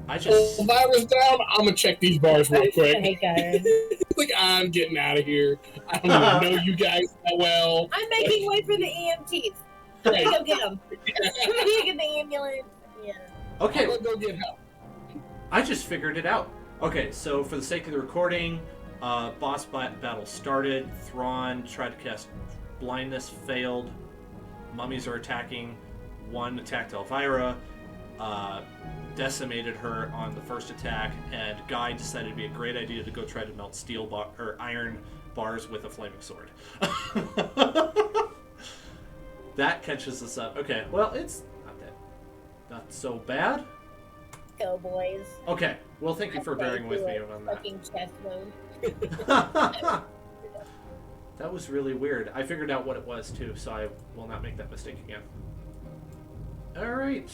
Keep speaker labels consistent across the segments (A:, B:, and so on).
A: I just...
B: Elvira's down. I'm gonna check these bars real quick.
C: Hey, guys.
B: Like, I'm getting out of here. I don't even know you guys that well.
C: I'm making way for the EMTs. Somebody go get them. Somebody get the ambulance. Yeah.
A: Okay.
B: I'm gonna go get help.
A: I just figured it out. Okay, so for the sake of the recording, boss battle started. Thrawn tried to cast blindness, failed. Mummies are attacking. One attacked Elvira, decimated her on the first attack, and Guy decided it'd be a great idea to go try to melt or iron bars with a flaming sword. That catches us up. Okay, well, it's not so bad.
C: Go, boys.
A: Okay, well, thank you for bearing with me on that.
C: Fucking chest wound.
A: That was really weird. I figured out what it was, too, so I will not make that mistake again. Alright.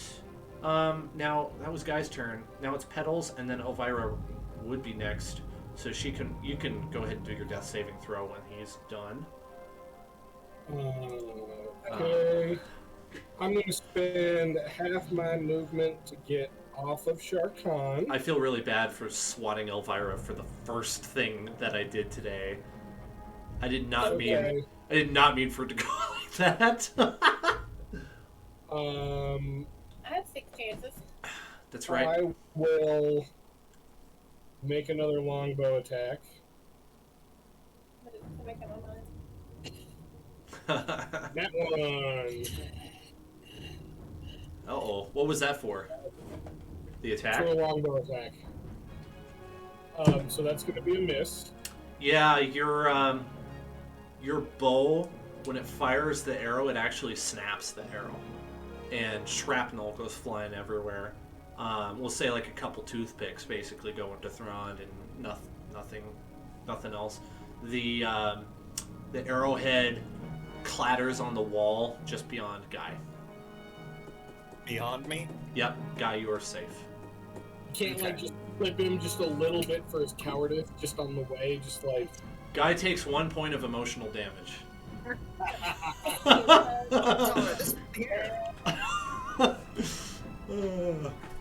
A: Now, that was Guy's turn. Now it's Petals, and then Elvira would be next. So you can go ahead and do your death saving throw when he's done.
B: Okay. I'm going to spend half my movement to get off of Sharkan.
A: I feel really bad for swatting Elvira for the first thing that I did today. I did not mean for it to go like that.
C: I have 6 chances.
A: That's right.
B: I will make another longbow attack. That one.
A: Uh-oh. What was that for? The attack?
B: For a longbow attack. So that's going to be a miss.
A: Yeah, your bow, when it fires the arrow, it actually snaps the arrow. And shrapnel goes flying everywhere. We'll say like a couple toothpicks basically go into Thrawn and nothing else. The arrowhead clatters on the wall just beyond Guy.
D: Beyond me?
A: Yep, Guy, you are safe.
B: You can't just flip him just a little bit for his cowardice, just on the way, just like...
A: Guy takes 1 point of emotional damage.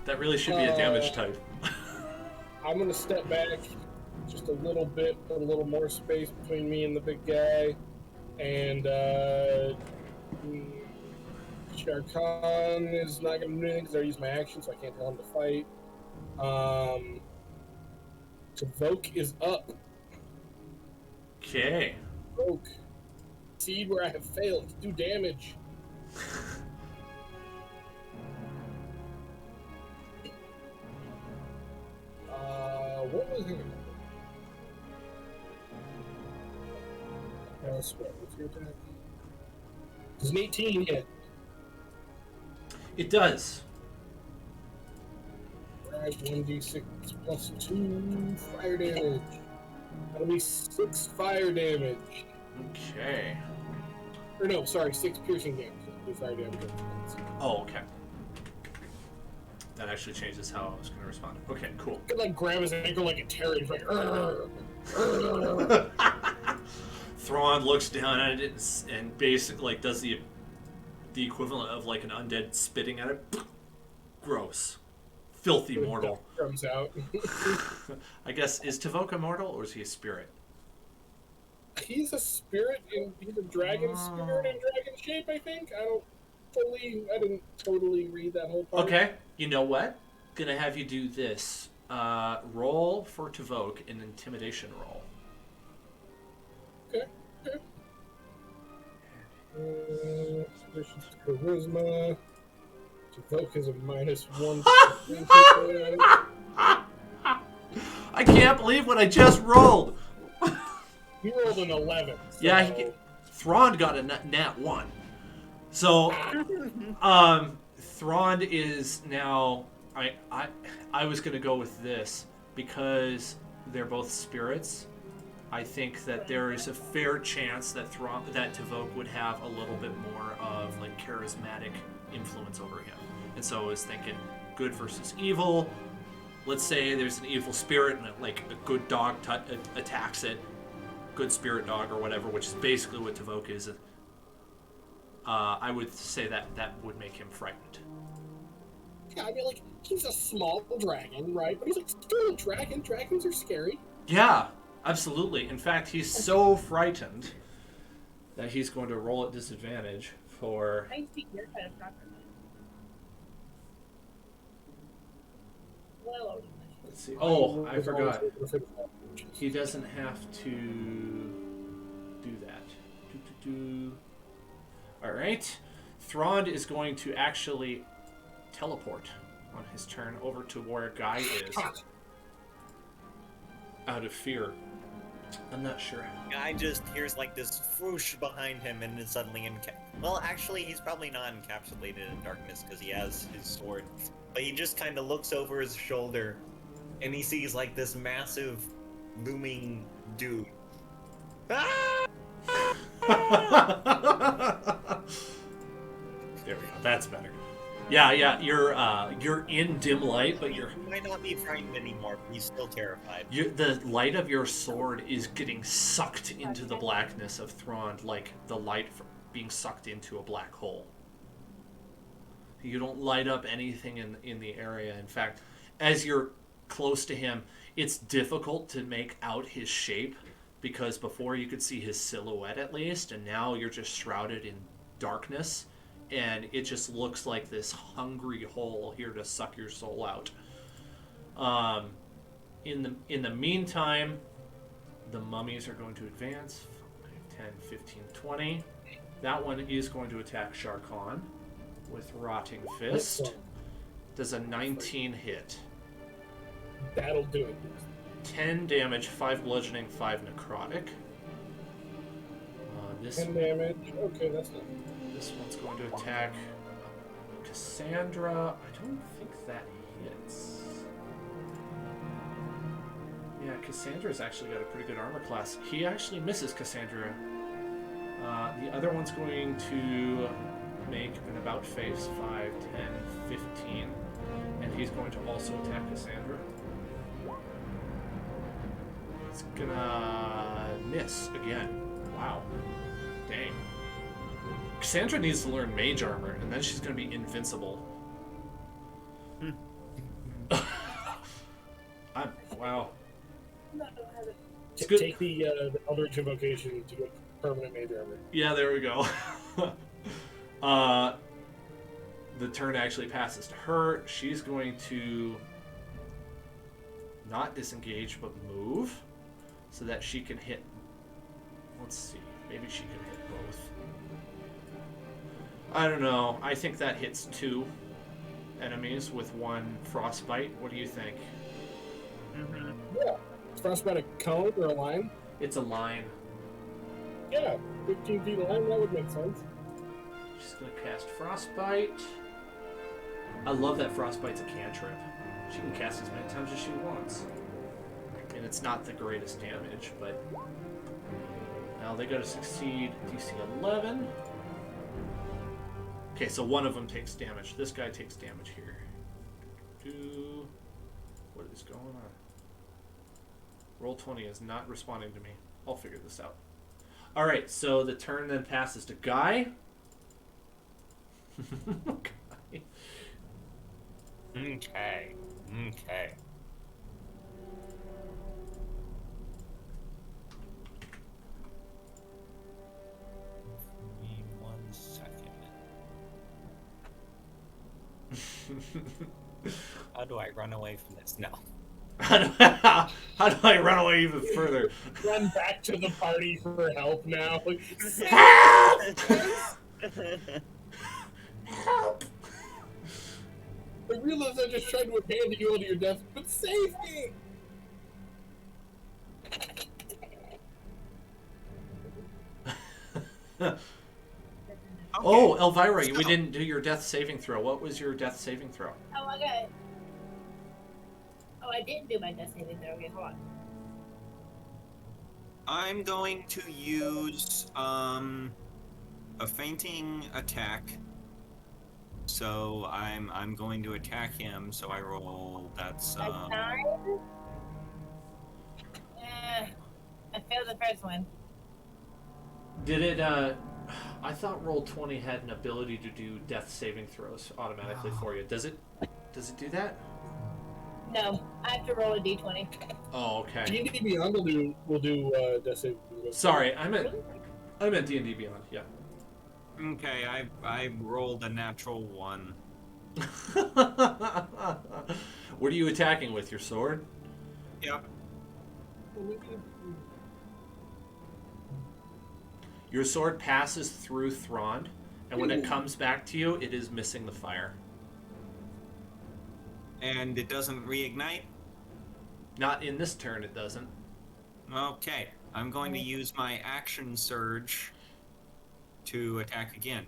A: That really should be a damage type.
B: I'm gonna step back just a little bit, put a little more space between me and the big guy, and Sharkan is not gonna do anything because I use my action, so I can't tell him to fight. Tavoke is up.
A: Okay.
B: Tavoke. Seed where I have failed. Do damage. What was it? What's your attack? Does an 18 hit?
A: It does.
B: Alright, 1d6 plus 2 fire damage. That'll be 6 fire damage.
A: Okay.
B: Or no, sorry, 6 piercing damage. 2 fire damage.
A: Oh, okay. That actually changes how I was going to respond. Okay, cool.
B: You could like grab his ankle like a terrier. Like,
A: Thrawn looks down at it and basically like does the equivalent of like an undead spitting at it. Gross. Filthy mortal.
B: Comes out.
A: I guess, is Tavoke immortal or is he a spirit?
B: He's a spirit, and he's a dragon spirit in dragon shape, I think. I didn't totally read that whole part.
A: Okay, you know what? Gonna have you do this. Roll for Tavoke an intimidation roll.
B: Okay. Charisma. Tavoke is a -1.
A: I can't believe what I just rolled!
B: You rolled an 11. So...
A: Yeah, Thrawn got a nat 1. So, Thrawn is now... I was going to go with this because they're both spirits. I think that there is a fair chance that Tavoke would have a little bit more of like charismatic influence over him. And so I was thinking good versus evil. Let's say there's an evil spirit and like a good dog attacks it. Good spirit dog or whatever, which is basically what Tavoke is. I would say that would make him frightened.
B: Yeah, I mean, like, he's a small dragon, right? But he's like still a dragon. Dragons are scary.
A: Yeah, absolutely. In fact, he's so frightened that he's going to roll at disadvantage for.
C: I speak your kind of properly. Well,
A: Let's see. Oh, I forgot. He doesn't have to do that. All right. Thrond is going to actually teleport on his turn over to where Guy is. Out of fear. I'm not sure.
D: Guy just hears like this whoosh behind him and is suddenly well, actually, he's probably not encapsulated in darkness because he has his sword. But he just kind of looks over his shoulder and he sees like this massive looming dude. Ah!
A: There we go. That's better. Yeah. You're in dim light, but
D: He might not be frightened anymore, but he's still terrified.
A: the light of your sword is getting sucked into the blackness of Thrond, like the light being sucked into a black hole. You don't light up anything in the area. In fact, as you're close to him, it's difficult to make out his shape, because before you could see his silhouette at least, and now you're just shrouded in darkness, and it just looks like this hungry hole here to suck your soul out. In the meantime, the mummies are going to advance 10, 15, 20. That one is going to attack Shar Khan with Rotting Fist. Does a 19 hit.
B: That'll do it.
A: 10 damage, 5 bludgeoning, 5 necrotic. This
B: 10 damage. Okay, that's not.
A: This one's going to attack Cassandra. I don't think that hits. Yeah, Cassandra's actually got a pretty good armor class. He actually misses Cassandra. The other one's going to make an about face 5, 10, 15. And he's going to also attack Cassandra. It's gonna miss again. Wow. Dang. Cassandra needs to learn mage armor, and then she's gonna be invincible. Wow.
B: It's good. Take the Eldritch Invocation to get permanent mage armor.
A: Yeah, there we go. The turn actually passes to her. She's going to not disengage, but move so that she can hit. Let's see. Maybe she can hit both. I don't know. I think that hits 2 enemies with 1 frostbite. What do you think?
D: Mm-hmm.
B: Yeah. Is frostbite a cone or a line?
A: It's a line.
B: Yeah, 15 feet line, that would make sense.
A: She's going to cast frostbite. I love that frostbite's a cantrip. She can cast as many times as she wants. And it's not the greatest damage, but now they got to succeed DC 11. Okay, so one of them takes damage. This guy takes damage here. What is going on? Roll 20 is not responding to me. I'll figure this out. All right, so the turn then passes to Guy.
D: Okay. Give me 1 second. How do I run away from this? No.
A: How do I run away even further?
B: Run back to the party for help now.
A: Help! Help!
B: I realize I just tried to abandon you all to your death, but save me!
A: Oh, Elvira, we didn't do your death saving throw. What was your death saving throw?
C: Oh, okay. Oh, I didn't do my death saving throw. Okay, hold on.
D: I'm going to use a fainting attack. So I'm going to attack him. So I roll. That's
C: A 9? I failed the first one.
A: Did it, I thought Roll 20 had an ability to do death saving throws automatically for you. Does it? Does it do that?
C: No, I have to roll a d20.
A: Oh, okay.
B: D&D Beyond will do death saving throws.
A: Sorry, I meant D&D Beyond. Yeah.
E: Okay, I rolled a natural 1.
A: What are you attacking with? Your sword?
E: Yep.
A: Your sword passes through Thrond, and when it comes back to you, it is missing the fire.
E: And it doesn't reignite?
A: Not in this turn, it doesn't.
E: Okay, I'm going to use my action surge to attack again.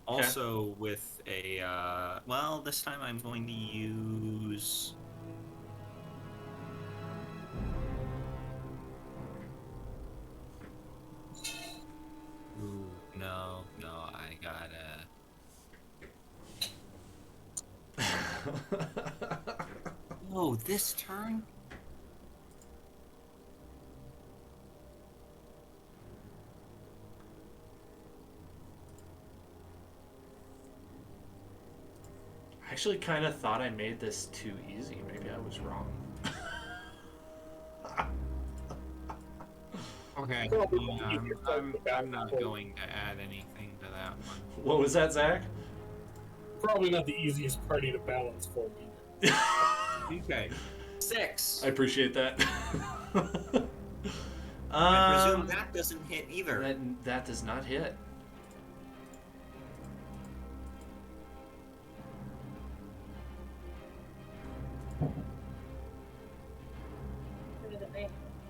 E: Also with a, well, this time I'm going to use... Ooh, no, I gotta... Oh, this turn?
A: I actually kind of thought I made this too easy. Maybe I was wrong.
E: Okay, I'm not going to add anything to that one.
A: What was that, Zach?
B: Probably not the easiest party to balance for me.
E: Okay. 6.
A: I appreciate that.
D: I presume that doesn't hit either.
A: That does not hit.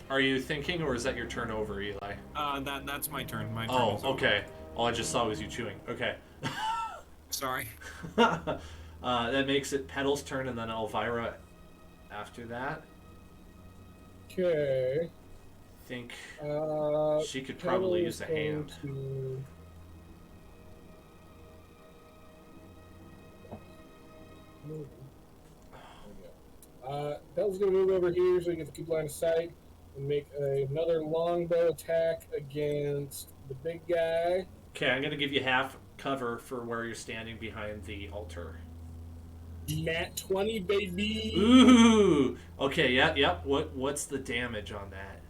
A: Are you thinking, or is that your turn over, Eli?
E: That's my turn. My turn
A: Oh,
E: is over.
A: okay. All I just saw was you chewing. Okay.
E: Sorry.
A: That makes it Petal's turn, and then Elvira after that.
B: Okay.
A: I think she could
B: Petal
A: probably
B: is
A: use a hand.
B: Petal's gonna move over here so he gets a good line of sight and make another longbow attack against the big guy.
A: Okay, I'm going to give you half cover for where you're standing behind the altar.
B: Nat 20, baby!
A: Ooh! Okay, yep. What's the damage on that?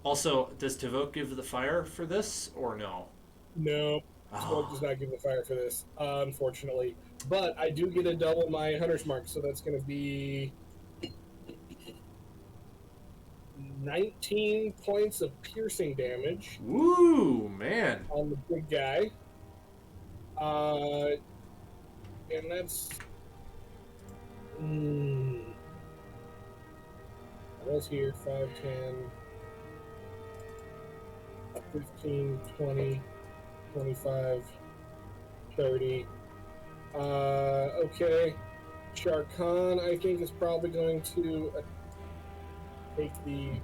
A: Also, does Tavok give the fire for this, or no?
B: No, Smoke does not give the fire for this, unfortunately. But I do get to double my Hunter's Mark, so that's going to be 19 points of piercing damage.
A: Woo, man.
B: On the big guy. And that's... I was here, 5, 10, 15, 20, 25, 30. Okay. Shar Khan, I think, is probably going to take the...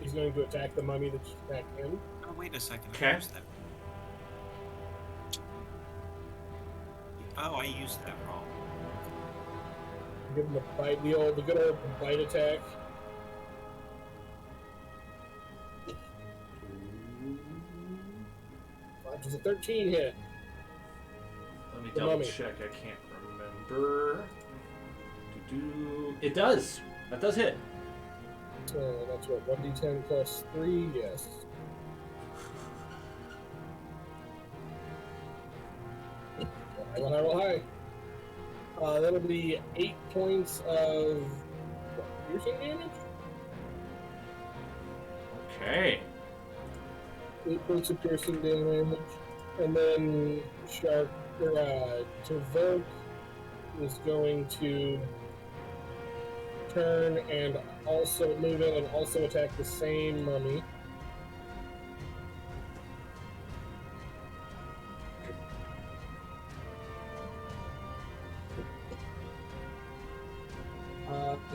B: He's going to attack the mummy that just attacked him.
E: Oh, wait a second.
A: Okay.
E: I used that. Oh, I used that wrong.
B: Give him a bite, the good old bite attack. Does a 13 hit?
A: Let me
B: The
A: double
B: mummy.
A: check. I can't remember. It does. That does hit.
B: So that's what, 1d10 plus 3? Yes. I roll high. That'll be 8 points of piercing damage?
A: Okay.
B: 8 points of piercing damage. And then Tavok is going to turn and also move in and also attack the same mummy.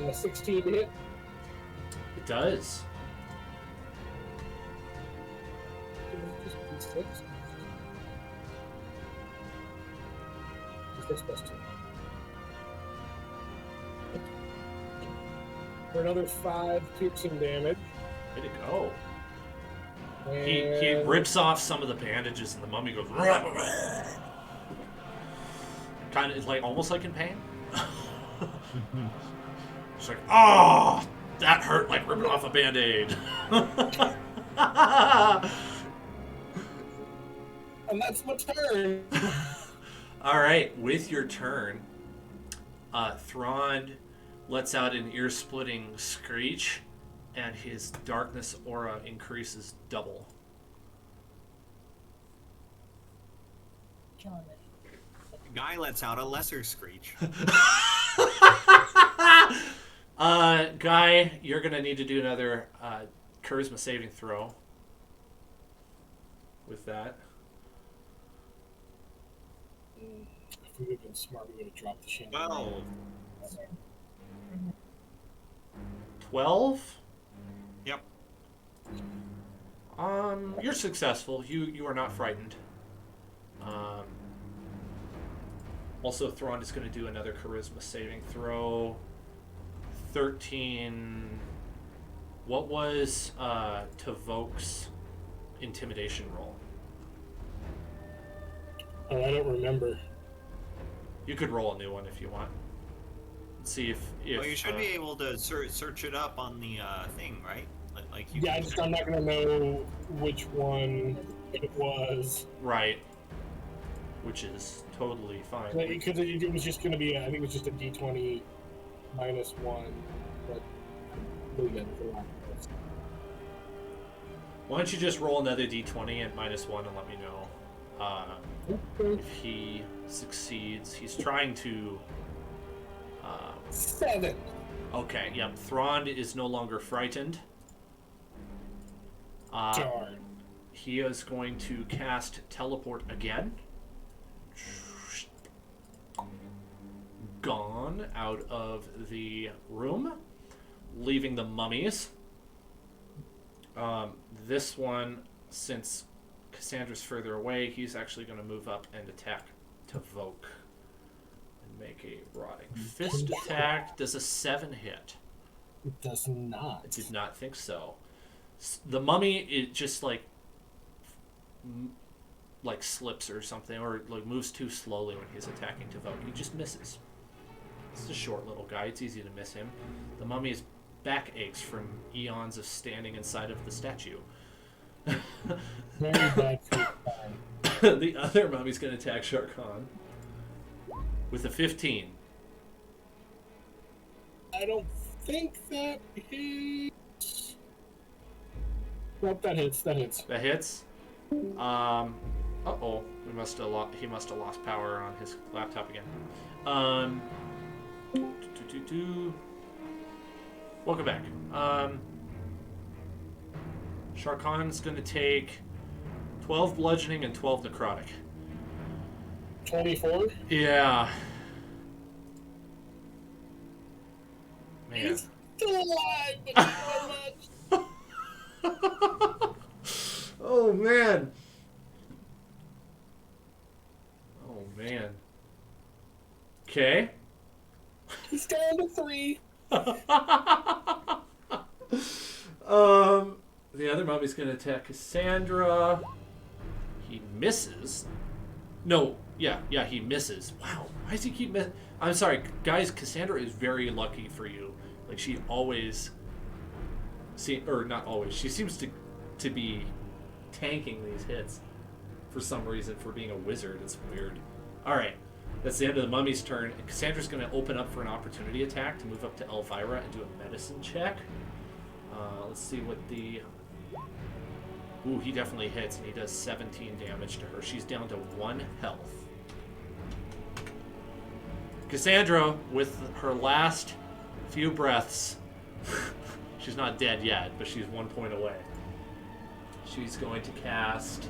B: A 16 to hit.
A: It does.
B: Just D6. D6 plus 2. For another 5 piercing damage.
A: Way to go. He
B: And
A: rips off some of the bandages, and the mummy goes. kind of like almost like in pain. It's like, oh, that hurt like ripping off a Band-Aid.
B: And that's my turn.
A: All right, with your turn, Thrawn lets out an ear-splitting screech, and his darkness aura increases double.
C: Killing it.
E: Guy lets out a lesser screech.
A: Guy, you're gonna need to do another charisma saving throw. With that,
B: If we would have been smart, we would have dropped the chandelier.
E: 12.
A: 12.
E: Yep.
A: You're successful. You are not frightened. Also, Thrawn is going to do another charisma saving throw. 13. What was Tavok's intimidation roll?
B: Oh, I don't remember.
A: You could roll a new one if you want. See if
E: Well, you should be able to search it up on the thing, right? Like you.
B: Yeah, I'm not gonna know which one it was.
A: right, which is totally fine.
B: Because it was just gonna be, I think it was just a D20 -1, but really meant for lack of this.
A: Why don't you just roll another d20 at -1 and let me know if he succeeds. He's trying to.
B: 7.
A: Okay, yep. Thrawn is no longer frightened.
B: Darn.
A: He is going to cast teleport again. Gone out of the room, leaving the mummies. This one, since Cassandra's further away, he's actually going to move up and attack Tavok. And make a rotting fist attack. Does a 7 hit?
B: It does not.
A: I did not think so. The mummy, it just like slips or something, or like moves too slowly when he's attacking Tavok. He just misses. It's a short little guy. It's easy to miss him. The mummy's back aches from eons of standing inside of the statue.
B: Very bad for time.
A: The other mummy's going to attack Shar Khan with a 15.
B: I don't think that hits. Nope, that hits. That hits.
A: That hits. Uh-oh. He must have lost power on his laptop again. Welcome back. Shar Khan's going to take 12 bludgeoning and 12 necrotic.
B: 24.
A: Yeah. Man.
B: He's still alive, but not much.
A: Oh, man. Oh, man. Okay.
B: He's down to 3.
A: The other mummy's gonna attack Cassandra. He misses. No, yeah, he misses. Wow, why does he keep missing? I'm sorry, guys. Cassandra is very lucky for you. Like she always, not always. She seems to be tanking these hits for some reason. For being a wizard, it's weird. All right. That's the end of the mummy's turn. Cassandra's going to open up for an opportunity attack to move up to Elvira and do a medicine check. Let's see what the... Ooh, he definitely hits, and he does 17 damage to her. She's down to 1 health. Cassandra, with her last few breaths, she's not dead yet, but she's 1 point away. She's going to cast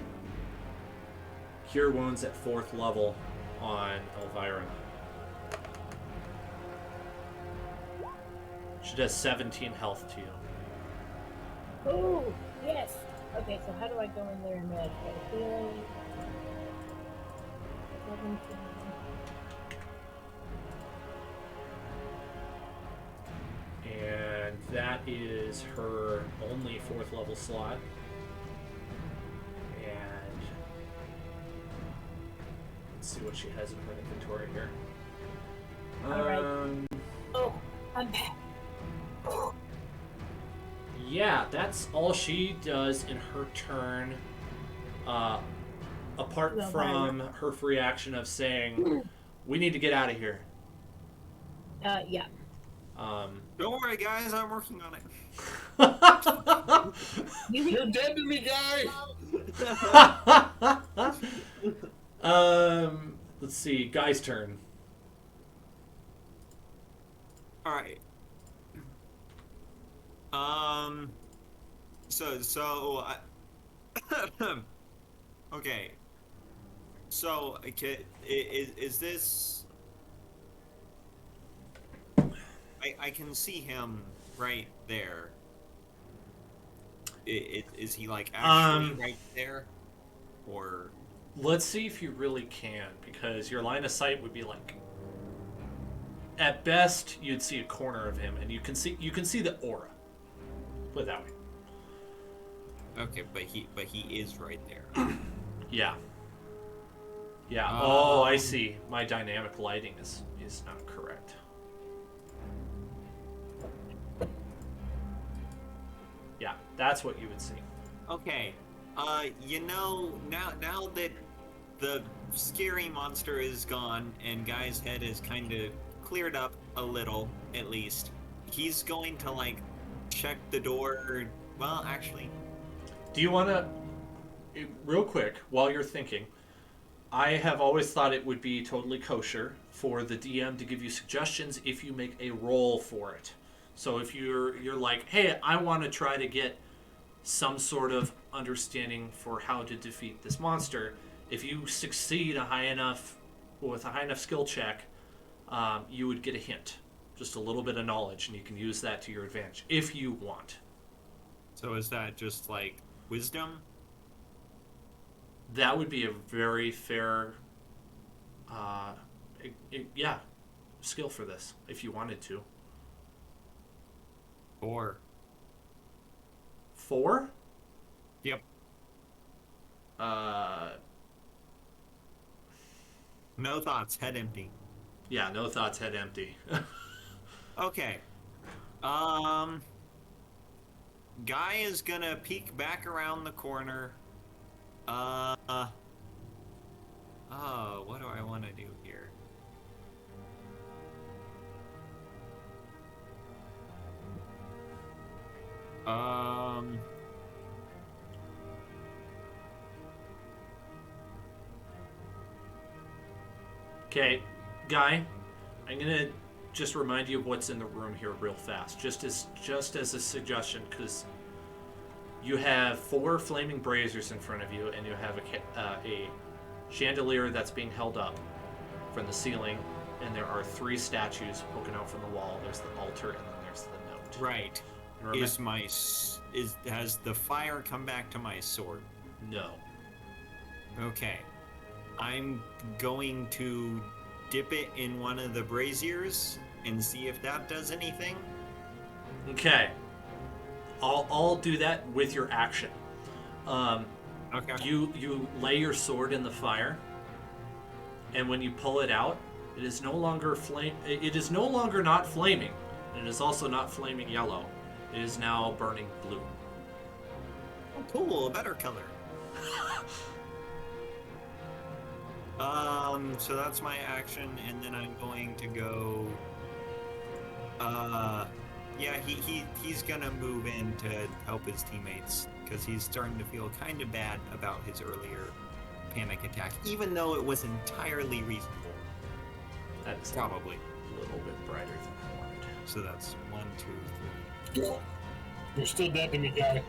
A: Cure Wounds at 4th level on Elvira. She does 17 health to you.
C: Oh, yes. Okay, so how do I go in there and manage my healing? 17.
A: And that is her only 4th level slot. And let's see see what she has in her inventory here.
C: All right. Oh, I'm back.
A: Yeah, that's all she does in her turn. Apart
C: Well,
A: from her free action of saying, "We need to get out of here."
C: Yeah.
E: Don't worry, guys. I'm working on it.
B: You're dead to me, guy.
A: Let's see, Guy's turn.
E: All right. Okay. So, is this? I can see him right there. Is he like actually right there, or?
A: Let's see if you really can, because your line of sight would be like, at best, you'd see a corner of him, and you can see the aura. Put it that way.
E: Okay, but he is right there.
A: Yeah. Yeah. Oh, I see. My dynamic lighting is not correct. Yeah, that's what you would see.
E: Okay. Now that the scary monster is gone and Guy's head is kind of cleared up a little, at least, he's going to like check the door. Well, actually,
A: Do you want to, real quick, while you're thinking, I have always thought it would be totally kosher for the DM to give you suggestions if you make a roll for it. So if you're like, hey, I want to try to get some sort of understanding for how to defeat this monster, if you succeed with a high enough skill check, you would get a hint, just a little bit of knowledge, and you can use that to your advantage if you want.
E: so is that just like wisdom?
A: That would be a very fair, skill for this if you wanted to.
E: Or
A: 4?
E: Yep. No thoughts, head empty.
A: Yeah, no thoughts, head empty.
E: Okay. Guy is gonna peek back around the corner. What do I want to do here?
A: Okay, Guy, I'm gonna just remind you of what's in the room here real fast, just as a suggestion, because you have 4 flaming braziers in front of you, and you have a chandelier that's being held up from the ceiling, and there are 3 statues poking out from the wall. There's the altar, and then there's the note.
E: Right. Has the fire come back to my sword?
A: No.
E: Okay. I'm going to dip it in one of the braziers and see if that does anything.
A: Okay. I'll do that with your action.
E: Okay.
A: You lay your sword in the fire, and when you pull it out, it is no longer It is no longer not flaming. And it is also not flaming yellow. It is now burning blue.
E: Oh, cool, a better color. So that's my action, and then I'm going to go. He's gonna move in to help his teammates because he's starting to feel kind of bad about his earlier panic attack, even though it was entirely reasonable.
A: That's
E: Probably.
A: a little bit brighter than I wanted.
E: So that's 1, 2, 3.
B: You're still dead to me, guy.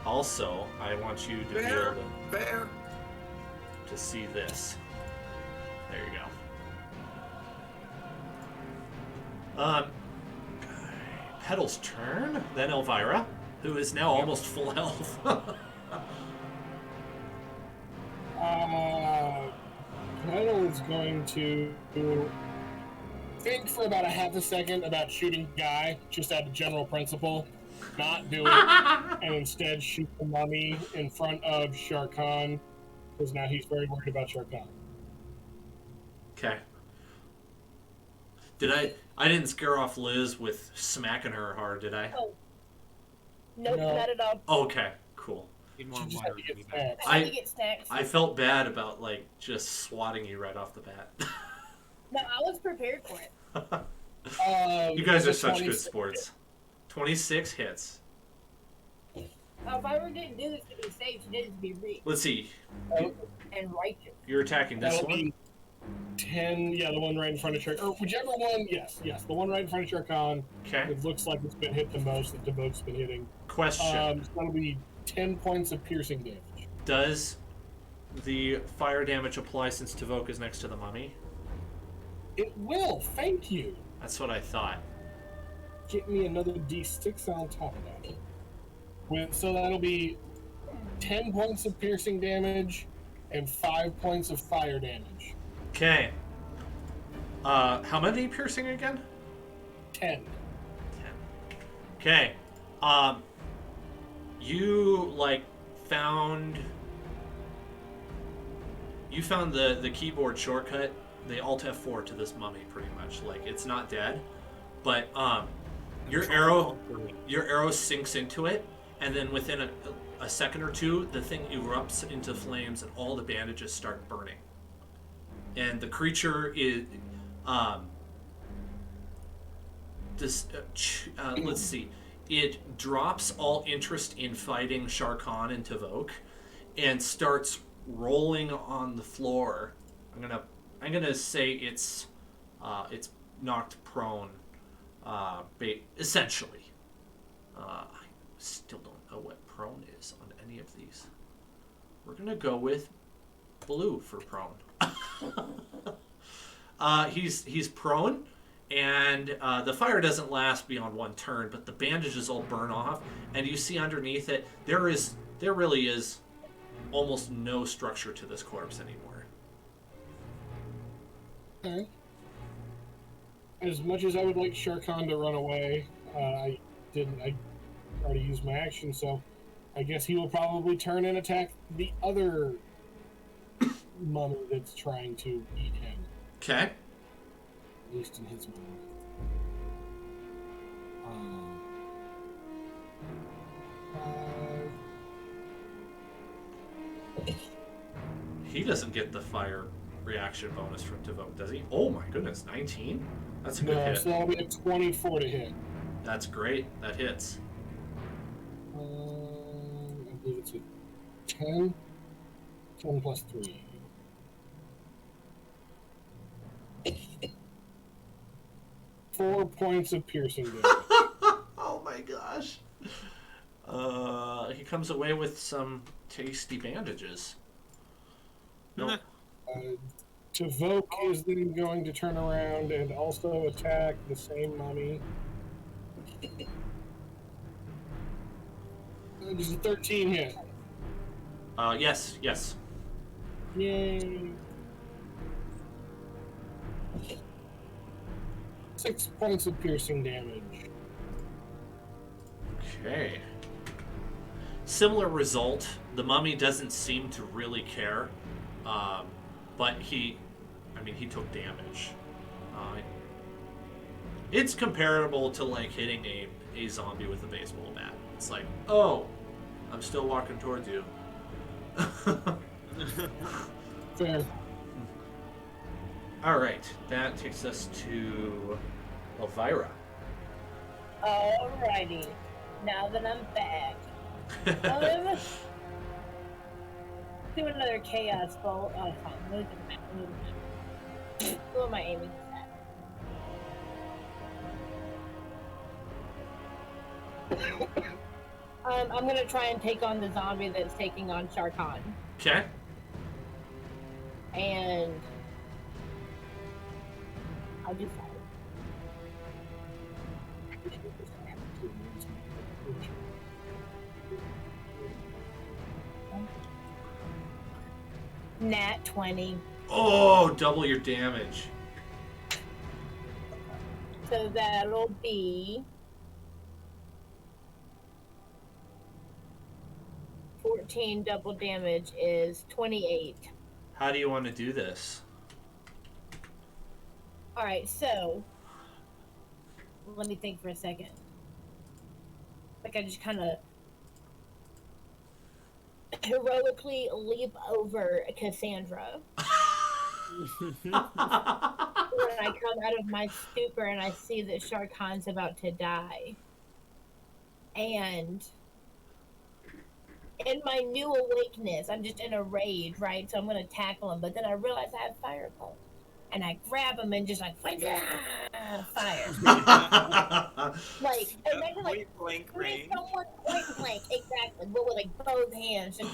A: Also, I want you to be
E: Fair,
A: able
E: fair.
A: to see this. There you go. Petal's turn, then Elvira, who is now almost full health.
B: Petal is going to think for about a half a second about shooting Guy, just out of general principle. not do it and instead shoot the mummy in front of Shar Khan, because now he's very worried about Shar Khan.
A: Okay. I didn't scare off Liz with smacking her hard, did I?
C: Oh. Nope,
B: No.
C: not at all.
A: Okay, cool.
E: Need
B: She
E: more
B: just
E: water.
B: had to get
E: maybe.
B: snapped.
C: I had to get snacks.
A: I felt bad about like just swatting you right off the bat.
C: No, I was prepared for it.
A: You guys are
B: it's a
A: such good
B: 26
A: sports. 26 hits.
C: If I were going to do this to be safe, it needs to be real
A: Let's see.
C: and righteous.
A: You're attacking this
B: That'll
A: one?
B: be 10, yeah, the one right in front of Shar, or whichever one, yes, the one right in front of Shar Khan.
A: Okay.
B: It looks like it's been hit the most that Devote's been hitting.
A: Question.
B: So that'll be 10 points of piercing damage.
A: Does the fire damage apply since Tavok is next to the mummy?
B: It will, thank you.
A: That's what I thought.
B: Get me another d6 on top of that. So that'll be 10 points of piercing damage and 5 points of fire damage.
A: Okay. How many piercing again?
B: 10.
A: 10. Okay. You found the keyboard shortcut, the Alt F4 to this mummy, pretty much. Like, it's not dead, but your arrow sinks into it, and then within a second or two, the thing erupts into flames, and all the bandages start burning. And the creature is let's see. It drops all interest in fighting Shar Khan and Tavok, and starts rolling on the floor. I'm gonna say it's knocked prone, essentially. I still don't know what prone is on any of these. We're gonna go with blue for prone. He's prone. And the fire doesn't last beyond one turn, but the bandages all burn off, and you see underneath it there really is almost no structure to this corpse anymore.
B: Okay. As much as I would like Shar Khan to run away, I already used my action, so I guess he will probably turn and attack the other mummy that's trying to eat him.
A: Okay.
B: At least in his mind.
A: He doesn't get the fire reaction bonus from Tavok, does he? Oh my goodness, 19? That's a good hit.
B: So that'll be a 24 to hit.
A: That's great. That hits.
B: I believe it's a 10. 10 plus 3. Four points of piercing damage.
A: Oh my gosh. He comes away with some tasty bandages. No.
B: Tavok is then going to turn around and also attack the same mummy. Just a 13 hit.
A: Yes.
B: Yay. 6 points of piercing damage.
A: Okay. Similar result. The mummy doesn't seem to really care, but he took damage. It's comparable to hitting a zombie with a baseball bat. It's like, oh, I'm still walking towards you.
B: Fair.
A: All right, that takes us to Elvira.
C: Alrighty. Now that I'm back. Do another chaos bolt. Oh, fine. Move the map. Who am I aiming at? I'm gonna try and take on the zombie that's taking on Shar Khan.
A: Okay.
C: And I'll do fire. Nat 20.
A: Oh, double your damage.
C: So that'll be 14 double damage is 28.
A: How do you want to do this?
C: Alright, so let me think for a second. Like I just kind of heroically leap over Cassandra. When I come out of my stupor and I see that Shar Khan's about to die. And in my new awakeness, I'm just in a rage, right? So I'm gonna tackle him, but then I realize I have fire pulse. And I grab him and just like fire. Like imagine like
E: Point blank range.
C: someone point blank, exactly, but with like both hands. Just,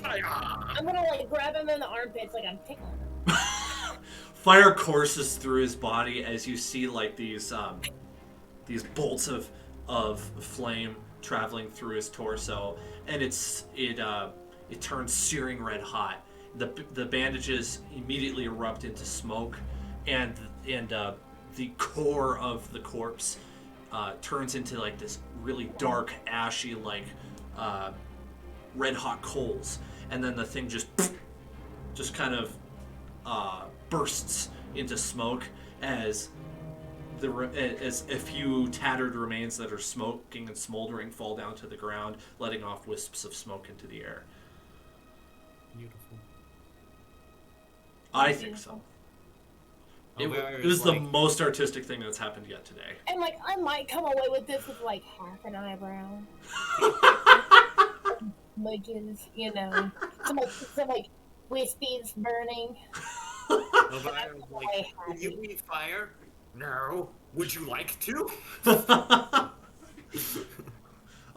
C: I'm gonna like grab him in the armpits like I'm tickling him.
A: Fire courses through his body as you see like these bolts of flame traveling through his torso, and it turns searing red hot. The bandages immediately erupt into smoke, and the core of the corpse turns into like this really dark, ashy, like red hot coals, and then the thing just kind of bursts into smoke as a few tattered remains that are smoking and smoldering fall down to the ground, letting off wisps of smoke into the air.
E: Beautiful.
A: I think so. It was the most artistic thing that's happened yet today.
C: And like I might come away with this with like half an eyebrow. Smudges, you know. Some like wispies burning.
E: Elvira's like, would you be fire? No. Would you like to?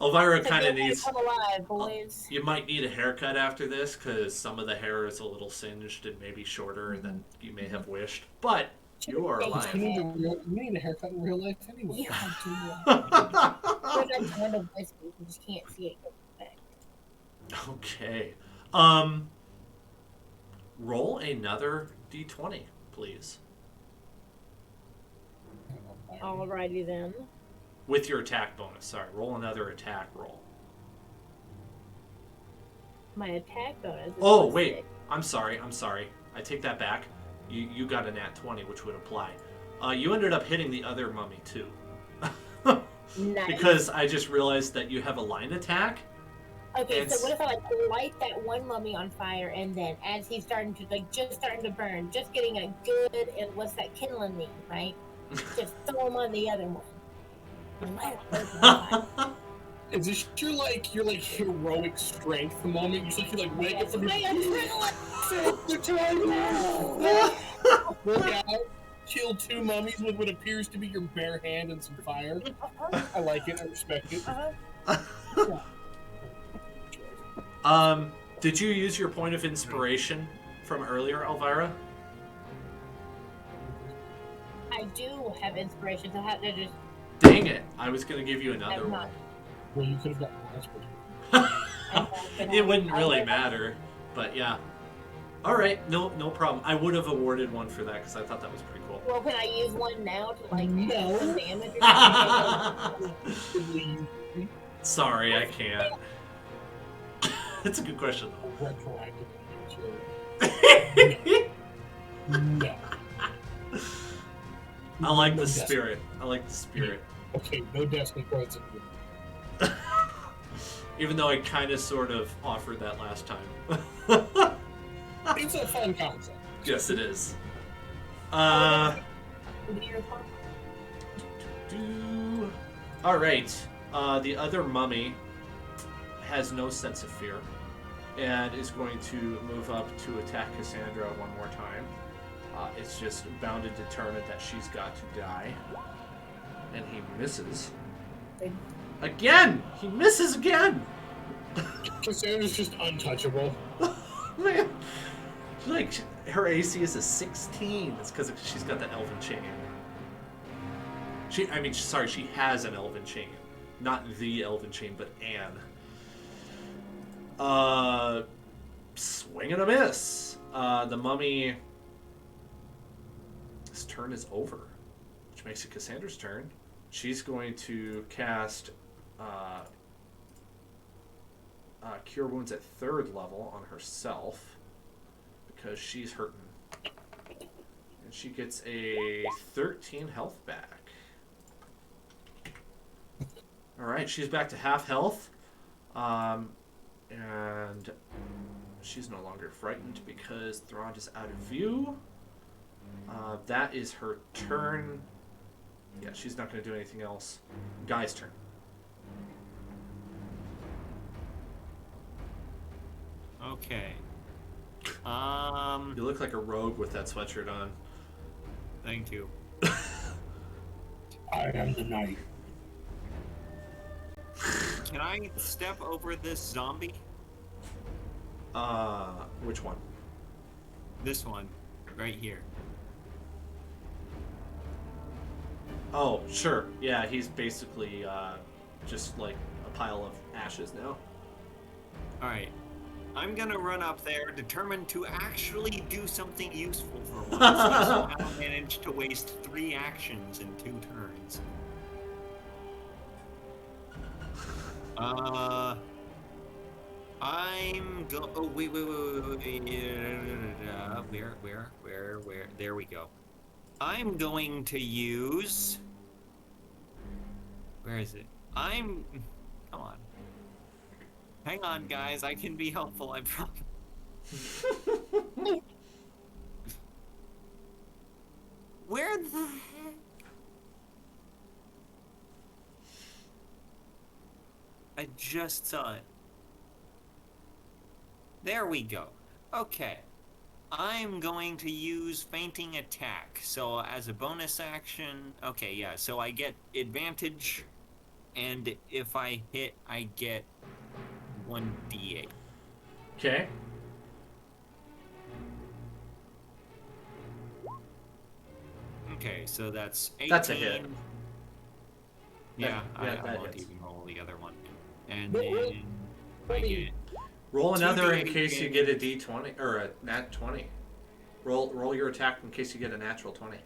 A: Elvira kind of needs...
C: Come alive, boys.
A: You might need a haircut after this, because some of the hair is a little singed and maybe shorter than you may have wished. But you are alive.
B: You need a haircut in real life anyway.
C: You have to. There's a ton of wispy, you just can't see it.
A: Okay. Roll another d20, please.
C: Alrighty then.
A: With your attack bonus. Sorry, roll another attack roll.
C: My attack bonus is
A: Oh, wait.
C: 6.
A: I'm sorry. I take that back. You got a nat 20, which would apply. You ended up hitting the other mummy, too.
C: Nice.
A: Because I just realized that you have a line attack.
C: Okay, so what if I like light that one mummy on fire, and then as he's starting to burn, just getting a good, and what's that kindling mean, right? Just throw him on the other one. And light it both on fire.
B: Is this your heroic strength moment? You just like wake up from your walk out, kill 2 mummies with what appears to be your bare hand and some fire. I like it. I respect it.
A: Did you use your point of inspiration from earlier, Elvira?
C: I do have inspiration, so I have to just.
A: Dang it! I was gonna give you another one.
B: Well, you could have gotten inspiration.
A: It wouldn't really matter, but yeah. All right, no problem. I would have awarded one for that because I thought that was pretty cool.
C: Well, can I use one now to like
B: No.
C: some damage or something?
A: Sorry, I can't. It's a good question though.
B: Retroactive. No.
A: I like the spirit.
B: Okay, no destiny points in here.
A: Even though I kind of sort of offered that last time.
B: It's a fun concept.
A: Yes, it is. Alright. The other mummy has no sense of fear and is going to move up to attack Cassandra one more time. It's just bound and determined that she's got to die. And he misses. Again! He misses again!
B: Cassandra's just untouchable.
A: Man. Like, her AC is a 16. It's because she's got the elven chain. She has an elven chain. Not the elven chain, but an. Swing and a miss. The mummy... His turn is over. Which makes it Cassandra's turn. she's going to cast Cure Wounds at 3rd level on herself because she's hurting. And she gets a 13 health back. Alright, she's back to half health. And she's no longer frightened because Thrond is out of view. That is her turn. Yeah, she's not going to do anything else. Guy's turn.
E: Okay.
A: You look like a rogue with that sweatshirt on.
E: Thank you.
B: I am the knight.
E: Can I step over this zombie?
A: Which one?
E: This one, right here.
A: Oh, sure. Yeah, he's basically just like a pile of ashes now.
E: Alright. I'm gonna run up there, determined to actually do something useful for once. I somehow managed to waste 3 actions in 2 turns. Oh, wait. Where? There we go. I'm going to use... Where is it? Come on. Hang on, guys. I can be helpful, I promise. Where the heck? I just saw it. There we go. Okay. I'm going to use Fainting Attack. So as a bonus action... Okay, yeah. So I get advantage. And if I hit, I get 1d8.
A: Okay.
E: Okay, so that's 18.
A: That's a hit.
E: Yeah,
A: That
E: I won't
A: hits.
E: even roll the other one. And then I get...
A: Roll another in
E: 2d8
A: case you get a d20 or a nat 20. Roll your attack in case you get a natural 20.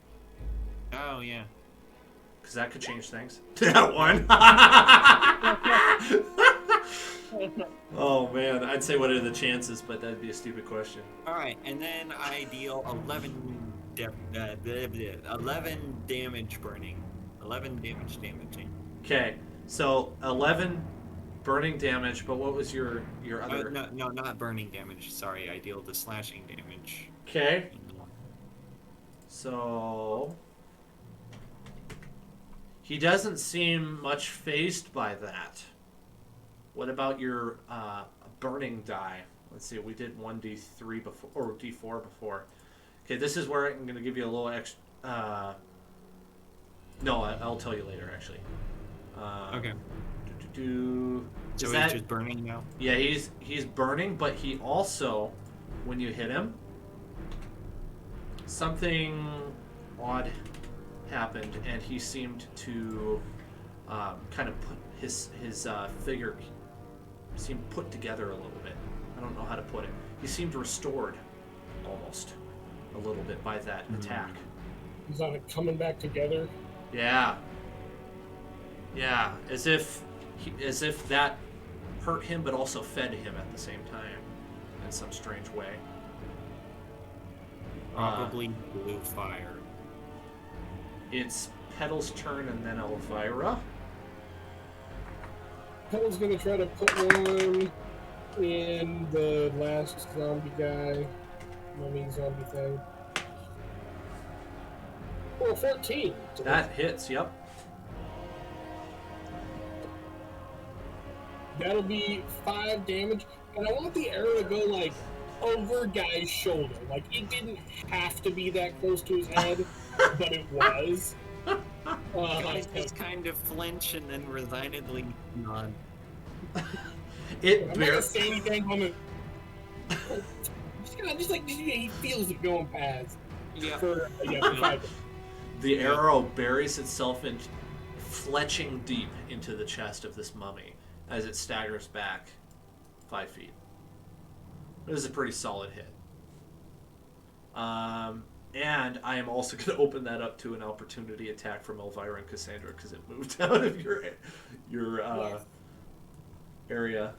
E: Oh, yeah.
A: Because that could change things. That one. Oh man, I'd say what are the chances, but that'd be a stupid question.
E: Alright, and then I deal 11 damage burning. 11 damaging.
A: Okay, so 11 burning damage, but what was your other?
E: No, not burning damage. Sorry, I deal the slashing damage.
A: Okay. So he doesn't seem much fazed by that. What about your burning die? Let's see, we did 1d3 before, or d4 before. Okay, this is where I'm going to give you a little extra... no, I'll tell you later, actually.
E: Okay.
A: So
E: So he's just burning now?
A: Yeah, he's burning, but he also, when you hit him, something odd happened, and he seemed to kind of put his figure seemed put together a little bit. I don't know how to put it. He seemed restored, almost, a little bit by that attack.
B: He's on it coming back together.
A: Yeah, as if that hurt him, but also fed him at the same time, in some strange way.
E: Probably blue fire.
A: It's Petal's turn, and then Elvira.
B: Petal's gonna try to put one in the last zombie guy, mummy zombie thing. Oh, 14.
A: That hits. Yep.
B: That'll be 5 damage, and I want the arrow to go like over guy's shoulder. Like it didn't have to be that close to his head, but it was.
E: Guys just kind of flinch and then resignedly nod.
B: I'm not gonna say anything on the. just like he feels it going past.
E: Yeah.
B: For 5.
A: The arrow buries itself in, fletching deep into the chest of this mummy as it staggers back 5 feet. It was a pretty solid hit. And I am also going to open that up to an opportunity attack from Elvira and Cassandra because it moved out of your
C: Yes.
A: area.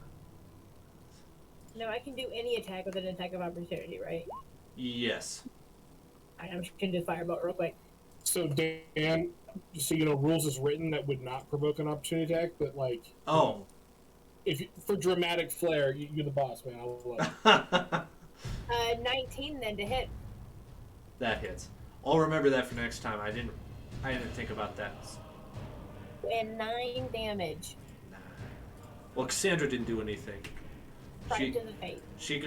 C: No, I can do any attack with an attack of opportunity, right?
A: Yes.
C: I'm just gonna do firebolt real quick.
B: So Dan, just so you know, rules is written that would not provoke an opportunity attack, but like, you
A: Oh.
B: know, if you, for dramatic flair, you're the boss, man. I love it.
C: 19 then to hit.
A: That hits. I'll remember that for next time. I didn't think about that.
C: And 9 damage.
A: Nah. Well, Cassandra didn't do anything.
C: Right to the face.
A: She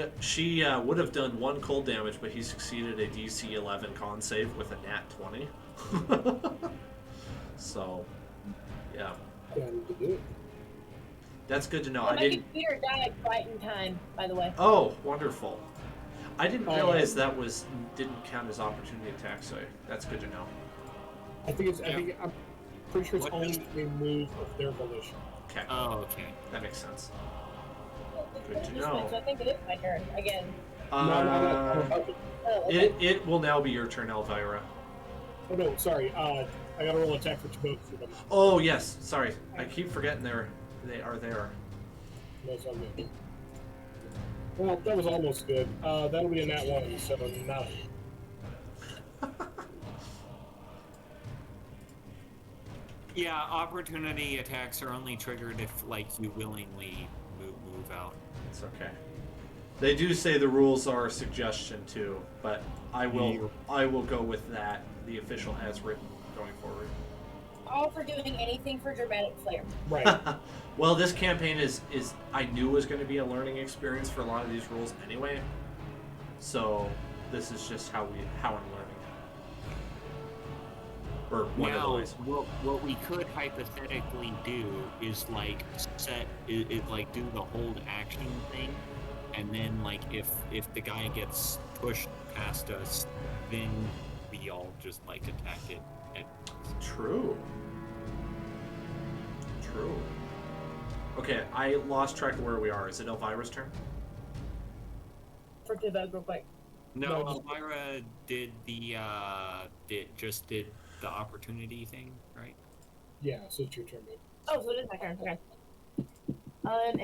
A: would have done 1 cold damage, but he succeeded a DC 11 con save with a nat 20. So, yeah, that's good to know.
C: My computer died right in time, by the way.
A: Oh, wonderful! I didn't realize that didn't count as opportunity attack, so that's good to know.
B: I think I'm pretty sure it's only a move of their volition.
A: Okay.
E: Oh, okay.
A: That makes sense. Good to know.
C: So I think it is my turn again.
A: Okay. It will now be your turn, Elvira.
B: Oh no, sorry. I gotta roll attack for Chult.
A: Oh yes, sorry. I keep forgetting they are there.
B: No, it's all good. Well, that was almost good. That'll be a nat 1, so 9.
E: Yeah, opportunity attacks are only triggered if, like, you willingly move out.
A: It's okay. They do say the rules are a suggestion too, but I will go with that, the official as written, going forward.
C: All for doing anything for dramatic flair.
B: Right.
A: Well, this campaign is I knew was going to be a learning experience for a lot of these rules anyway. So this is just how I'm learning. Or one of the ways.
E: What we could hypothetically do is like like do the hold action thing, and then like if the guy gets pushed past us, then we all just like attack it.
A: True. Okay, I lost track of where we are. Is it Elvira's turn?
C: For Devog real quick.
E: No, Elvira did the opportunity thing, right?
B: Yeah, so it's your turn, man.
C: Oh, so it is my turn. Okay.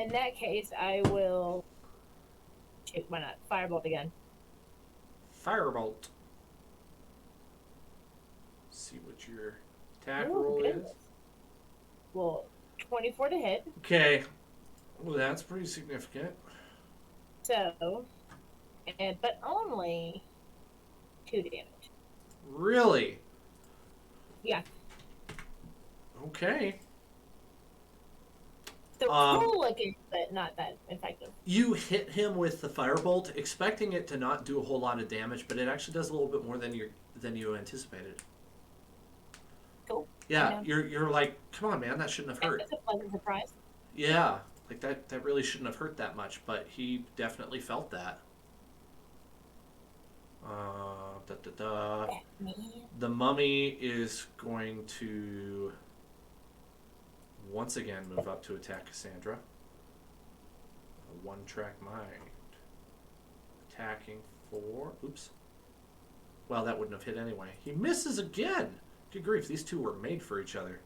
C: In that case, I will. Shoot, why not? Firebolt again.
A: Firebolt. See what your attack
C: Ooh,
A: roll
C: goodness.
A: is.
C: Well, 24 to hit.
A: Okay. Well, that's pretty significant.
C: So, but only 2 damage.
A: Really?
C: Yeah.
A: Okay.
C: So cool looking, but not that effective.
A: You hit him with the firebolt, expecting it to not do a whole lot of damage, but it actually does a little bit more than you anticipated.
C: Cool.
A: Yeah, you're like, come on, man, that shouldn't have hurt.
C: That's a pleasant surprise.
A: Yeah, like that really shouldn't have hurt that much, but he definitely felt that. The mummy is going to once again move up to attack Cassandra. A one-track mind. Attacking for... Oops. Well, that wouldn't have hit anyway. He misses again! Good grief, these two were made for each other.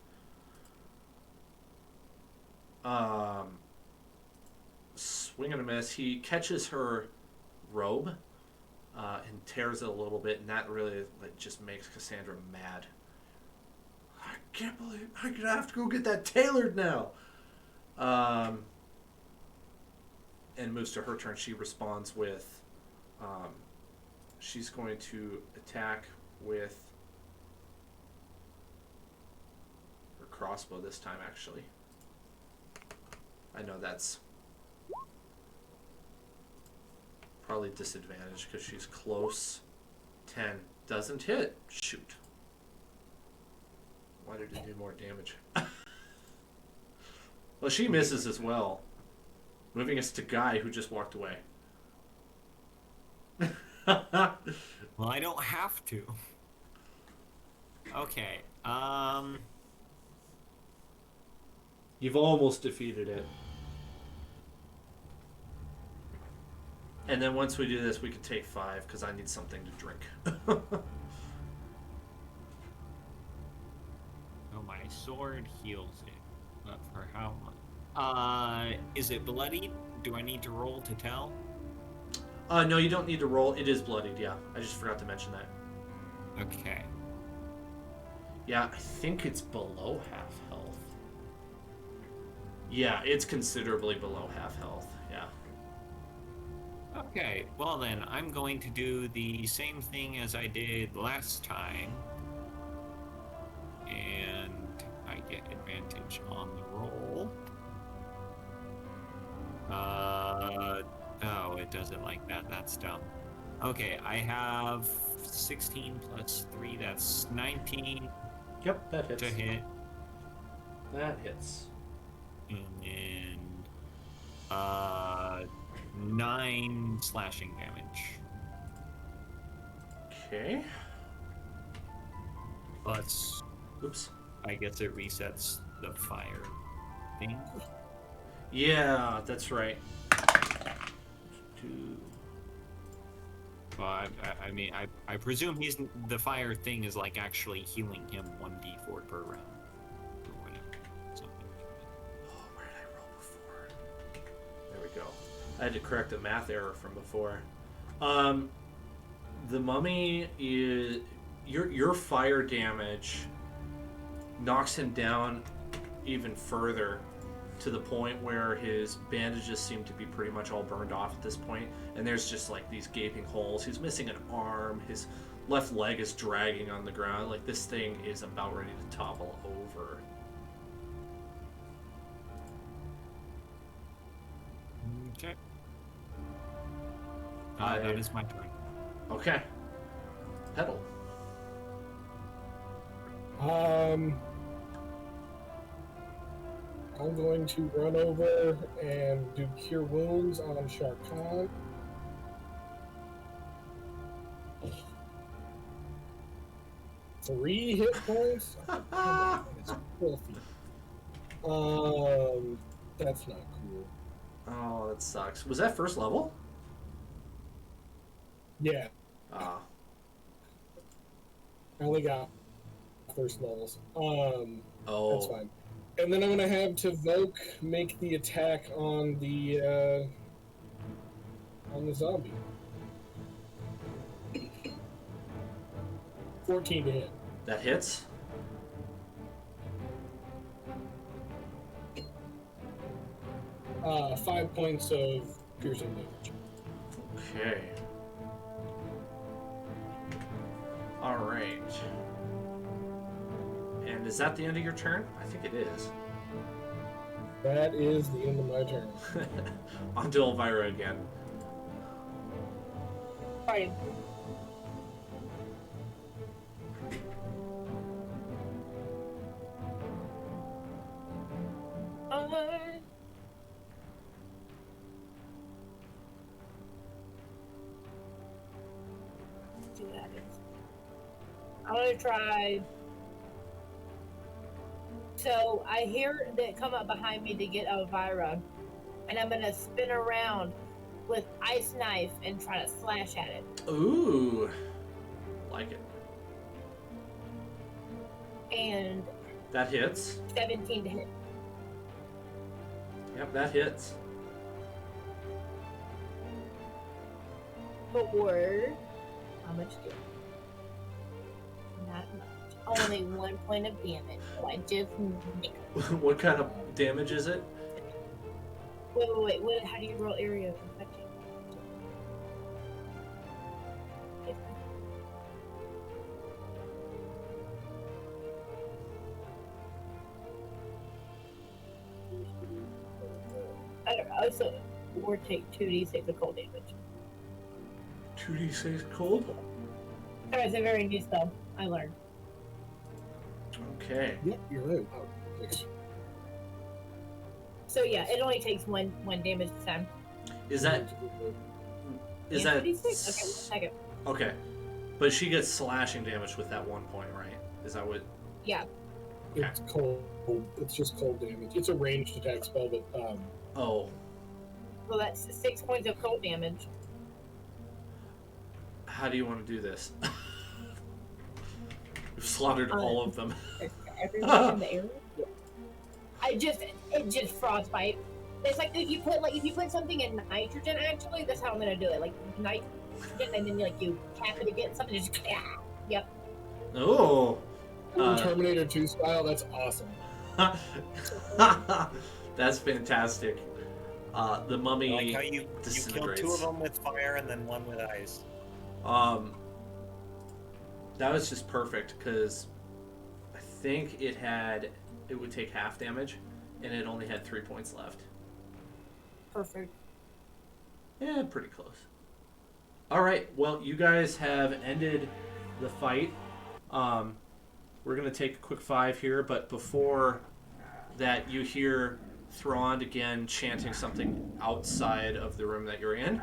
A: Swing and a miss. He catches her robe and tears it a little bit, and that really just makes Cassandra mad. I can't believe I'm gonna have to go get that tailored now. And moves to her turn. She responds with, she's going to attack with her crossbow this time, actually. I know that's probably disadvantage because she's close. 10 doesn't hit. Shoot. Why did it do more damage? Well, she misses as well. Moving us to Guy, who just walked away.
E: Well, I don't have to. Okay.
A: You've almost defeated it. And then once we do this, we could take 5 because I need something to drink.
E: Oh, my sword heals it. But for how much? Is it bloodied? Do I need to roll to tell?
A: No, you don't need to roll. It is bloodied, yeah. I just forgot to mention that.
E: Okay.
A: Yeah, I think it's below half health. Yeah, it's considerably below half health, yeah.
E: Okay, well then, I'm going to do the same thing as I did last time. And I get advantage on the roll. Oh, it does it like that. That's dumb. Okay, I have 16 plus 3, that's 19
A: Yep, that hits.
E: to hit.
A: That hits.
E: And then, 9 slashing damage.
A: Okay.
E: Plus,
A: Oops.
E: I guess it resets the fire thing.
A: Yeah, that's right. 2.
E: Well, I mean, I presume the fire thing is like actually healing him 1d4 per round. Or whatever. Something.
A: Oh, where did I roll before? There we go. I had to correct a math error from before. The mummy is... Your fire damage knocks him down even further to the point where his bandages seem to be pretty much all burned off at this point, and there's just like these gaping holes. He's missing an arm. His left leg is dragging on the ground. Like, this thing is about ready to topple over.
E: Okay. That is my turn.
A: Okay. Pedal.
B: I'm going to run over and do Cure Wounds on Shark Khan. Three hit points? Oh, come on, it's filthy. That's not cool.
A: Oh, that sucks. Was that first level?
B: Yeah,
A: Ah.
B: I only got first levels.
A: Oh.
B: That's fine. And then I'm gonna have Tvoke make the attack on the zombie. 14 to hit.
A: That hits?
B: 5 points of piercing damage.
A: Okay. Alright. And is that the end of your turn? I think it is.
B: That is the end of my turn.
A: On to Elvira again.
C: Sorry. See what happens. I'm gonna try. So I hear that come up behind me to get Elvira, and I'm gonna spin around with ice knife and try to slash at it.
A: Ooh. Like it.
C: And
A: That hits.
C: 17 to hit.
A: Yep, that hits.
C: For how much damage? Not much. Only 1 point of damage. So I just
A: What kind of damage is it?
C: wait. What? How do you roll area of infection? I don't know. So, or take 2d6 of cold damage.
A: 2d6 cold?
C: It's a very new spell. I learned.
A: Okay.
B: Yep, you're right. Oh, thanks.
C: So yeah, it only takes one damage this time.
A: Is that... Is
C: Yeah,
A: that...
C: 2d6? Okay, 1 second.
A: Okay. But she gets slashing damage with that 1 point, right? Is that what...
C: Yeah.
A: Okay.
B: It's cold. It's just cold damage. It's a ranged attack spell, but
A: Oh.
C: Well, that's 6 points of cold damage.
A: How do you want to do this? We've slaughtered all of them.
C: Everyone in the area. It just frostbite. It's like if you put something in nitrogen. Actually, that's how I'm gonna do it. Like nitrogen, and then you tap it again. Something just yep.
A: Oh.
B: Terminator 2 style. That's awesome.
A: That's fantastic. The mummy
D: Like how you killed
A: disintegrates.
D: 2 of them with fire and then 1 with ice.
A: That was just perfect because I think it would take half damage, and it only had 3 points left.
C: Perfect.
A: Yeah, pretty close. All right. Well, you guys have ended the fight. We're gonna take a quick 5 here, but before that, you hear Thrond again chanting something outside of the room that you're in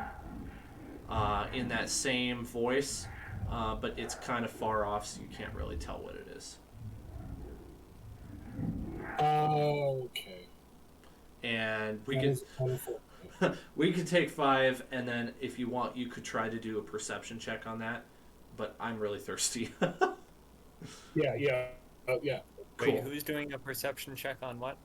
A: that same voice, but it's kind of far off, so you can't really tell what it is.
B: Okay.
A: And we could take 5, and then if you want, you could try to do a perception check on that. But I'm really thirsty.
B: Yeah. Yeah.
A: Cool.
D: Wait, who's doing a perception check on what?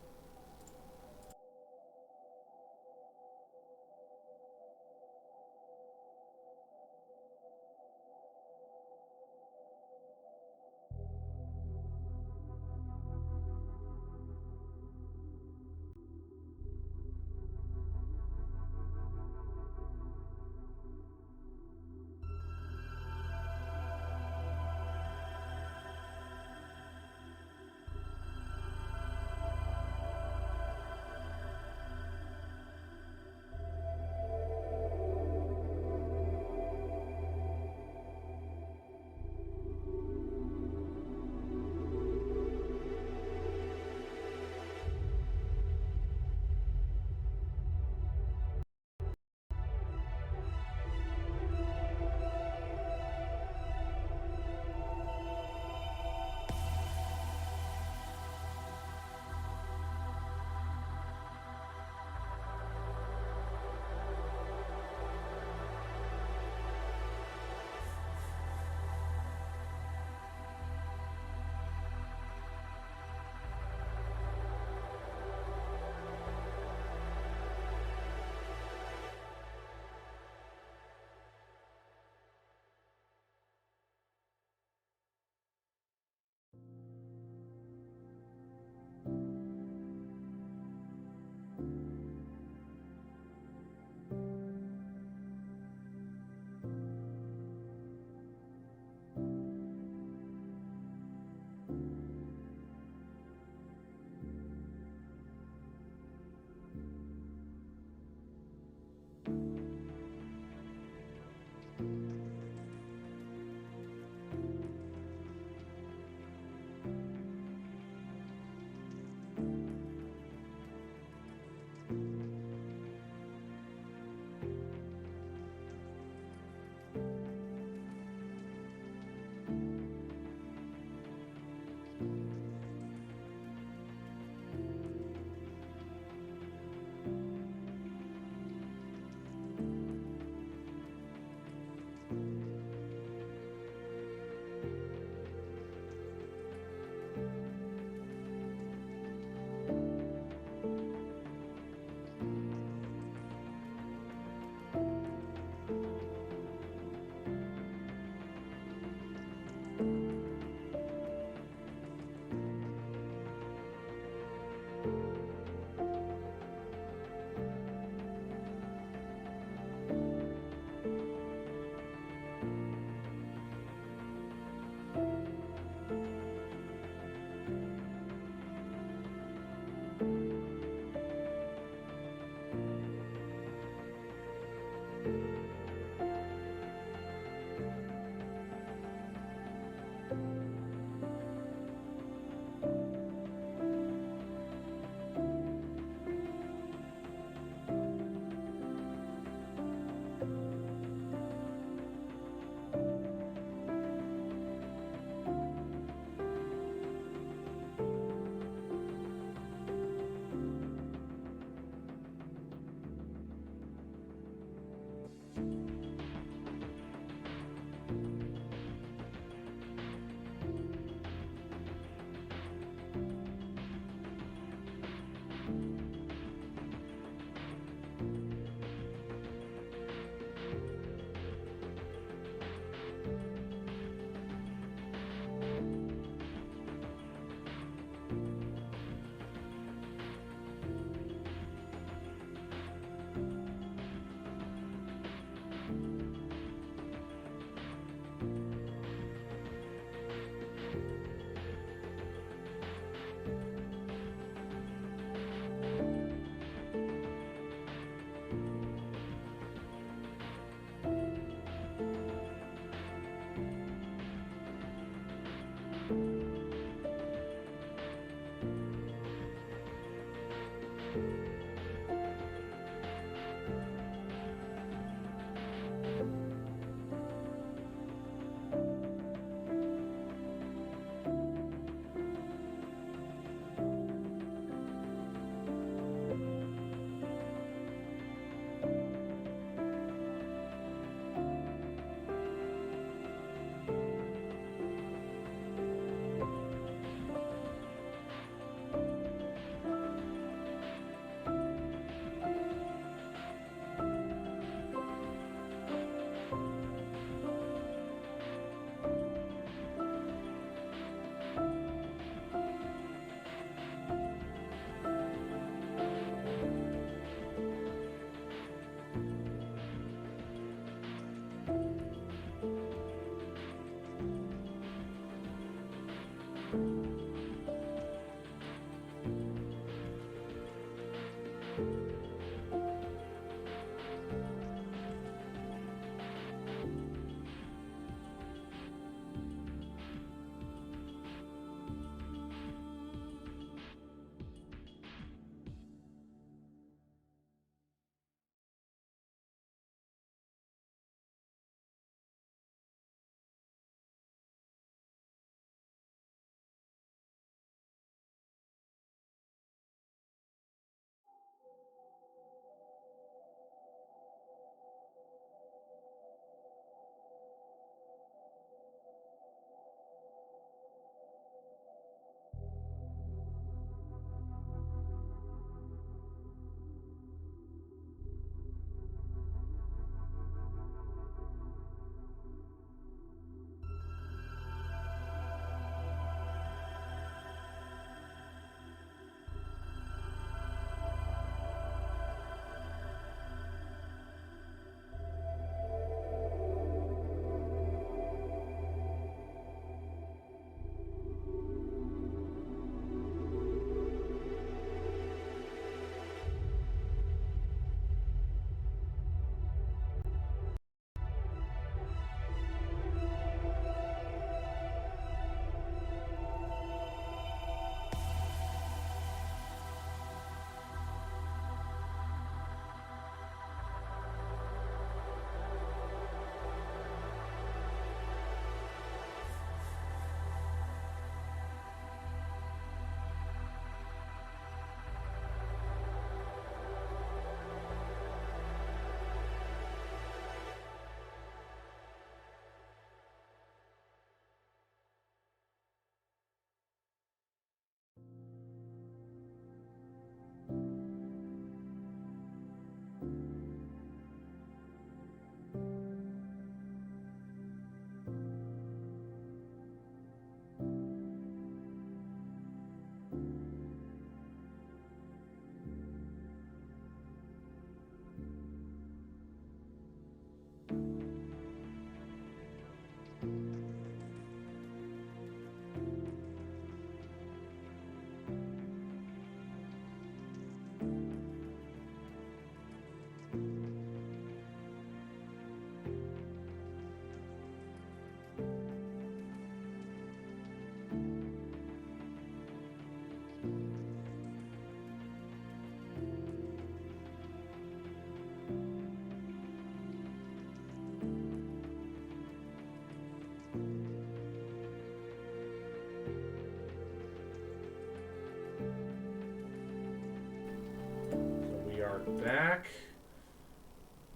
A: We are back.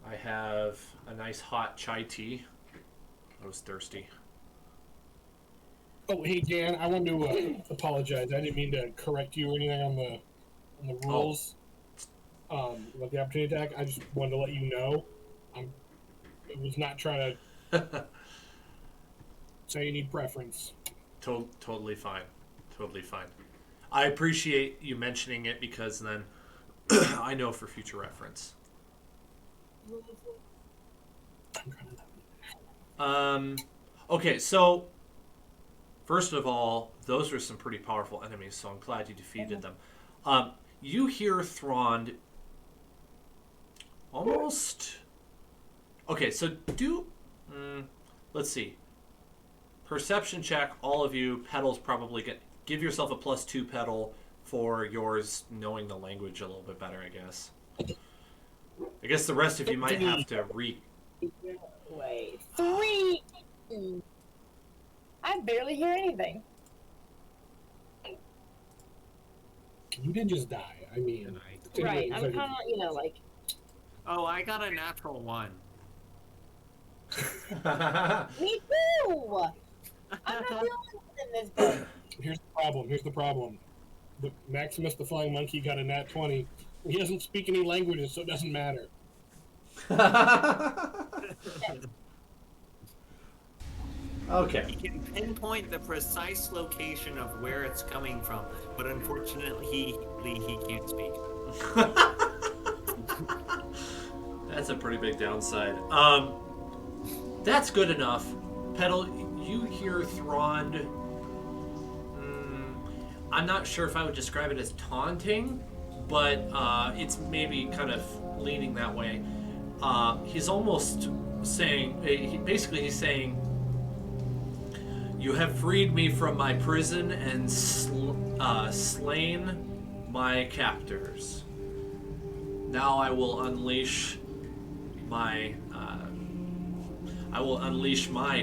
A: I have a nice hot chai tea. I was thirsty.
B: Oh, hey Dan, I wanted to apologize. I didn't mean to correct you or anything on the rules. About the opportunity attack. I just wanted to let you know. I was not trying to say any preference.
A: Totally fine. Totally fine. I appreciate you mentioning it because then I know for future reference. Okay, so first of all, those were some pretty powerful enemies, so I'm glad you defeated them. You hear Thrond almost... Okay, so let's see. Perception check, all of you. Pedal's probably give yourself a +2 pedal for yours knowing the language a little bit better, I guess. I guess the rest of you might have to
C: Wait. 3! I barely hear anything.
B: You didn't just die. I mean...
C: Right, I'm kind of, like...
E: Oh, I got a natural 1.
C: Me too! I'm not the only one in this book.
B: Here's the problem. The Maximus the Flying Monkey got a nat 20. He doesn't speak any languages, so it doesn't matter.
A: Okay.
E: He can pinpoint the precise location of where it's coming from, but unfortunately, he can't speak.
A: That's a pretty big downside. That's good enough. Pedal, you hear Thrond. I'm not sure if I would describe it as taunting, but it's maybe kind of leaning that way. He's almost saying, he's saying, "You have freed me from my prison and slain my captors. Now I will unleash my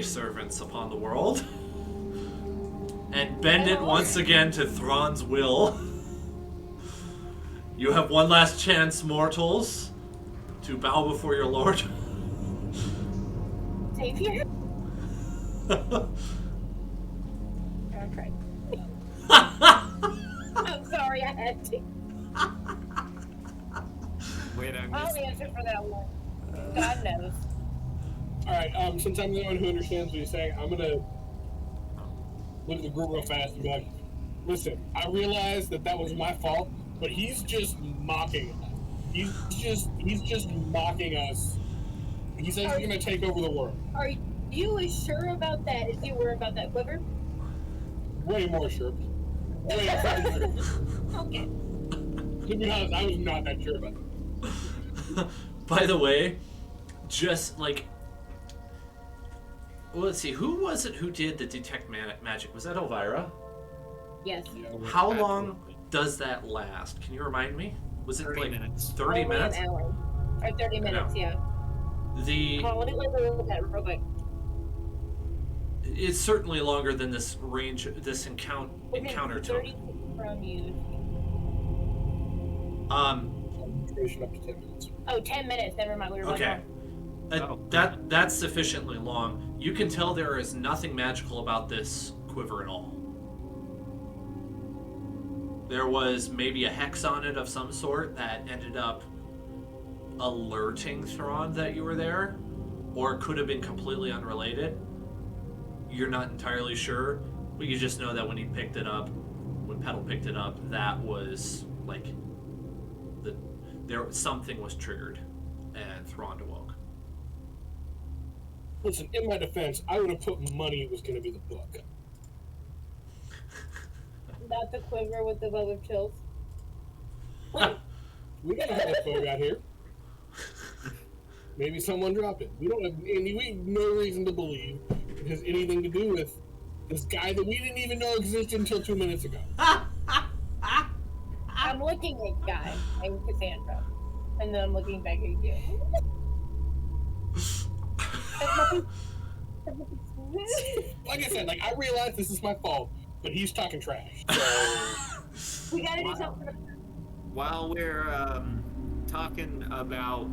A: servants upon the world and bend it once again to Thrawn's will. You have one last chance, mortals, to bow before your lord."
C: Savior? Okay. I'm sorry, I had to.
E: Wait, I
C: I'll
E: missed.
C: answer for that one. God knows.
B: Alright, since I'm the one who understands what he's saying, I'm gonna look at the group real fast and be like, listen, I realize that was my fault, but he's just mocking us. He's just mocking us. He says he's gonna take over the world.
C: Are you as sure about that as you were about that quiver?
B: Way more sure. Way fucking sure.
C: Okay.
B: To be honest, I was not that sure about it.
A: By the way, just like, well, let's see, who was it who did the detect magic? Was that Elvira?
C: Yes.
B: Yeah,
A: How long does that last? Can you remind me? Was it
E: 30
A: like
E: minutes.
A: 30
C: Only
A: minutes?
C: An hour. Or 30 minutes, yeah. Let me look at that real quick.
A: It's certainly longer than this encounter took.
C: 30 from you.
B: Duration up to 10 minutes.
C: Oh, 10 minutes. Never mind. We were
A: Okay.
E: Oh.
A: That's sufficiently long. You can tell there is nothing magical about this quiver at all. There was maybe a hex on it of some sort that ended up alerting Thrawn that you were there, or it could have been completely unrelated. You're not entirely sure, but you just know that when Petal picked it up, that was like something was triggered, and Thrawn awoke.
B: Listen, in my defense, I would have put money it was going to be the book.
C: Not the quiver with the web of chills.
B: We got a info out here. Maybe someone dropped it. We don't have no reason to believe it has anything to do with this guy that we didn't even know existed until 2 minutes ago.
C: I'm looking at Guy and Cassandra, and then I'm looking back at you.
B: Like I said, I realize this is my fault, but he's talking trash. So
C: We gotta do something.
E: While we're talking about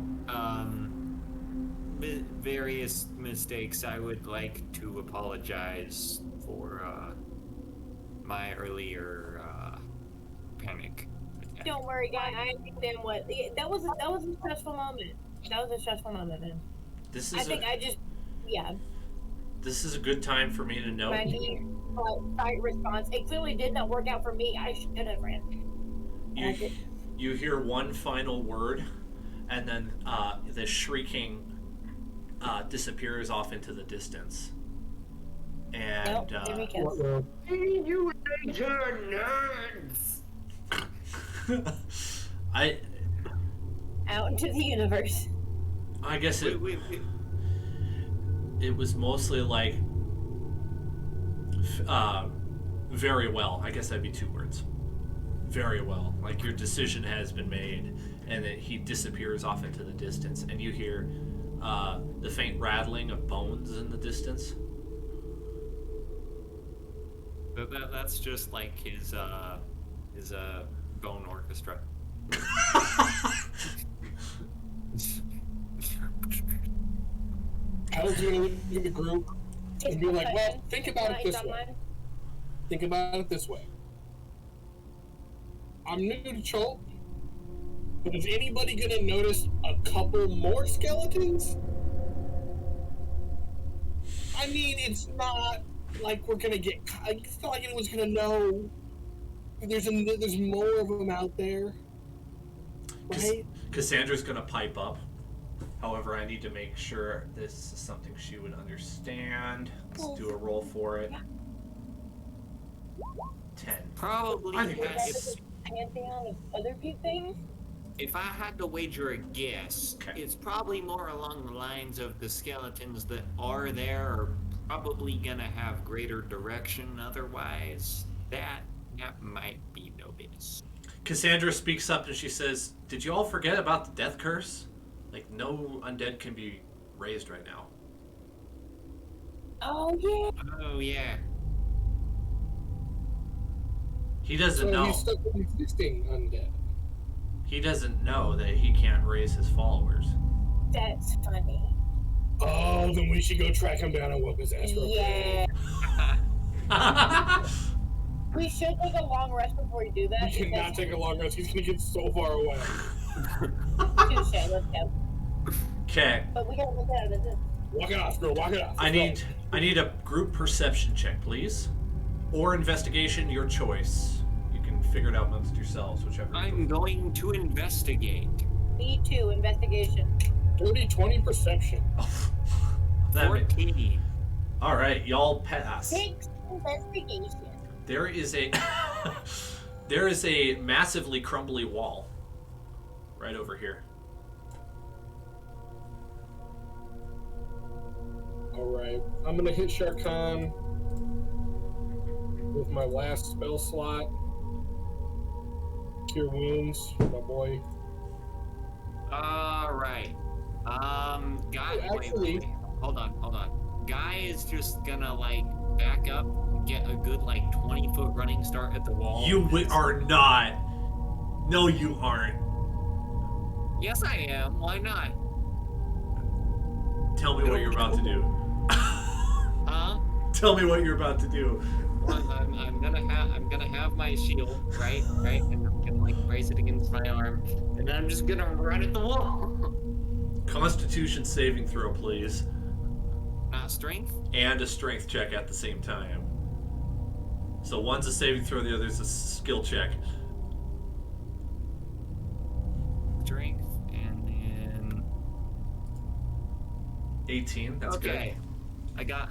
E: various mistakes, I would like to apologize for my earlier panic attack.
C: Don't worry, Guy. I understand what that was. That was a stressful moment. That was a stressful moment, man.
A: This
C: I
A: is
C: think
A: this is a good time for me to note.
C: My fight response. It clearly did not work out for me. I should have ran.
A: You hear one final word, and then the shrieking disappears off into the distance. And
C: Nope, here he goes.
E: You major nerds!
C: Out into the universe.
A: I guess it
E: Wait.
A: it was mostly like very well. I guess that'd be 2 words. Very well. Like your decision has been made, and then he disappears off into the distance, and you hear the faint rattling of bones in the distance.
E: That's just like his bone orchestra.
B: I was going to look at the group and be like, well, think about it this way. Think about it this way. I'm new to Chult, but is anybody going to notice a couple more skeletons? I mean, it's not like we're going to get... It's not like anyone's going to know there's more of them out there. Right?
A: Cassandra's gonna pipe up. However, I need to make sure this is something she would understand. Let's do a roll for it. 10.
E: Probably
A: I think
E: has
C: pantheon of other things.
E: If I had to wager a guess,
A: Okay.
E: it's probably more along the lines of the skeletons that are there are probably gonna have greater direction otherwise. That might be noticed.
A: Cassandra speaks up and she says, "Did you all forget about the death curse? Like, no undead can be raised right now."
C: Oh yeah.
E: Oh yeah.
A: He doesn't
B: So
A: know.
B: he's stuck with existing undead.
A: He doesn't know that he can't raise his followers.
C: That's funny.
B: Oh, then we should go track him down and whoop his ass real quick.
C: Yeah. We should take a long rest before we do that.
B: We cannot take a long rest. He's gonna get so far away.
C: Touche, let's go.
A: Okay.
C: But we gotta look at it.
B: Walk it off, girl. Walk it off.
A: I need a group perception check, please. Or investigation, your choice. You can figure it out amongst yourselves, whichever.
E: I'm going to investigate.
C: Me too, investigation.
B: 30-20 perception.
A: That ma-
E: 14.
A: All right, y'all pass.
C: 6 investigation.
A: There is a there is a massively crumbly wall right over here.
B: Alright. I'm gonna hit Sharkan with my last spell slot. Cure wounds, my boy.
E: Alright. Guy,
B: Oh, actually-
E: wait. Hold on. Guy is just gonna, like, back up, get a good, like, 20-foot running start at the wall.
A: Are not. No, you aren't.
E: Yes, I am. Why not?
A: Tell me what you're about to do.
E: Huh?
A: Tell me what you're about to do.
E: Well, I'm gonna have my shield, right, and I'm gonna like brace it against my arm, and then I'm just gonna run at the wall.
A: Constitution saving throw, please.
E: Not strength.
A: And a strength check at the same time. So one's a saving throw, the other's a skill check.
E: Strength, and then
A: 18, that's
E: okay. I got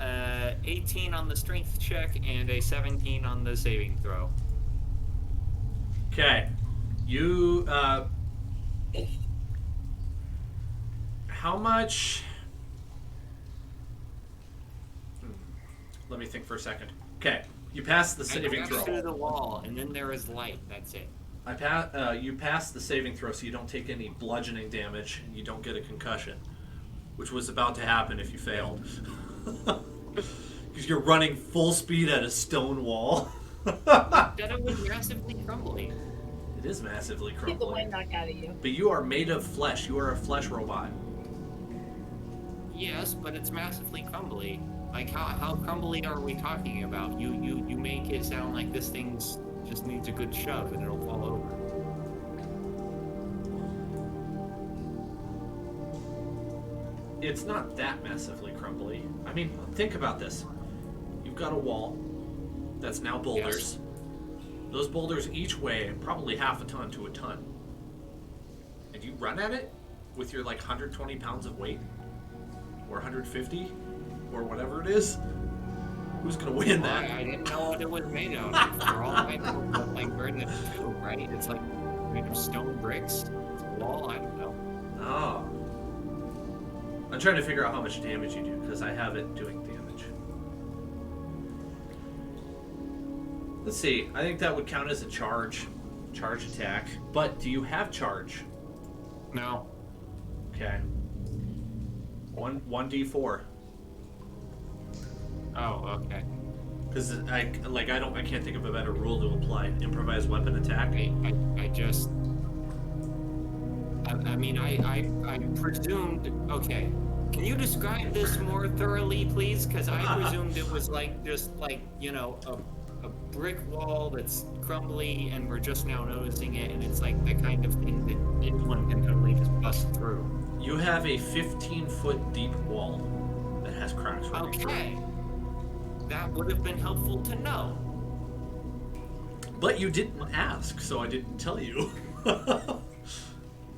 E: 18 on the strength check and a 17 on the saving throw.
A: good. Okay. You, how much... Let me think for a second. Okay, you passed the saving
E: I
A: throw.
E: through the wall, and then there is light. That's it.
A: You passed the saving throw, so you don't take any bludgeoning damage, and you don't get a concussion, which was about to happen if you failed. Because you're running full speed at a stone wall.
E: That it was massively crumbly.
A: It is massively
C: Get the
A: crumbling.
C: wind knocked out of you.
A: But you are made of flesh. You are a flesh robot.
E: Yes, but it's massively crumbly. Like, how crumbly are we talking about? You make it sound like this thing just needs a good shove and it'll fall over.
A: It's not that massively crumbly. I mean, think about this. You've got a wall that's now boulders.
E: Yes.
A: Those boulders each weigh probably half a ton to a ton. And you run at it with your like 120 pounds of weight? Or 150? Or whatever it is? Who's gonna win that?
E: I didn't know what it was made of. For all I know, but like we're in a tomb, right? It's like made of stone bricks. It's a wall, I don't know.
A: Oh. I'm trying to figure out how much damage you do, because I have it doing damage. Let's see, I think that would count as a charge attack. But do you have charge?
E: No.
A: Okay. 1d4.
E: Oh, okay.
A: Because I can't think of a better rule to apply. Improvised weapon attack.
E: I presumed. Okay, can you describe this more thoroughly, please? Because I presumed it was like just like a brick wall that's crumbly, and we're just now noticing it, and it's like the kind of thing that anyone can totally just bust through.
A: You have a 15-foot deep wall that has cracks running through it.
E: Okay, that would have been helpful to know.
A: But you didn't ask, so I didn't tell you.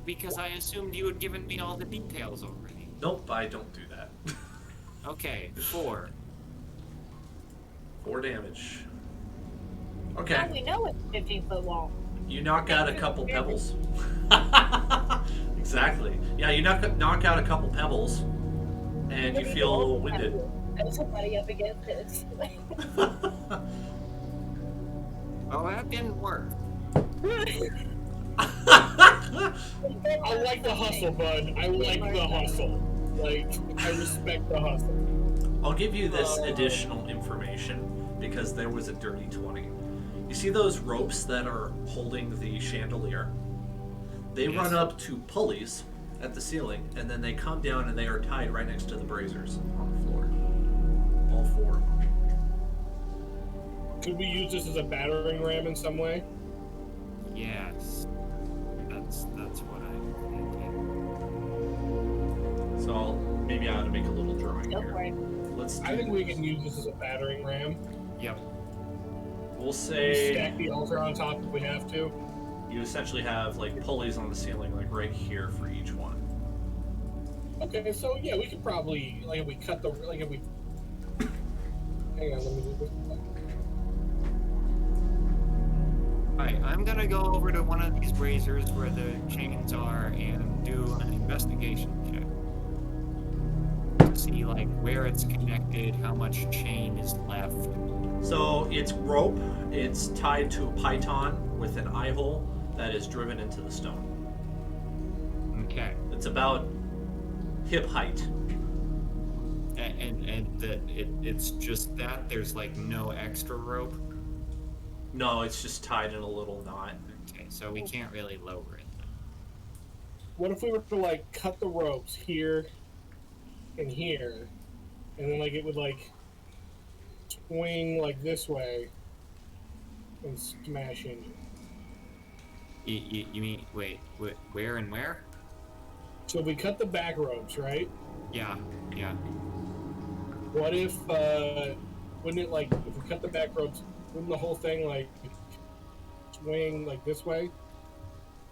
E: Because I assumed you had given me all the details already.
A: Nope, I don't do that.
E: Okay, 4.
A: 4 damage.
C: Now
A: Okay.
C: we know it's a 15-foot wall.
A: You knock out a couple pebbles. Exactly. Yeah, you knock out a couple pebbles, and you feel winded.
C: There's somebody up against it.
E: Oh, that didn't work.
B: I like the hustle, bud. I like the hustle. Like, I respect the hustle.
A: I'll give you this additional information because there was a dirty 20. You see those ropes that are holding the chandelier? They run up to pulleys at the ceiling, and then they come down and they are tied right next to the braziers on the floor. All 4 of them.
B: Could we use this as a battering ram in some way?
E: Yes. That's what I'm thinking.
A: So maybe I ought to make a little drawing
C: Go for
A: here.
C: it.
A: Let's do
B: I think we can use this as a battering ram.
E: Yep.
A: We'll
B: Stack
A: say
B: the altar on top if we have to.
A: you essentially have like pulleys on the ceiling, like right here for each one.
B: Okay, so yeah, we could probably, like, if we cut the, like, if we... Hang on, let me do this.
E: Alright, I'm gonna go over to one of these braziers where the chains are and do an investigation check. To see, like, where it's connected, how much chain is left.
A: So it's rope. It's tied to a python with an eye hole that is driven into the stone.
E: Okay.
A: It's about hip height.
E: It's just that? There's, like, no extra rope?
A: No, it's just tied in a little knot.
E: Okay, so we can't really lower it.
B: What if we were to, like, cut the ropes here and here, and then, like, it would, like, swing, like, this way and smash into it?
E: You mean, wait, where and where?
B: So we cut the back ropes, right?
E: Yeah.
B: What if, wouldn't it, like, if we cut the back ropes, wouldn't the whole thing, like, swing, like, this way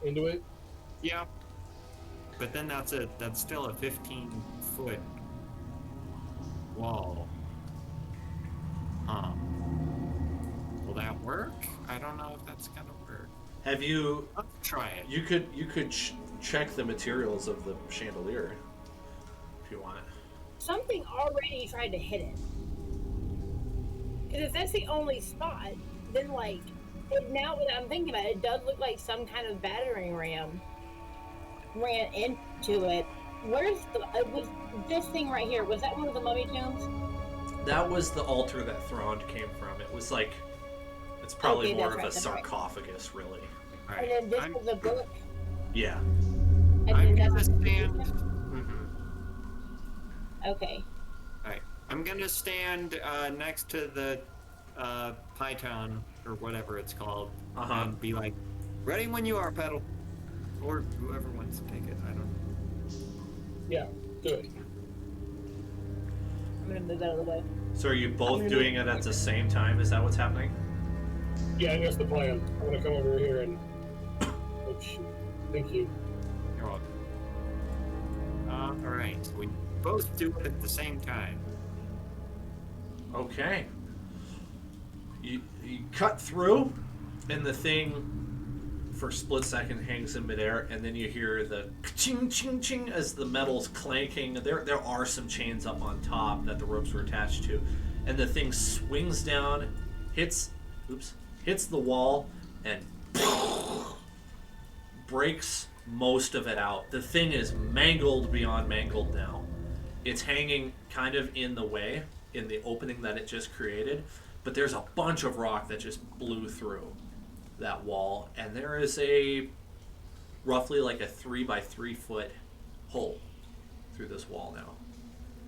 B: into it?
E: Yeah. But then that's still a 15-foot wall. Huh. Will that work? I don't know if that's gonna work.
A: Have you?
E: Let's try it.
A: You could check the materials of the chandelier if you want.
C: Something already tried to hit it. Because if that's the only spot, then like, now that I'm thinking about it, it does look like some kind of battering ram ran into it. Where's the was this thing right here? Was that one of the mummy tombs?
A: That was the altar that Thrond came from. It was like, it's probably
C: Okay,
A: more
C: that's
A: of a
C: right, that's right.
A: sarcophagus, really.
E: Alright.
C: And then this was a book.
A: Yeah.
C: And
E: I'm
C: then
E: gonna
C: that's
E: stand.
A: Mm-hmm.
C: Okay.
E: Alright. I'm gonna stand next to the python or whatever it's called, and be like, "Ready when you are, Petal," or whoever wants to take it. I don't know.
B: Yeah, good.
C: I'm gonna move that out of the way.
A: So are you both doing it at the same time? Is that what's happening?
B: Yeah, I think that's the plan. I'm gonna come over here and... Oh, shoot. Thank you.
E: You're welcome. Alright. So we both do it at the same time.
A: Okay. You cut through, and the thing for a split second hangs in midair, and then you hear the ching ching ching as the metal's clanking. There are some chains up on top that the ropes were attached to, and the thing swings down, hits the wall, and breaks most of it out. The thing is mangled beyond mangled now. It's hanging kind of in the way, in the opening that it just created, but there's a bunch of rock that just blew through that wall, and there is a roughly like a 3 by 3 foot hole through this wall now.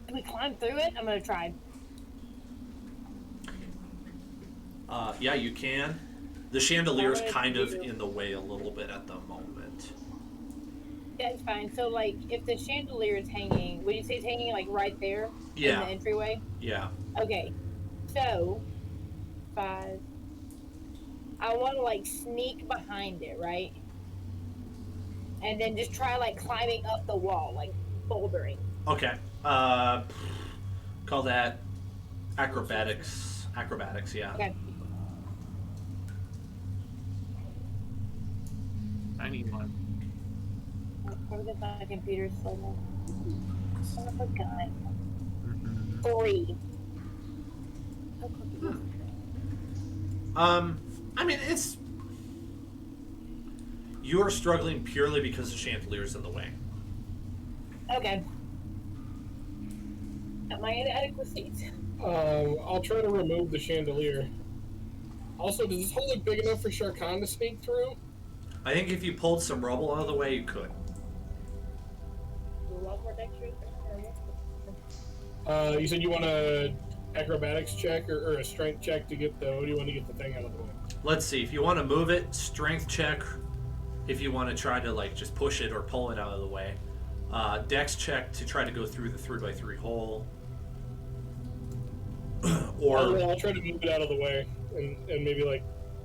C: Can we climb through it? I'm gonna try.
A: Yeah, you can. The chandelier's kind of in the way a little bit at the moment.
C: That's fine. So, like, if the chandelier is hanging, would you say it's hanging, like, right there?
A: Yeah.
C: In the entryway?
A: Yeah.
C: Okay. So, 5. I want to, like, sneak behind it, right? And then just try, like, climbing up the wall, like, bouldering.
A: Okay. Call that acrobatics. Acrobatics, yeah.
C: Okay.
E: tiny one.
C: Probably because my computer's slow now. Son of a gun.
E: Mm-hmm.
C: 3.
A: I mean, it's... You're struggling purely because the chandelier's in the way.
C: Okay. Got my inadequacies.
B: I'll try to remove the chandelier. Also, does this hole look big enough for Sharkan to sneak through?
A: I think if you pulled some rubble out of the way, you could.
C: A lot more dexterous.
B: You said you want a acrobatics check or a strength check to get the... What do you want to get the thing out of the way?
A: Let's see. If you want to move it, strength check. If you want to try to, like, just push it or pull it out of the way. Dex check to try to go through the 3x3 hole. Or...
B: I'll try to move it out of the way and maybe, like,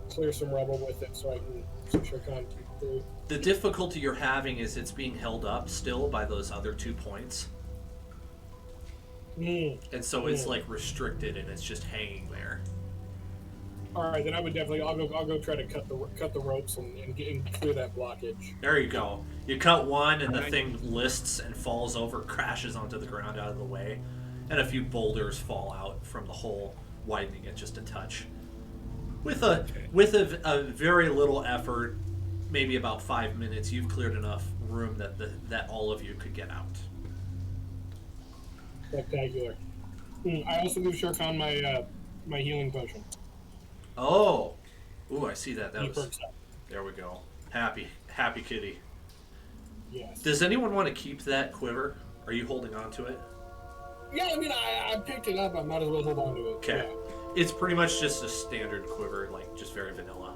B: clear some rubble with it so I can... So Sharkan can get through.
A: The difficulty you're having is it's being held up still by those other 2 points. And so it's like restricted and it's just hanging there.
B: All right, then I would definitely. I'll go try to cut the ropes and clear that blockage.
A: There you go. You cut one and the thing lists and falls over, crashes onto the ground out of the way, and a few boulders fall out from the hole, widening it just a touch. With a very little effort, maybe about 5 minutes, you've cleared enough room that all of you could get out.
B: Spectacular. I also give Sharkan my healing potion.
A: Oh, ooh! I see that.
B: He perks up.
A: There we go. Happy kitty.
B: Yes.
A: Does anyone want to keep that quiver? Are you holding on to it?
B: Yeah, I mean, I picked it up. I might as well hold on to it.
A: Okay.
B: Yeah.
A: It's pretty much just a standard quiver, like just very vanilla.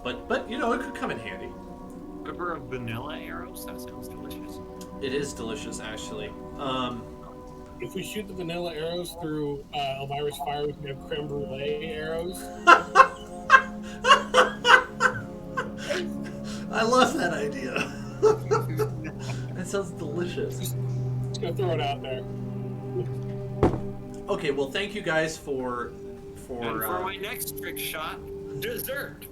A: But you know, it could come in handy.
E: Quiver of vanilla arrows? That sounds delicious.
A: It is delicious, actually.
B: If we shoot the vanilla arrows through Elvira's fire, we can have creme brulee arrows.
A: I love that idea. That sounds delicious.
B: Just gonna throw it out there.
A: Okay, well, thank you guys for
E: And for my next trick shot, dessert.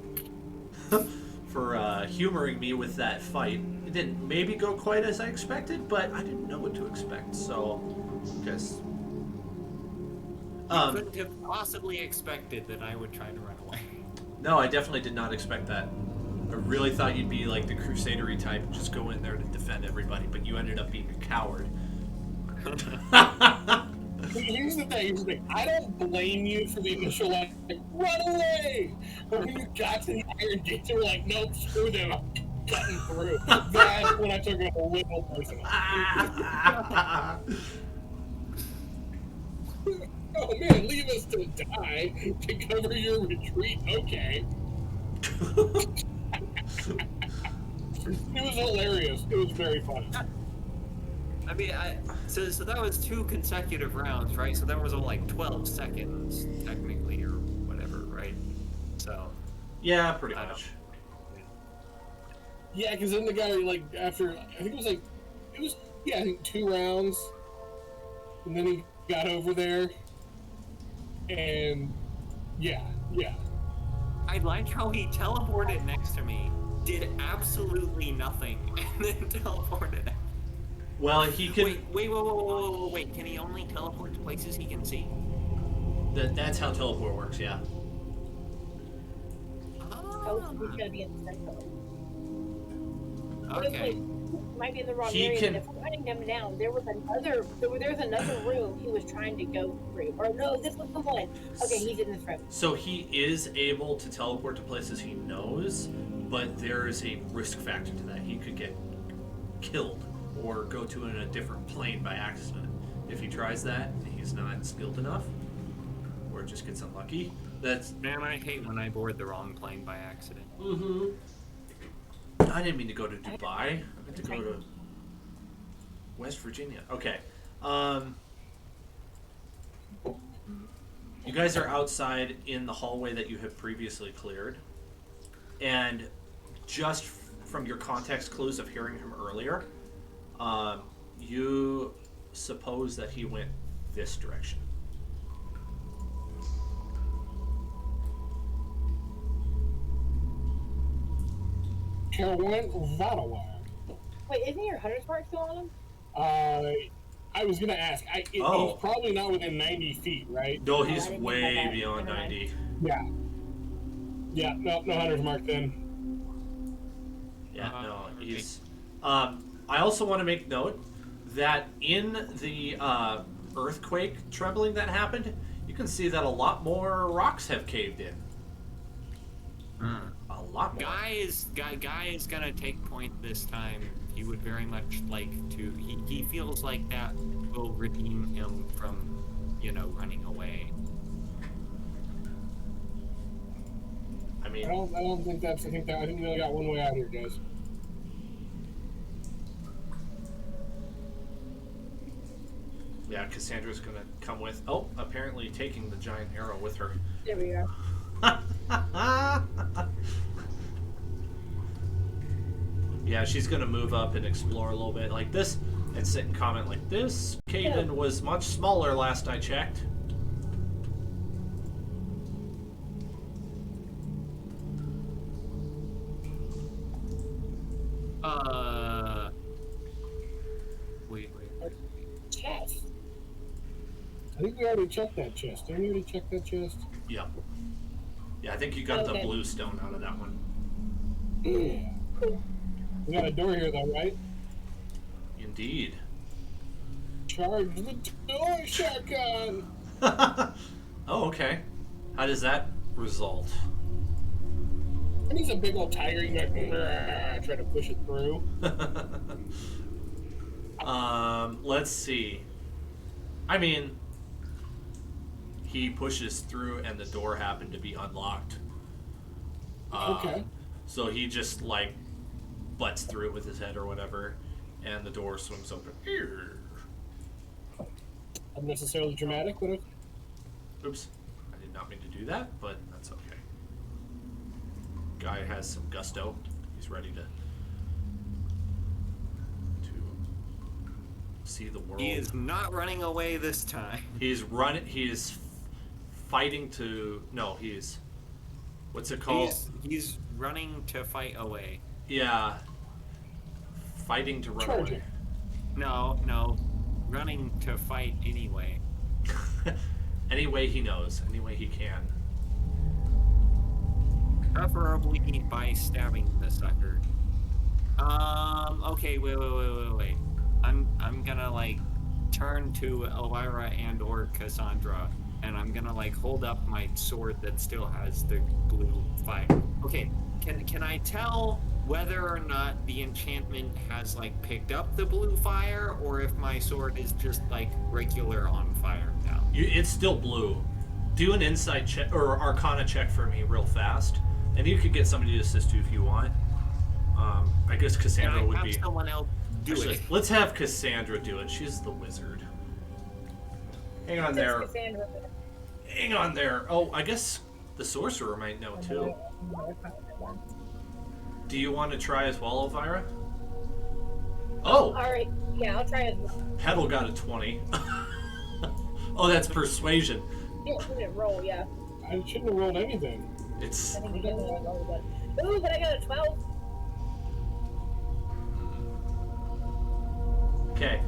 A: for humoring me with that fight. It didn't maybe go quite as I expected, but I didn't know what to expect, so guess.
E: You couldn't have possibly expected that I would try to run away.
A: No, I definitely did not expect that. I really thought you'd be like the crusadery type and just go in there to defend everybody, but you ended up being a coward.
B: Here's the thing. I don't blame you for the initial, like, run away! But when you got to the iron gates, you were like, nope, screw them, I'm cutting through. That's when I took it a little personal. Oh man, leave us to die to cover your retreat. Okay. It was hilarious. It was very funny.
E: I mean, so that was 2 consecutive rounds, right? So that was all like 12 seconds, technically, or whatever, right? So.
A: Yeah, pretty much.
B: Yeah, because then the guy, like, after, I think I think 2 rounds, and then he got over there, and yeah.
E: I like how he teleported next to me, did absolutely nothing, and then teleported.
A: Well, he can.
E: Wait, can he only teleport to places he can see?
A: That's how teleport works, yeah.
C: Oh, he's gonna be in the center.
E: Okay.
C: Might be in the wrong
A: He
C: area.
A: can-
C: But if we're hunting him down, there was another room he was trying to go through. Or no, this was the one. Okay, he's in this room.
A: So he is able to teleport to places he knows, but there is a risk factor to that. He could get killed or go to a different plane by accident. If he tries that and he's not skilled enough, or just gets unlucky, that's...
E: Man, I hate when I board the wrong plane by accident.
A: Mm-hmm. I didn't mean to go to Dubai. I meant to go to West Virginia. Okay. You guys are outside in the hallway that you have previously cleared. And just from your context clues of hearing him earlier, you suppose that he went this direction.
B: went that a while.
C: Wait, isn't your hunter's mark still on him?
B: I was gonna ask. He's probably not within 90 feet, right?
A: No,
C: I
A: he's
C: didn't think
A: way
C: about that.
A: beyond
C: Never mind.
A: 90.
B: Yeah. Yeah. No hunter's mark then.
A: Yeah, no, he's. I also want to make note that in the earthquake trembling that happened, you can see that a lot more rocks have caved in. A lot more.
E: Guy is gonna take point this time. He would very much like to. He feels like that will redeem him from, running away.
A: I mean,
B: I don't think that's. I think we only got one way out here, guys.
A: yeah, Cassandra's gonna come with. Oh, apparently taking the giant arrow with her.
C: There we go.
A: Yeah, she's gonna move up and explore a little bit like this and sit and comment like this cave-in was much smaller last I checked.
E: Wait.
C: Chest.
B: I think we already checked that chest. Didn't we already check that chest?
A: Yeah. Yeah, I think you got the
C: Okay.
A: blue stone out of that one.
B: Yeah.
C: Cool.
B: We got a door here, though, right?
A: Indeed.
B: Charge the door, shotgun!
A: Oh, okay. How does that result?
B: And he's a big old tiger. You might try to push it through.
A: Let's see. I mean, he pushes through and the door happened to be unlocked.
B: Okay.
A: So he just, like, butts through it with his head or whatever, and the door swings open.
B: Unnecessarily dramatic, but okay.
A: Oops. I did not mean to do that, but that's okay. Guy has some gusto. He's ready to see the world.
E: He is not running away this time.
A: He's running. He is fighting to. No, he's. What's it called?
E: He's running to fight away.
A: Yeah. Fighting to run
B: Charging.
A: away.
E: No. Running to fight anyway.
A: Any way he knows. Any way he can.
E: Preferably by stabbing the sucker. Okay, wait. I'm gonna, like, turn to Elvira and or Cassandra, and I'm gonna, like, hold up my sword that still has the blue fire. Okay, can I tell whether or not the enchantment has, like, picked up the blue fire, or if my sword is just, like, regular on fire now?
A: It's still blue. Do an insight check or Arcana check for me real fast, and you could get somebody to assist you if you want. I guess Cassandra
E: Can I
A: would
E: have
A: be.
E: someone else do
A: Actually,
E: it?
A: let's have Cassandra do it. She's the wizard. Hang on there.
C: Cassandra.
A: Hang on there. Oh, I guess the sorcerer might know too. Do you want to try as well, Elvira? Oh,
C: Alright, yeah, I'll try it.
A: Petal got a 20. Oh, that's persuasion.
C: Didn't roll, yeah.
B: I shouldn't have rolled anything.
A: It's
C: I think we get the roll one. Ooh, but I got a 12.
A: okay.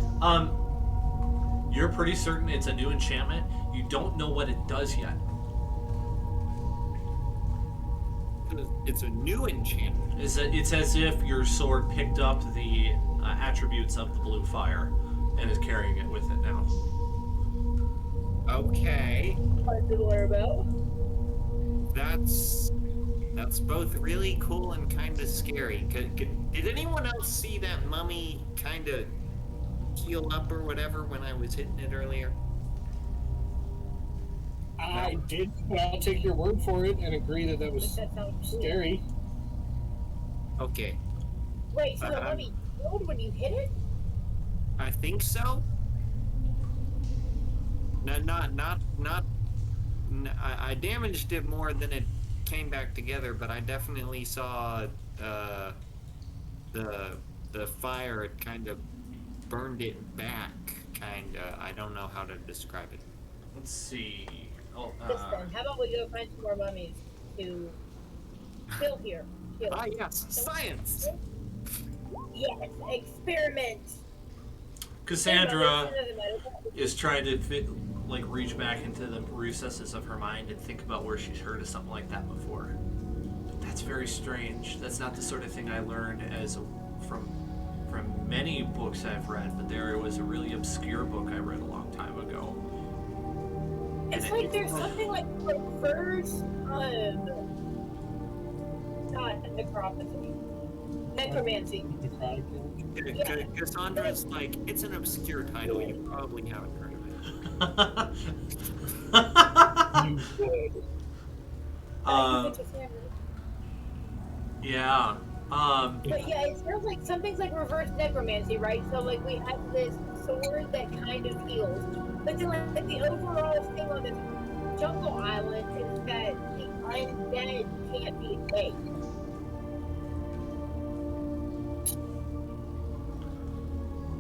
A: You're pretty certain it's a new enchantment. You don't know what it does yet.
E: It's a new enchantment.
A: It's as if your sword picked up the attributes of the blue fire and is carrying it with it now.
E: Okay.
C: Hard to learn about.
E: That's both really cool and kind of scary. Did anyone else see that mummy kind of heal up or whatever when I was hitting it earlier?
B: I did, but I'll take your word for it and agree that was
C: That sounds cool.
B: scary.
E: Okay,
C: Wait, so the mummy healed when you hit it?
E: I think so. No, I damaged it more than it came back together, but I definitely saw the fire. It kind of burned it back. Kinda. I don't know how to describe it.
A: Let's see. Oh,
C: Listen, how about we go find some more mummies to kill here?
E: Ah, yes, science.
C: Yes, experiment.
A: Cassandra is trying to reach back into the recesses of her mind and think about where she's heard of something like that before. That's very strange. That's not the sort of thing I learned from many books I've read, but there was a really obscure book I read a long time ago.
C: It's like there's something like reverse not necropathy. Necromancy.
B: Yeah.
E: Cassandra's like, it's an obscure title, you probably haven't heard of it.
B: You would.
A: Yeah.
C: But yeah, it sounds like something's like reverse necromancy, right? So like we have this sword that kind of heals, but then like the overall thing on this jungle island is that the undead can't be faked.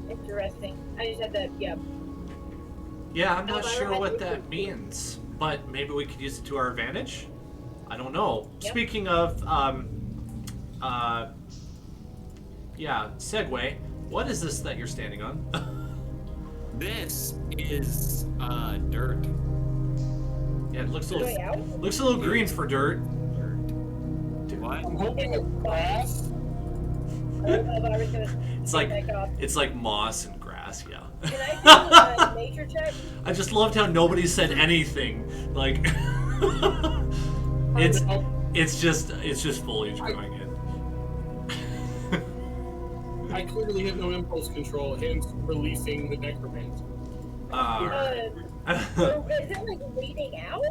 C: Interesting. I just had that. Yeah.
A: Yeah, I'm not sure what that means, but maybe we could use it to our advantage. I don't know.
C: Yep.
A: Speaking of, yeah, segue. What is this that you're standing on?
E: This is dirt.
A: Yeah, it looks a
C: Way out?
A: little green for dirt.
E: What?
B: I'm hoping it's grass.
A: It's like moss and grass. Yeah.
C: Can I do a nature check?
A: I just loved how nobody said anything. Like, it's just foliage growing in.
B: I clearly have no impulse control, hence releasing the necromancer.
C: So is it like leading out?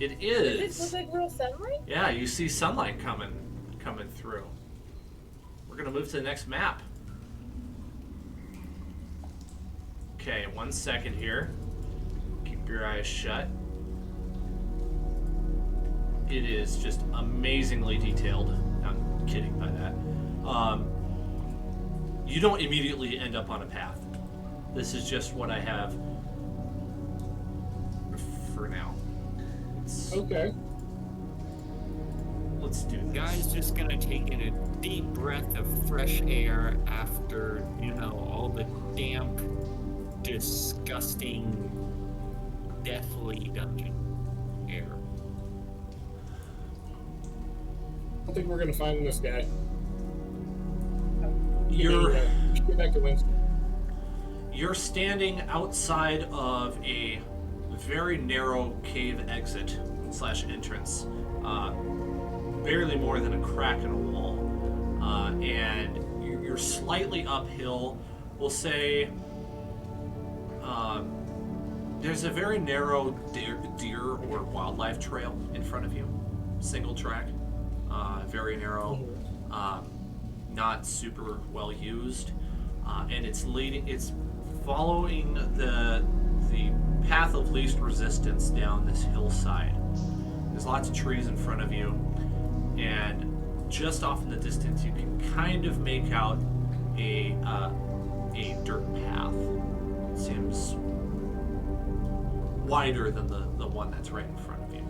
A: It
C: Does
A: is.
C: this look like real sunlight?
A: Yeah, you see sunlight coming through. We're gonna move to the next map. Okay, 1 second here. Keep your eyes shut. It is just amazingly detailed. I'm kidding by that. You don't immediately end up on a path. This is just what I have for now.
B: Okay.
A: Let's do this.
E: Guy's just gonna take in a deep breath of fresh air after, all the damp, disgusting, deathly dungeon air.
B: I don't think we're gonna find this guy. Get back to Winston.
A: You're standing outside of a very narrow cave exit / entrance, barely more than a crack in a wall, and you're slightly uphill. We'll say there's a very narrow deer or wildlife trail in front of you, single track, very narrow, not super well used, and it's following the path of least resistance down this hillside. There's lots of trees in front of you, and just off in the distance you can kind of make out a dirt path. It seems wider than the one that's right in front of you.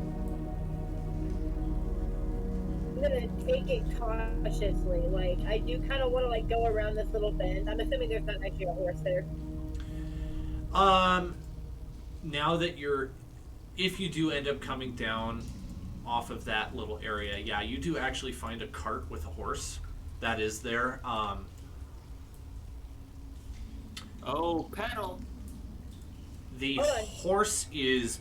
C: I'm gonna take it cautiously. Like, I do kind of want to go around this little bend. I'm assuming there's not actually a horse there.
A: Now that if you do end up coming down off of that little area, yeah, you do actually find a cart with a horse that is there.
E: Oh, pedal!
A: The horse is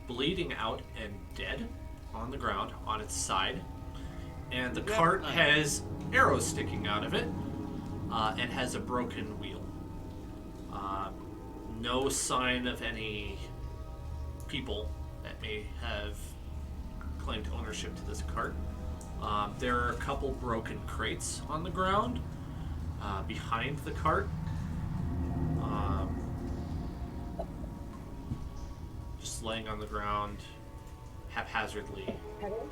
A: bleeding out and dead on the ground on its side, and the cart has arrows sticking out of it, and has a broken wheel. No sign of any people that may have claimed ownership to this cart. There are a couple broken crates on the ground behind the cart. Just laying on the ground haphazardly.
C: Pedal?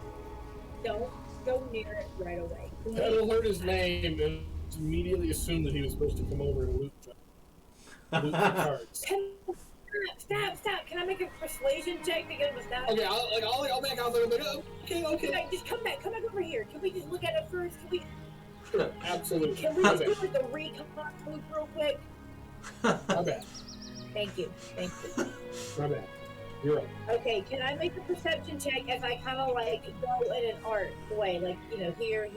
C: Don't go near it right away.
B: Pedal heard his name and immediately assumed that he was supposed to come over and loot the cards.
C: Stop! Can I make a persuasion check to get him to stop?
B: Okay, I'll back out there. Okay.
C: Right, just come back over here. Can we just look at it first?
B: Sure, absolutely.
C: Can we do like a recon move real quick?
B: My bad.
C: Thank you.
B: My bad. You're right.
C: Okay, can I make a perception check as I kind of like go in an art way, like here,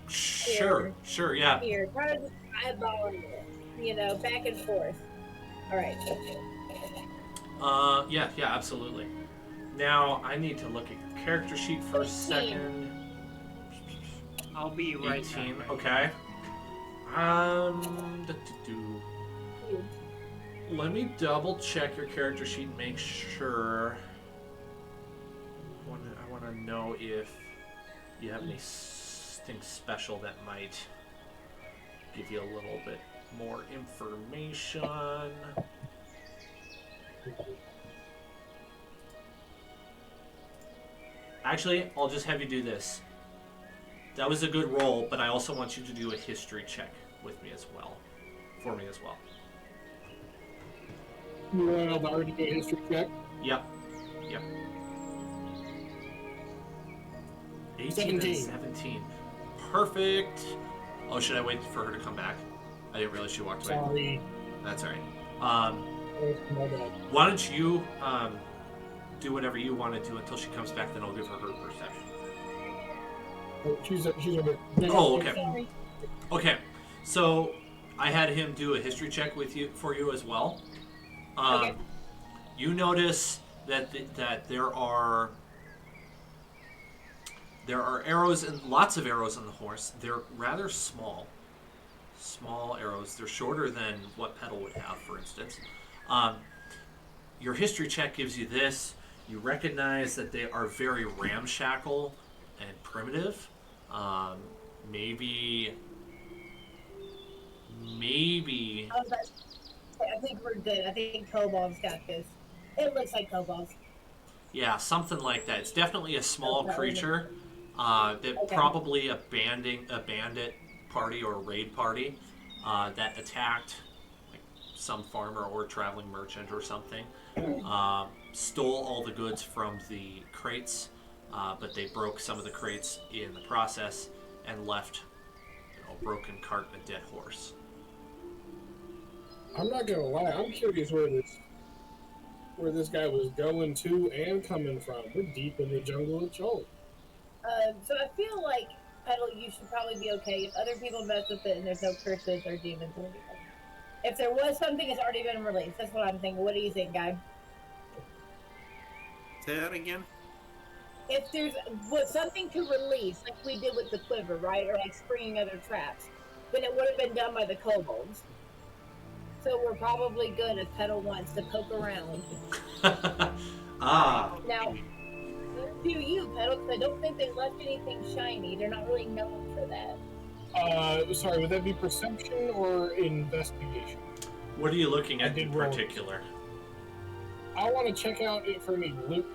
A: Sure, yeah.
C: here, kind of just eyeballing it, back and forth. All right.
A: Yeah, absolutely. Now I need to look at your character sheet for a
C: 18.
A: second.
E: I'll be right
A: 18.
E: back.
A: Okay. Let me double check your character sheet and make sure. I want to know if you have anything special that might give you a little bit more information. Actually, I'll just have you do this. That was a good roll, but I also want you to do a history check with me as well. For me as well.
B: You want Eldar to do a history check?
A: Yep. 18
B: 17.
A: and 17. Perfect. Oh, should I wait for her to come back? I didn't realize she walked away.
B: Sorry.
A: That's alright.
B: My bad.
A: Why don't you do whatever you want to do until she comes back, then I'll give her her perception.
B: Oh, she's over.
A: Oh, okay. Okay, so I had him do a history check for you as well.
C: Okay.
A: You notice that there are arrows and lots of arrows on the horse. They're rather small arrows. They're shorter than what Petal would have, for instance. Your history check gives you this. You recognize that they are very ramshackle and primitive. Maybe.
C: I think we're good. I think Kobold's got this. It looks like Kobold's.
A: Yeah, something like that. It's definitely a small creature. Probably a bandit party or a raid party that attacked like some farmer or traveling merchant or something. Stole all the goods from the crates, but they broke some of the crates in the process and left a broken cart and a dead horse.
B: I'm not gonna lie. I'm curious where this guy was going to and coming from. We're deep in the jungle of Chult.
C: So I feel like, Petal, you should probably be okay if other people mess with it and there's no curses or demons or anything. If there was something, it's already been released. That's what I'm thinking. What do you think, guy?
E: Say that again?
C: If there's something to release, like we did with the quiver, right? Or like springing other traps, then it would have been done by the kobolds. So we're probably good if Petal wants to poke around. Now, do you, Petal? Because I don't think they left anything shiny. They're not really known for that.
B: Sorry, would that be perception or investigation?
A: What are you looking at in particular?
B: I want to check out it for any loot.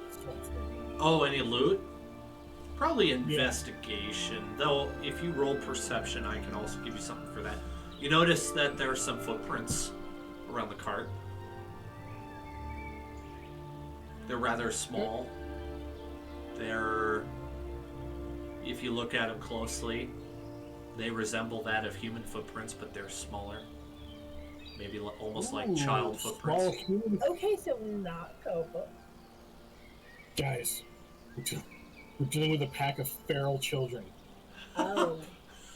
A: Oh, any loot? Probably investigation. Though, if you roll perception, I can also give you something for that. You notice that there are some footprints around the cart. They're rather small. If you look at them closely, they resemble that of human footprints, but they're smaller. Maybe almost like child footprints.
C: Okay, so not kobold.
B: Guys, we're dealing with a pack of feral children.
C: Oh.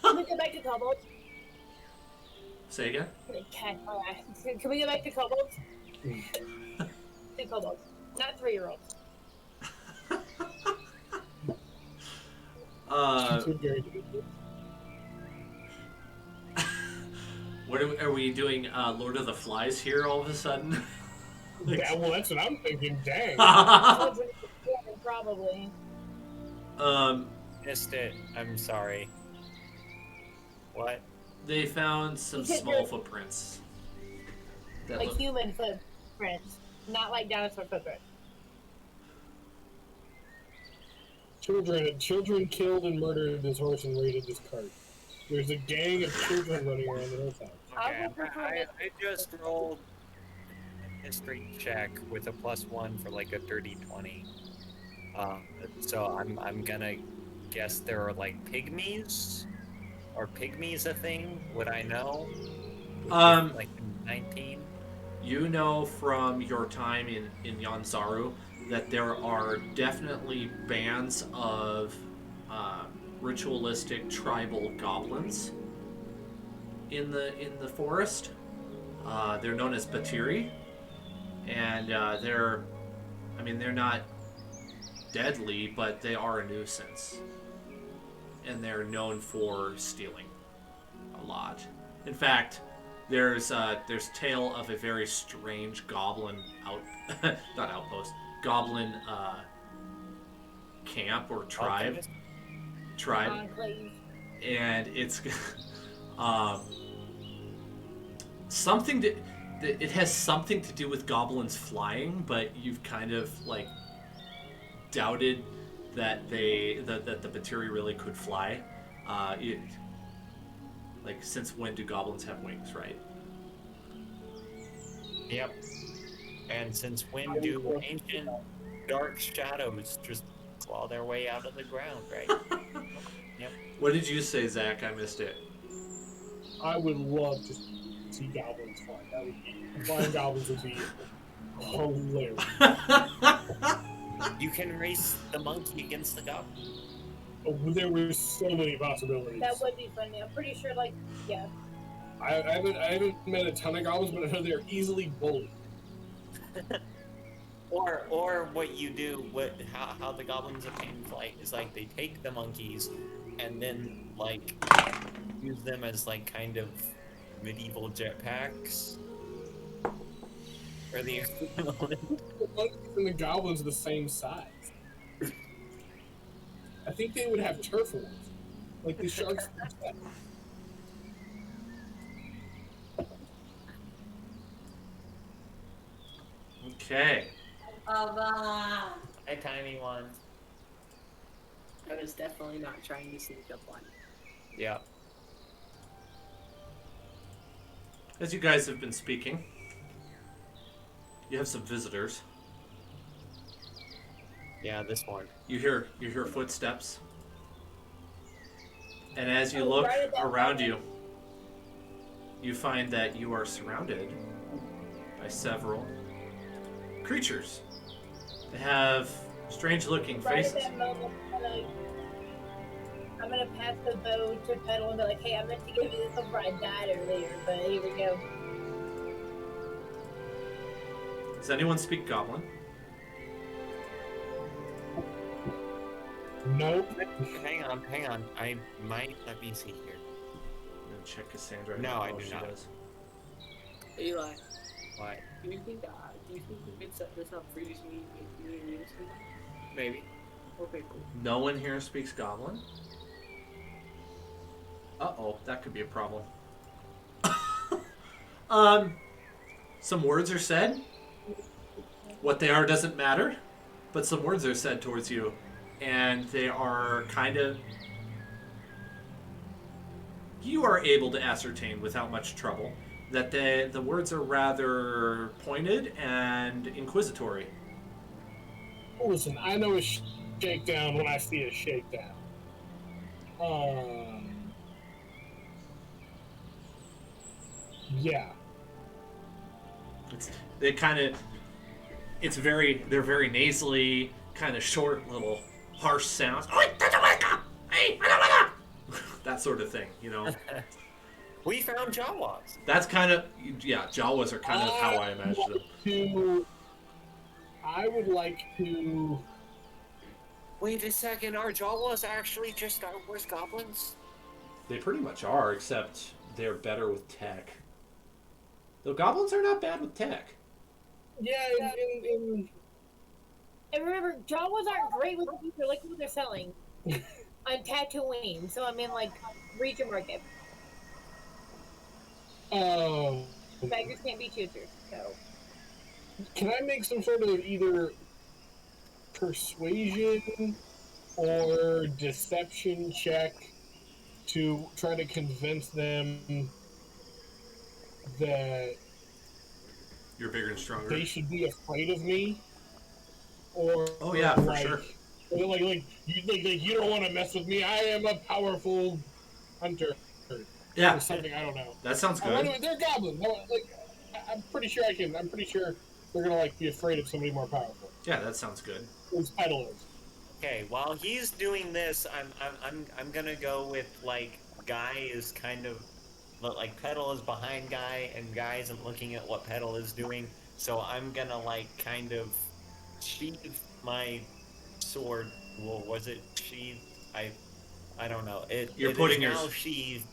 C: Can we go back to kobolds?
A: Say again?
C: Can we go back to kobolds? To kobolds, not 3-year-olds.
A: What are we doing? Lord of the Flies here all of a sudden?
B: Yeah, well, that's what I'm thinking. Dang.
C: Probably.
D: Missed it. I'm sorry. What?
A: They found some small footprints.
C: Like human footprints, not like dinosaur footprints.
B: Children killed and murdered this horse and raided this cart. There's a gang of children running around the hillside.
D: Okay, I just rolled history check with a +1 for like a dirty 20. So I'm gonna guess there are like pygmies. Are pygmies a thing? Would I know? Like 19.
A: You know from your time in Yanzaru that there are definitely bands of ritualistic tribal goblins in the forest. They're known as Batiri, and they're not deadly, but they are a nuisance, and they're known for stealing a lot. In fact, there's tale of a very strange goblin not outpost, goblin camp or tribe,
C: Enclave.
A: and it's um, something to. It has something to do with goblins flying, but you've kind of like doubted that that the Batiri really could fly. Like, since when do goblins have wings, right?
D: Yep. And since when do ancient dark shadows just claw their way out of the ground, right? Yep.
A: What did you say, Zach? I missed it.
B: I would love to see goblins fly. That would be flying goblins would be hilarious.
D: You can race the monkey against the goblin.
B: Oh, there were so many possibilities.
C: That would be funny. I'm pretty sure, like, yeah.
B: I haven't met a ton of goblins, but I know they're easily bullied.
D: Or what you do, how the goblins obtain flight is like they take the monkeys and then like use them as like kind of medieval jetpacks. Or the equivalent.
B: The monkeys and the goblins are the same size. I think they would have turf wars, like the sharks.
A: Okay.
D: Hi, tiny ones.
F: I was definitely not trying to sneak up on you.
D: Yeah.
A: As you guys have been speaking, you have some visitors.
D: Yeah, this one.
A: You hear footsteps, and as you look around you, you find that you are surrounded by several creatures. They have strange-looking
C: Right
A: faces.
C: at that moment, I'm gonna pass the bow to Petal and be like, "Hey, I meant to give you this before I died earlier, but here we go."
A: Does anyone speak Goblin?
B: Nope.
D: Hang on. I might let me see here.
A: I'm gonna check Cassandra.
D: No, I
A: know
D: do
A: if she
D: not.
A: does.
F: Eli,
D: What?
F: do you think we could set this up for you to meet me and you?
D: Maybe.
F: Okay, cool.
A: No one here speaks Goblin? Uh-oh, that could be a problem. Some words are said. What they are doesn't matter, but some words are said towards you, and they are kind of... You are able to ascertain without much trouble that the words are rather pointed and inquisitory.
B: Listen, I know a shakedown when I see a shakedown. Yeah.
A: They're very nasally, kind of short, little harsh sounds. That sort of thing, you know.
D: We found Jawas.
A: That's kind of, yeah, Jawas are kind of how I imagine them.
B: I would like to.
D: Wait a second, are Jawas actually just Star Wars goblins?
A: They pretty much are, except they're better with tech. Though goblins are not bad with tech.
B: Yeah, in
C: And remember, Jawas aren't great with the future. Look what they're selling on Tatooine. So I mean, like, read your market. Beggars can't be choosers. So
B: can I make some sort of either persuasion or deception check to try to convince them that
A: You're bigger and stronger.
B: they should be afraid of me, or
A: Oh yeah, for
B: like,
A: sure.
B: like you don't want to mess with me. I am a powerful hunter,
A: Yeah,
B: or something. I don't know.
A: that sounds
B: I wonder,
A: good.
B: they're goblins. I'm pretty sure I can. I'm pretty sure they're gonna like be afraid of somebody more powerful.
A: Yeah, that sounds good.
B: Who's Petal is.
D: Okay, while he's doing this, I'm gonna go with like Guy is kind of like Petal is behind Guy, and Guy isn't looking at what Petal is doing. So I'm gonna like kind of sheath my sword. Well, was it sheathed? I don't know.
A: You're
D: it
A: putting
D: is
A: your
D: now sheathed,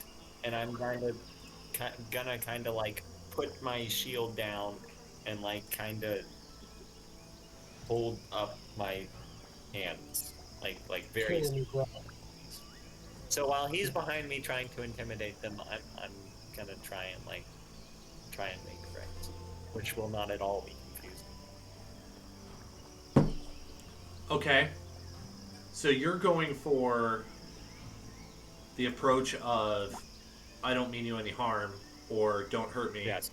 D: and I'm gonna kind of like put my shield down and like kind of hold up my hands, like very.
B: Killing me, bro.
D: So while he's behind me trying to intimidate them, I'm gonna try and make friends, which will not at all be confusing.
A: Okay. So you're going for the approach of I don't mean you any harm or don't hurt me.
D: Yes.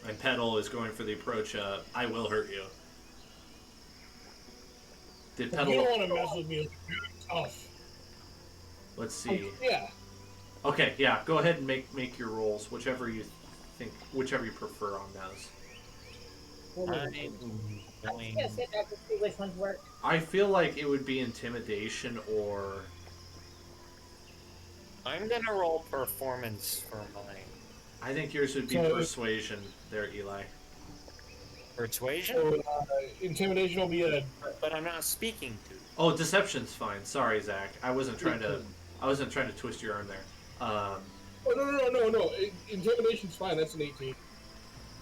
A: And Petal is going for the approach of I will hurt you. Did
B: You don't
A: Petal?
B: want to mess with me. You're tough.
A: Let's see.
B: Yeah.
A: Okay, yeah. Go ahead and make your rolls, whichever you prefer on those.
D: I'm going.
C: Yes, I have to see which ones work.
A: I feel like it would be intimidation or
D: I'm gonna roll performance for mine.
A: I think yours would be
B: So-
A: persuasion. There, Eli.
D: Persuasion,
B: So intimidation will be a.
D: but I'm not speaking to.
A: Oh, deception's fine. Sorry, Zach. I wasn't trying to twist your arm there.
B: Oh no! Intimidation's fine. That's an 18.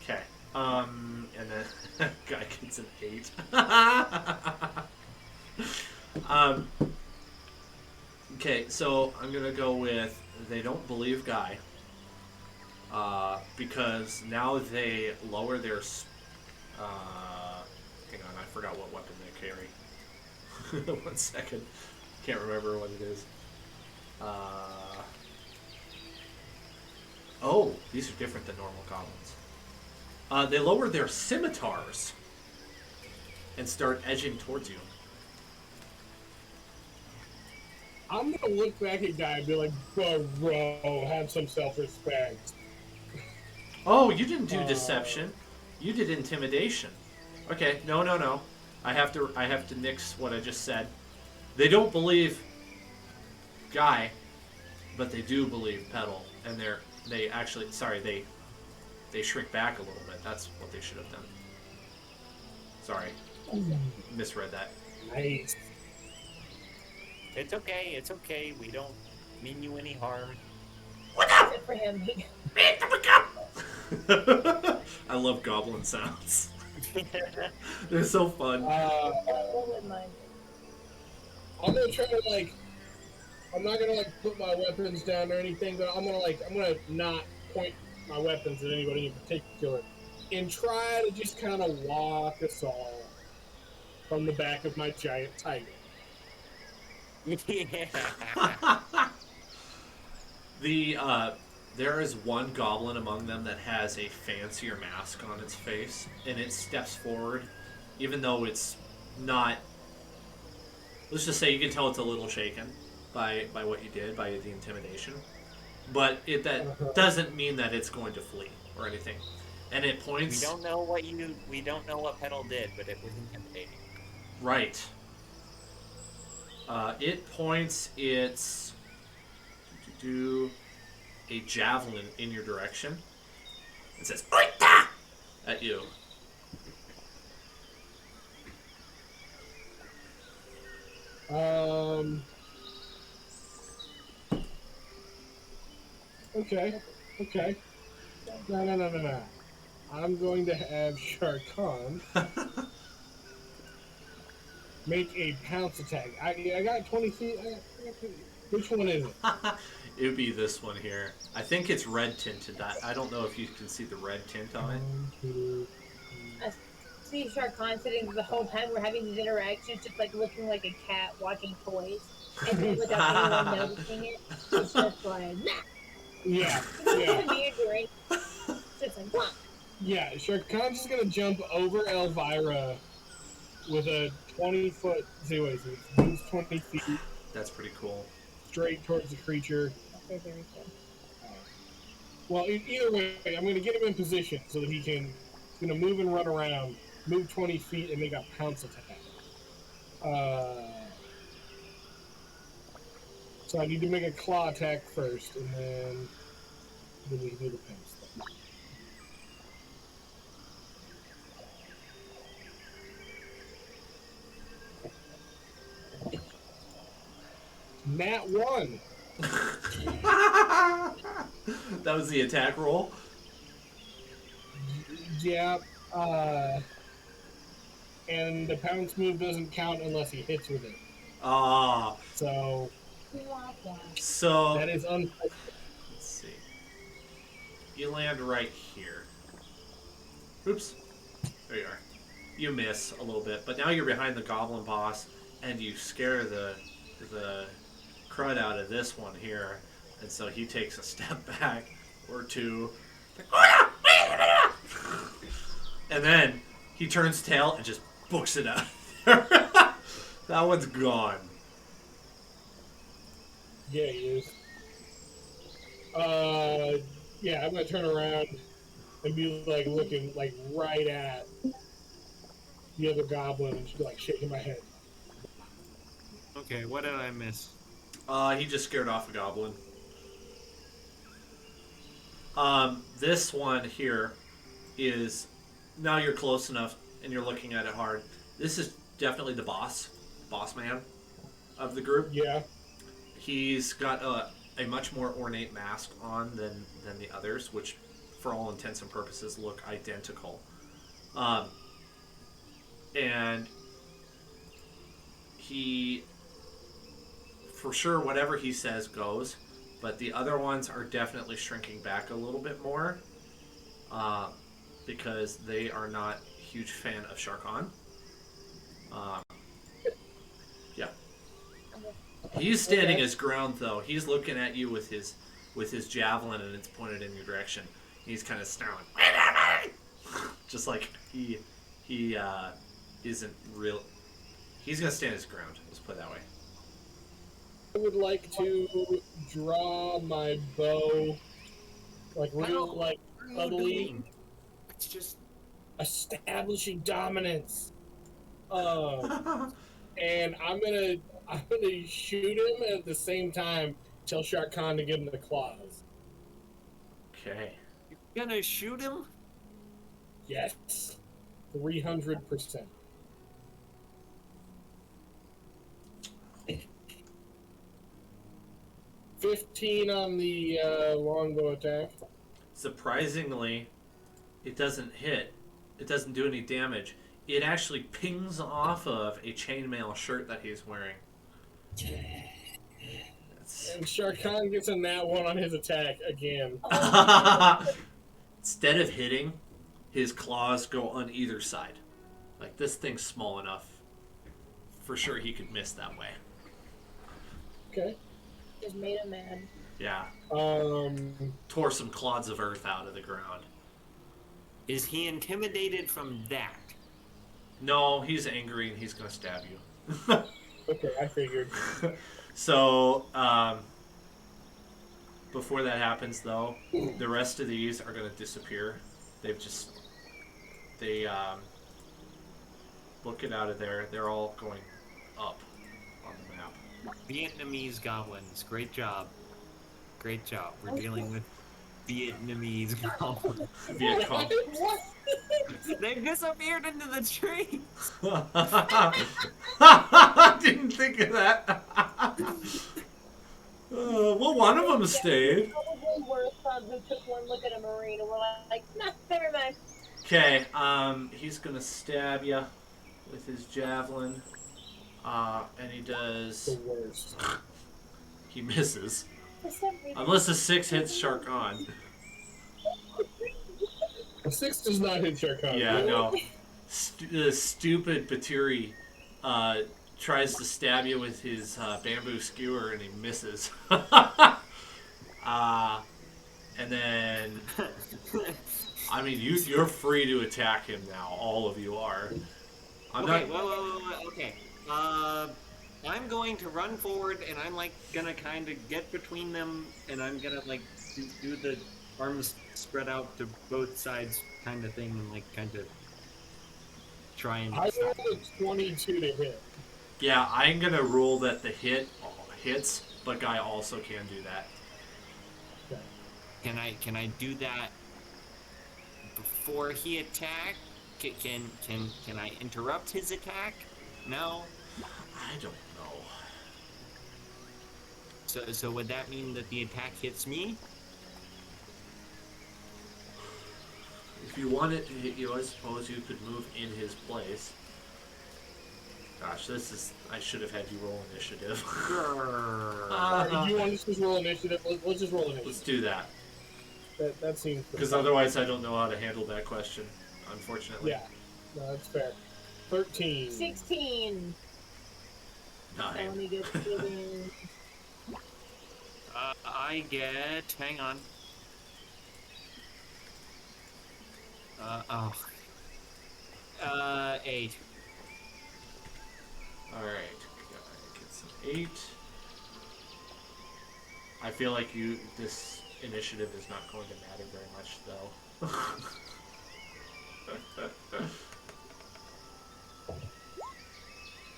A: Okay. And then guy gets an 8. Okay, so I'm gonna go with they don't believe Guy. Because now they lower their. Hang on, I forgot what weapon they carry. 1 second. Can't remember what it is. Oh, these are different than normal goblins. They lower their scimitars and start edging towards you.
B: I'm gonna look back at Guy and be like, bro, have some self-respect.
A: Oh, you didn't do deception. You did intimidation. Okay, no. I have to nix what I just said. They don't believe Guy, but they do believe Petal, and they shrink back a little bit. That's what they should have done. Sorry, misread that.
B: Nice.
D: It's okay. We don't mean you any harm.
C: Except for him.
A: I love goblin sounds. They're so fun.
B: I'm gonna try to like. I'm not gonna like put my weapons down or anything, but I'm gonna not point my weapons at anybody in particular, and try to just kind of walk us all from the back of my giant tiger.
A: There is one goblin among them that has a fancier mask on its face, and it steps forward, even though it's not. Let's just say you can tell it's a little shaken by what you did, by the intimidation, but that doesn't mean that it's going to flee or anything. And it points.
D: We don't know what Petal did, but it was intimidating.
A: Right. It points its a javelin in your direction. It says "Oita!" at you.
B: Okay. No. I'm going to have Sharkan make a pounce attack. I got 20 feet. Which one is it?
A: It would be this one here. I think it's red tinted. I don't know if you can see the red tint on it.
B: 1, 2,
C: I see Sharkan sitting the whole time we're having these interactions, just like looking like a cat watching toys, and then without anyone noticing it, it's just like, nah.
B: Yeah.
C: It's just like, what?
B: Yeah, Shere Khan's just gonna jump over Elvira with a 20-foot. See, wait, so it moves 20 feet
A: That's pretty cool.
B: straight towards the creature.
C: Okay, very good.
B: Well, either way, I'm going to get him in position so that he can. He's going to move and run around, move 20 feet, and make a pounce attack. So I need to make a claw attack first, and then we can do the pounce thing. Nat 1.
A: That was the attack roll.
B: Yeah. And the pounce move doesn't count unless he hits with it.
A: Ah.
B: So
A: So
B: that is
A: let's see. You land right here. Oops. There you are. You miss a little bit, but now you're behind the goblin boss, and you scare the crud out of this one here, and so he takes a step back or two, and then he turns tail and just books it out. That one's gone.
B: Yeah, he is. Yeah, I'm gonna turn around and be like looking like right at the other goblin and just be like shaking my head.
E: Okay, what did I miss?
A: He just scared off a goblin. This one here is, now you're close enough and you're looking at it hard. This is definitely the boss man of the group.
B: Yeah.
A: He's got a much more ornate mask on than the others, which for all intents and purposes look identical. And he, for sure, whatever he says goes, but the other ones are definitely shrinking back a little bit more because they are not a huge fan of Shere Khan. Yeah. He's standing his ground, though. He's looking at you with his javelin, and it's pointed in your direction. He's kind of snarling, just like he isn't real. He's gonna stand his ground. Let's put it that way.
B: I would like to draw my bow, like real, like subtly,
E: It's just
B: establishing dominance. And I'm gonna shoot him at the same time. Tell Shere Khan to get in the claws.
A: Okay.
E: you're gonna shoot him?
B: Yes, 300%. $15 on the longbow attack.
A: Surprisingly, it doesn't hit. It doesn't do any damage. It actually pings off of a chainmail shirt that he's wearing.
B: And Shere Khan gets a nat 1 on his attack again.
A: Instead of hitting, his claws go on either side. Like, this thing's small enough. For sure he could miss that way.
B: Okay.
C: Just made him mad.
A: Yeah. Tore some clods of earth out of the ground.
E: Is he intimidated from that?
A: No, he's angry and he's gonna stab you.
B: Okay, I figured.
A: So, before that happens, though, the rest of these are going to disappear. They book it out of there. They're all going up on the map.
E: Vietnamese goblins. Great job. Great job. We're dealing with Vietnamese goblins.
A: Viet Cong.
E: They disappeared into the tree.
A: Didn't think of that. Well, one of them stayed.
C: Probably were some who took one look at a marine and were like, nah, never mind.
A: Okay, he's gonna stab you with his javelin, and he does.
B: The worst.
A: He misses,
C: For some reason,
A: unless a 6 hits Shere Khan.
B: A 6 does not hit Shere Khan.
A: Yeah, no. The stupid Baturi tries to stab you with his bamboo skewer, and he misses. And then I mean, you're free to attack him now. All of you are. I'm
E: Okay,
A: not.
E: whoa, okay. I'm going to run forward, and I'm like gonna kind of get between them, and I'm gonna like do the arms spread out to both sides kind of thing, and like kind of try and
B: I
E: stop
B: rolled a 22 to hit.
A: Yeah, I'm gonna rule that the hit hits, but Guy also can do that.
B: Okay.
E: Can I do that before he attack? Can I interrupt his attack? No.
A: I don't know.
E: So would that mean that the attack hits me?
A: If you want it to hit you, I suppose you could move in his place. Gosh, this is. I should have had you roll initiative.
B: Alright, you want to just roll initiative? Let's just roll initiative.
A: Let's do that.
B: That seems pretty
A: Because
B: fun.
A: otherwise, I don't know how to handle that question, unfortunately.
B: Yeah, no, that's fair. 13.
C: 16. Let
A: Nine.
C: me get it in.
E: I get. Hang on. Oh. 8.
A: Alright. Get some 8. I feel like this initiative is not going to matter very much, though.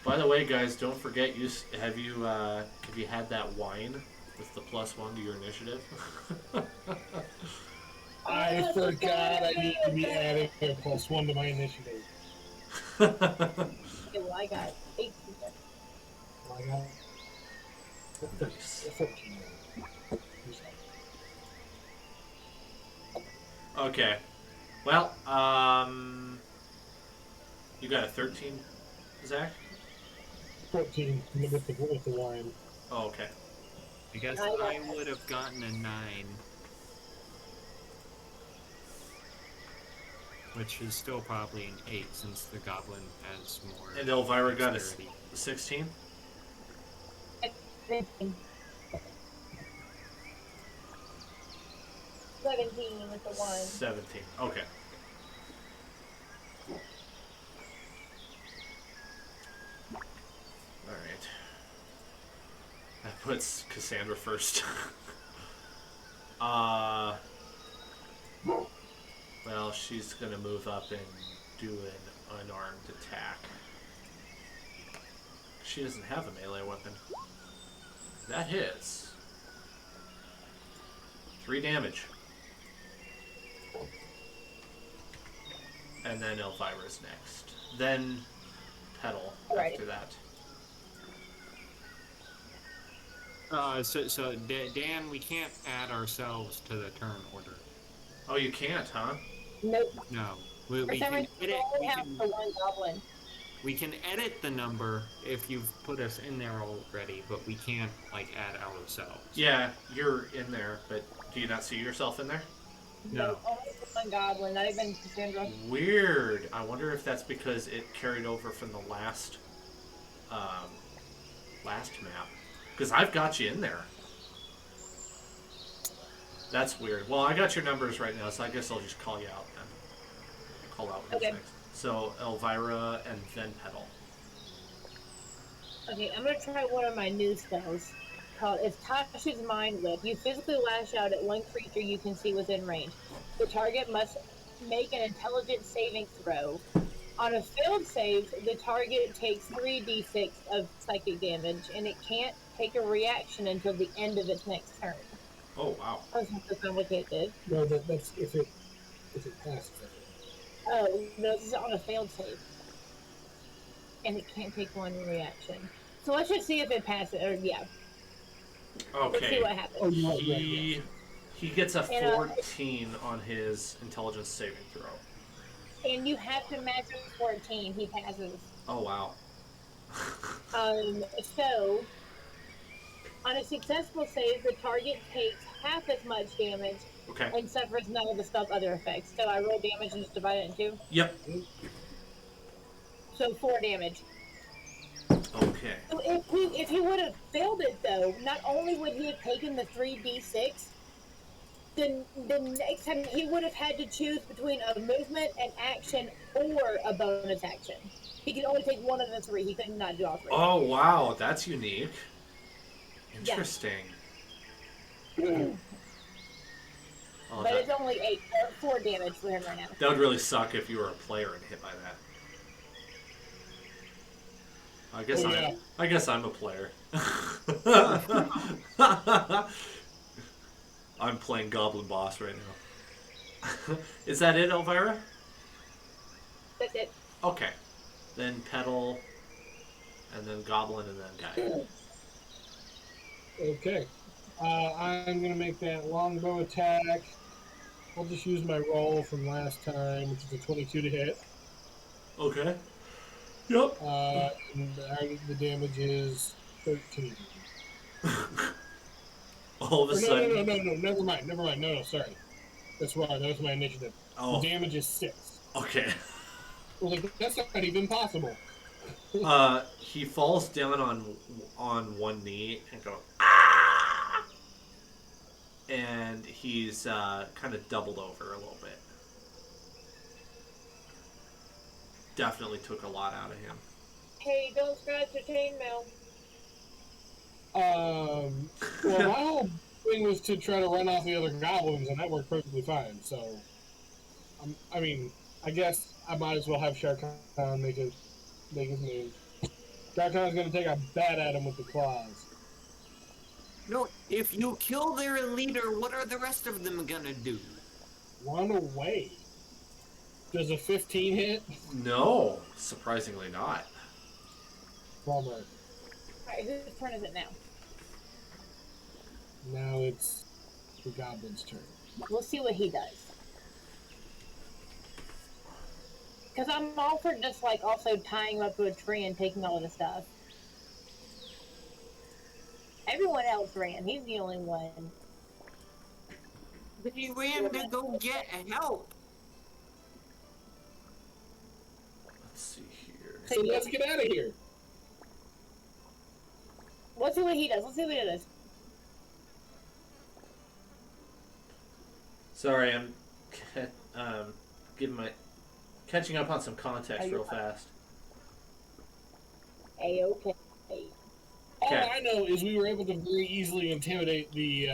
A: By the way, guys, don't forget, have you had that wine with the +1 to your initiative?
B: I forgot I need to be adding a +1 to my initiative.
C: Okay, well, I got 18.
B: I got
A: Nice.
B: 14.
A: Okay. Well, you got a 13, Zach?
B: 14 with the wine.
A: Oh, okay.
E: I guess I would have gotten a 9. Which is still probably an 8 since the goblin has more.
A: And Elvira got a
E: dexterity.
A: 16?
C: 17. 17 with the 1.
A: 17. Okay. Alright. That puts Cassandra first. Well, she's gonna move up and do an unarmed attack. She doesn't have a melee weapon. That hits. 3 damage. And then Elvira's next. Then Petal
C: Right.
A: after that.
E: So Dan, we can't add ourselves to the turn order.
A: Oh, you can't, huh?
C: Nope.
E: No.
C: For
E: We
C: some
E: can
C: reason,
E: edit.
C: I only have the one goblin.
E: We can edit the number if you've put us in there already, but we can't like add ourselves.
A: Yeah, you're in there, but do you not see yourself in there?
E: No.
C: Only the one goblin, not even Cassandra.
A: Weird. I wonder if that's because it carried over from the last map. Because I've got you in there. That's weird. Well, I got your numbers right now, so I guess I'll just call you out then. Call out who's
C: Okay.
A: next. So Elvira and then Petal.
C: Okay, I'm gonna try one of my new spells. Called it's Tasha's Mind Whip. You physically lash out at one creature you can see within range. The target must make an intelligence saving throw. On a failed save, the target takes 3d6 of psychic damage, and it can't take a reaction until the end of its next turn.
A: Oh, wow.
C: That's not so complicated.
B: No, that's if it passes.
C: Oh, no, this is on a failed save. And it can't take one reaction. So let's just see if it passes, or yeah. Let's see
A: Okay.
C: what happens.
B: Oh, you're right.
A: He gets a
C: And,
A: 14 on his intelligence saving throw.
C: And you have to match with 14. He passes.
A: Oh, wow.
C: So, on a successful save, the target takes half as much damage
A: Okay.
C: and suffers none of the spell's other effects. So I roll damage and just divide it in 2.
A: Yep.
C: So 4 damage.
A: Okay.
C: So if he would have failed it, though, not only would he have taken the 3d6, the next time he would have had to choose between a movement, an action, or a bonus action. He could only take one of the three. He could not do all three.
A: Oh wow, that's unique.
C: Yeah.
A: Interesting. Oh,
C: But it's only 4 damage for him right now.
A: that would really suck if you were a player and hit by that. I guess I'm a player. I'm playing Goblin Boss right now. Is that it, Elvira?
C: That's it.
A: Okay. Then Petal, and then Goblin, and then Guy.
B: Okay. I'm going to make that longbow attack. I'll just use my roll from last time, which is a 22 to hit.
A: Okay. Yep.
B: And the damage is 13.
A: All of a sudden.
B: No, never mind. No, sorry. That's wrong. That was my initiative.
A: Oh.
B: The damage is 6.
A: Okay.
B: I was like, that's not even possible.
A: He falls down on one knee and goes, ah! And he's kind of doubled over a little bit. Definitely took a lot out of him.
C: Hey, don't scratch your chainmail.
B: Well, my whole thing was to try to run off the other goblins, and that worked perfectly fine. So, I mean, I guess I might as well have Shark Khan make his move. Shark Khan's going to take a bat at him with the claws.
E: No, if you kill their leader, what are the rest of them gonna do?
B: Run away. Does a 15 hit?
A: No, surprisingly not.
B: Bummer.
C: Alright, whose turn is it now?
B: Now it's the goblin's turn.
C: We'll see what he does. Because I'm all for just, like, also tying him up to a tree and taking all of the stuff. Everyone else ran. He's the only one.
E: But he ran to go get help.
A: Let's see here.
B: So let's get out of here.
C: Let's see what he does. Let's see what he does.
A: Sorry, I'm catching up on some context real fast.
C: A-okay.
B: All I know is we were able to very easily intimidate the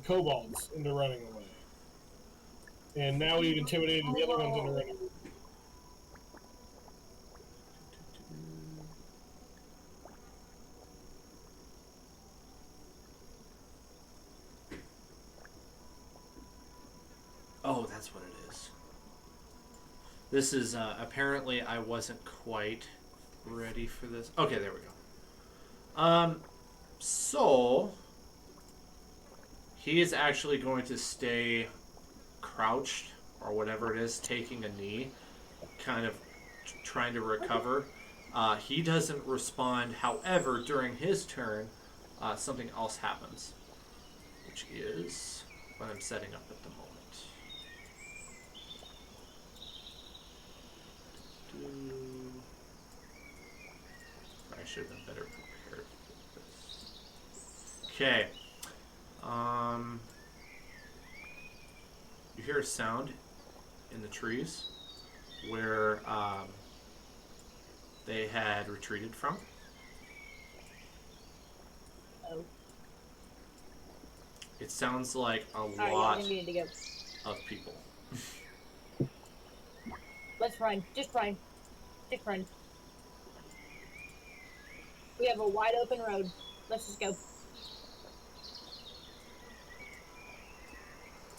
B: kobolds into running away. And now we've intimidated the other ones into running away.
A: Oh, that's what it is. This is, apparently I wasn't quite ready for this. Okay, there we go. So he is actually going to stay crouched or whatever it is, taking a knee, kind of trying to recover. He doesn't respond. However, during his turn, something else happens, which is what I'm setting up at the moment. I should have been better prepared for this. Okay. You hear a sound in the trees where they had retreated from.
C: Oh.
A: It sounds like a
C: Alright,
A: lot
C: yeah, we need to go.
A: of people.
C: Let's run. Just run. Just run. We have a wide open road. Let's just go.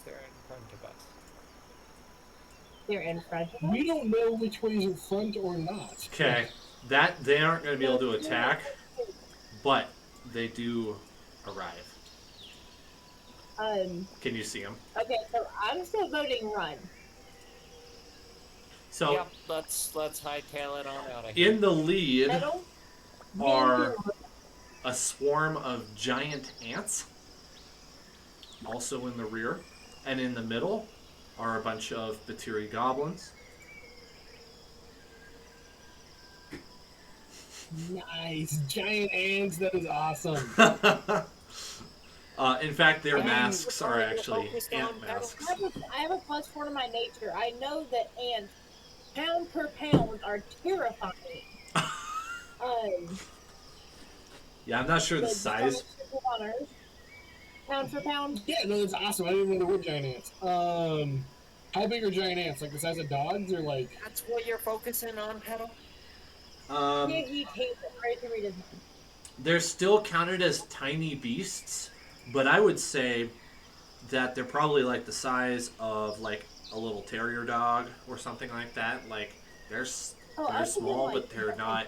D: They're in front of us.
C: They're in front of us.
B: We don't know which ways are front or not.
A: Okay, that they aren't going to be able to attack, but they do arrive. Can you see them?
C: Okay, so I'm still voting run.
A: So
D: Yep, let's hightail it on out of here.
A: in the lead
C: Metal.
A: are a swarm of giant ants, also in the rear, and in the middle are a bunch of Batiri goblins.
B: Nice. Giant ants. That is awesome.
A: In fact, their
C: And
A: masks are
E: you're
A: actually
E: focused
A: ant
E: on petals.
A: masks.
C: I have a +4 to my nature. I know that ants, pound per pound, are terrifying. Um,
A: Yeah, I'm not sure the
C: but just on
A: size.
C: the simple honors, pound for pound.
B: Yeah, no, that's awesome. I didn't know there were giant ants. How big are giant ants? Like the size of dogs, or like?
E: That's what you're focusing on, petal.
A: Um,
C: He takes it right to read his mind.
A: they're still counted as tiny beasts, but I would say that they're probably like the size of like a little terrier dog or something like that. Like
C: Oh, I
A: they're
C: was thinking
A: small,
C: like
A: but they're not.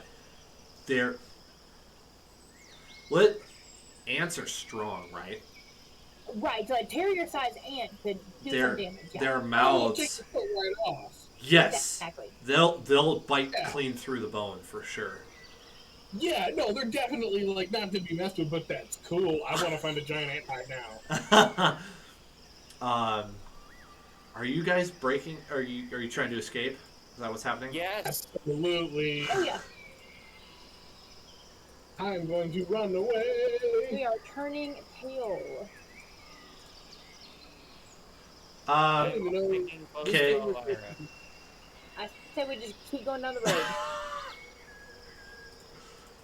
A: They're what? Ants are strong, right?
C: right. So a terrier size ant could do some
A: Their
C: damage. Yeah.
A: their
B: Oh, take
A: mouths.
B: the foot right off.
A: Yes,
C: Exactly.
A: they'll bite
B: Yeah.
A: clean through the bone for sure.
B: Yeah, no, they're definitely like not to be messed with, but that's cool. I want to find a giant ant right now.
A: Are you guys breaking? Are you trying to escape? Is that what's happening?
E: Yes.
B: Absolutely.
C: Oh yeah.
B: I'm going to run away.
C: We are turning tail.
B: I don't even know.
E: Thinking close
A: Okay.
E: to Elvira.
C: I say we just keep going down the road.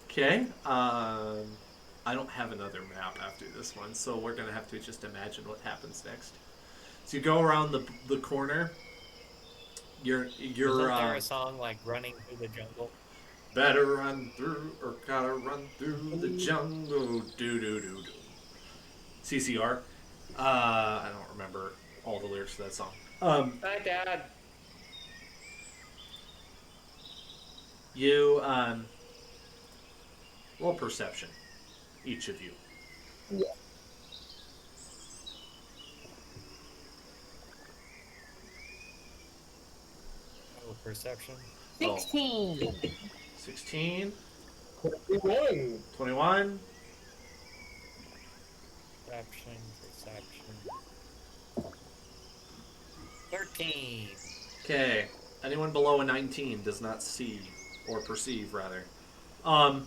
A: Okay. I don't have another map after this one, so we're gonna have to just imagine what happens next. So you go around the corner. You're
E: Isn't there a song like "Running Through the Jungle"?
A: better run through or gotta run through the jungle. Do do do do. CCR. I don't remember all the lyrics to that song.
E: Hi, Dad.
A: You roll perception, each of you.
C: Yeah.
E: Oh, perception.
C: 16.
A: 16,
B: 21.
A: 21.
E: Perception. 13.
A: Okay. Anyone below a 19 does not see or perceive, rather. I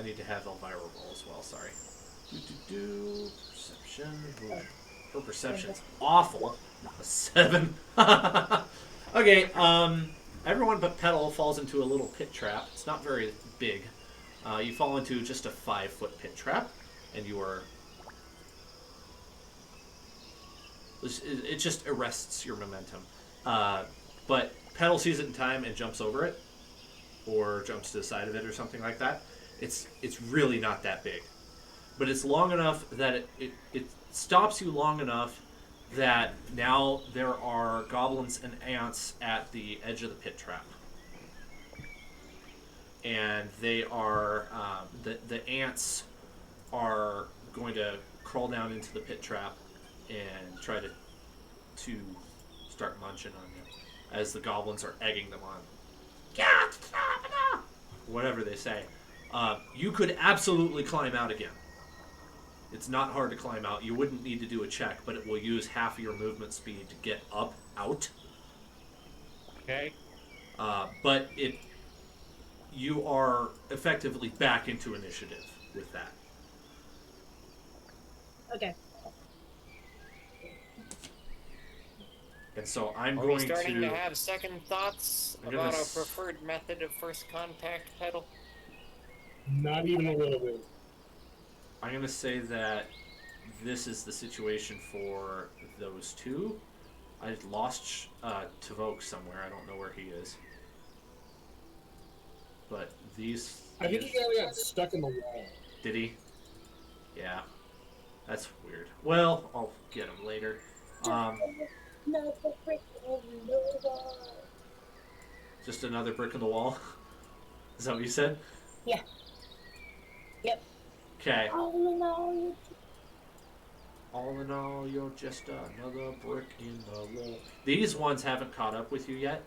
A: need to have Elvira roll as well. Sorry. Perception. Her perception's awful. A 7. Okay. Everyone but Petal falls into a little pit trap. It's not very big. You fall into just a 5-foot pit trap, and you are. It just arrests your momentum. But Petal sees it in time and jumps over it, or jumps to the side of it, or something like that. It's really not that big, but it's long enough that it stops you long enough that now there are goblins and ants at the edge of the pit trap, and they are the ants are going to crawl down into the pit trap and try to start munching on you as the goblins are egging them on. Whatever they say. You could absolutely climb out again. It's not hard to climb out. You wouldn't need to do a check, but it will use half of your movement speed to get out.
E: Okay.
A: But you are effectively back into initiative with that.
C: Okay.
A: And so I'm
E: Are
A: going
E: we starting
A: to
E: to have second thoughts
A: I'm gonna
E: about a
A: s-
E: preferred method of first contact, Petal?
B: Not even a little bit.
A: I'm going to say that this is the situation for those two. I lost Tavok somewhere. I don't know where he is. But these...
B: I think he got stuck in the wall.
A: Did he? Yeah. That's weird. Well, I'll get him later. Just another brick in the wall? Is that what you said?
C: Yeah. Yep.
A: Okay.
C: Oh,
A: All in all, you're just another brick in the wall. These ones haven't caught up with you yet.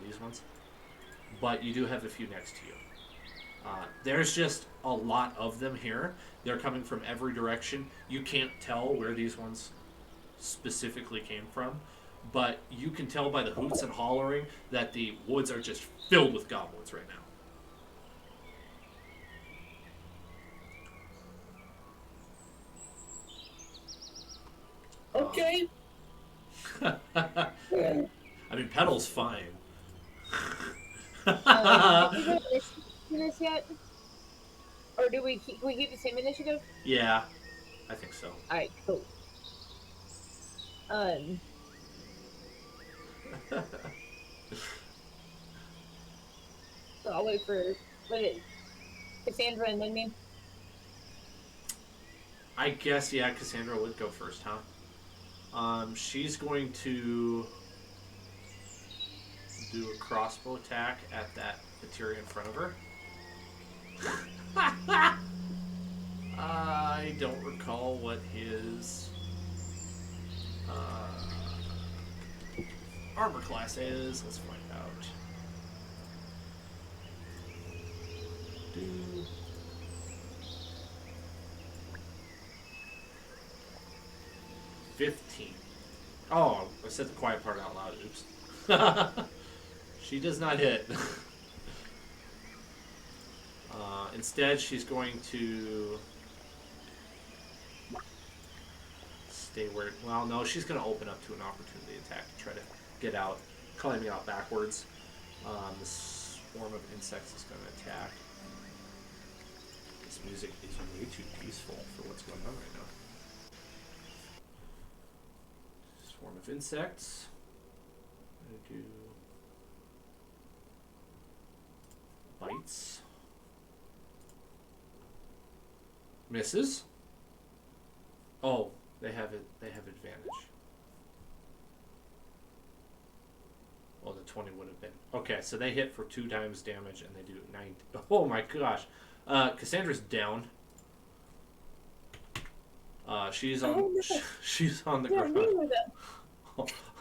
A: These ones. But you do have a few next to you. There's just a lot of them here. They're coming from every direction. You can't tell where these ones specifically came from. But you can tell by the hoots and hollering that the woods are just filled with goblins right now.
B: Okay.
A: I mean, Petal's fine.
C: Did you go this yet? Or do we keep the same initiative?
A: Yeah, I think so.
C: All right, cool. So I'll wait for Cassandra and then me.
A: I guess, yeah, Cassandra would go first, huh? She's going to do a crossbow attack at that materia in front of her. I don't recall what his armor class is. Let's find out. 15. Oh, I said the quiet part out loud. Oops. She does not hit. Instead, she's going to stay where... Well, no, she's going to open up to an opportunity attack to try to get out, climbing out backwards. The swarm of insects is going to attack. This music is way too peaceful for what's going on right now. Swarm of insects. I'm going to do bites. Misses. Oh, they have advantage. Well, the 20 would have been. Okay, so they hit for 2 times damage and they do 9. Oh my gosh. Cassandra's down. She's on the ground.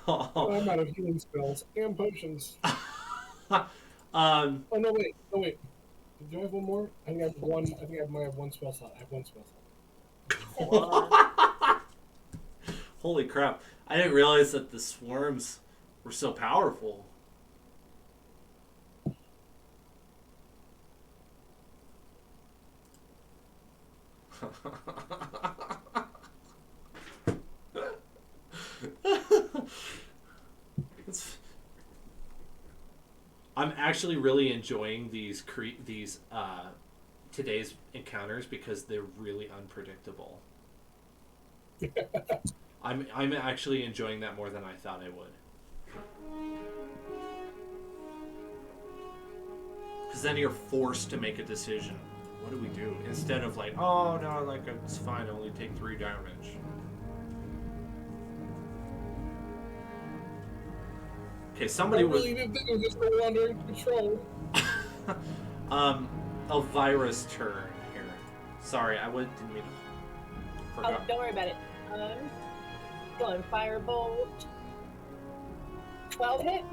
B: Oh, I'm out of healing spells and potions. Oh no wait. Do I have one more? I think I have one. I think I might have one spell slot. I have one spell slot.
A: Holy crap! I didn't realize that the swarms were so powerful. I'm actually really enjoying these today's encounters because they're really unpredictable. I'm actually enjoying that more than I thought I would. Because then you're forced to make a decision. What do we do? Instead of like, oh no, like it's fine, I only take 3 damage. Okay, somebody was.
B: I really didn't think it was just go under control.
A: Elvira's turn here. Sorry, didn't mean to. Forgot.
C: Oh, don't worry about it. Going firebolt. 12 hit.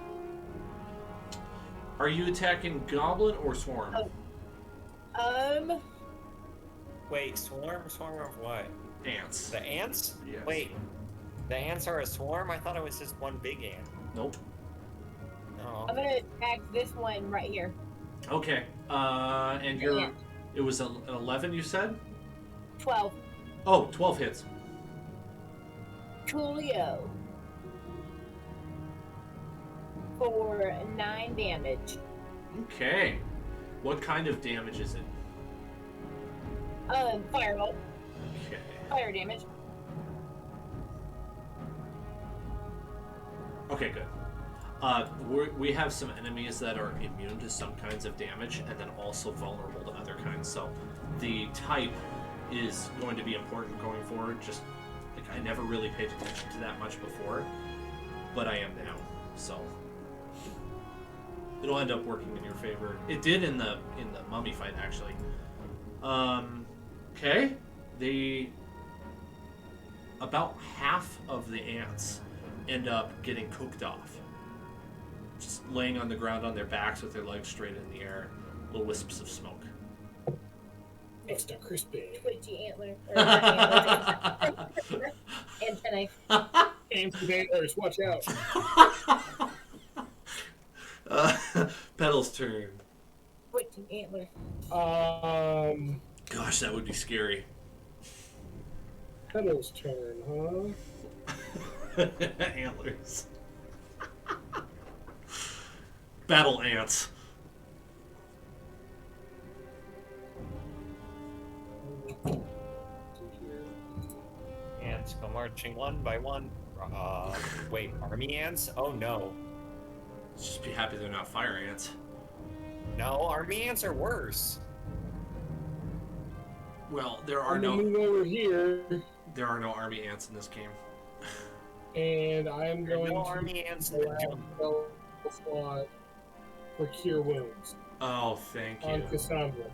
A: Are you attacking goblin or swarm?
C: Oh.
D: Wait, swarm of what?
A: Ants.
D: The ants?
A: Yes.
D: Wait, the ants are a swarm? I thought it was just one big ant.
A: Nope.
D: No.
C: I'm gonna attack this one right here.
A: Okay. And you're. It was an 11, you said?
C: 12.
A: Oh, 12 hits.
C: Coolio. For 9 damage.
A: Okay. What kind of damage is it?
C: Firebolt.
A: Okay.
C: Fire damage.
A: Okay, good. We have some enemies that are immune to some kinds of damage and then also vulnerable to other kinds. So the type is going to be important going forward. Just like I never really paid attention to that much before, but I am now. So it'll end up working in your favor. It did in the mummy fight actually. Okay. About half of the ants end up getting cooked off. Just laying on the ground on their backs with their legs straight in the air. Little wisps of smoke.
B: Extra crispy.
C: Twitchy antler. Or not antler. Antennae.
B: Ants with antlers, watch out.
A: Petal's turn.
C: Twitchy antler.
A: Gosh, that would be scary.
B: Petal's turn, huh?
A: Antlers. Battle ants.
D: Ants go marching one by one. Wait, army ants? Oh no.
A: Just be happy they're not fire ants.
D: No, army ants are worse.
A: Well, there are
B: I'm gonna
A: no
B: move over here,
A: army ants in this game.
B: and I am
D: There are
B: going
D: no
B: to
D: army ants in the jungle.
B: spell slot for Cure Wounds
A: Oh, thank
B: on
A: you.
B: Cassandra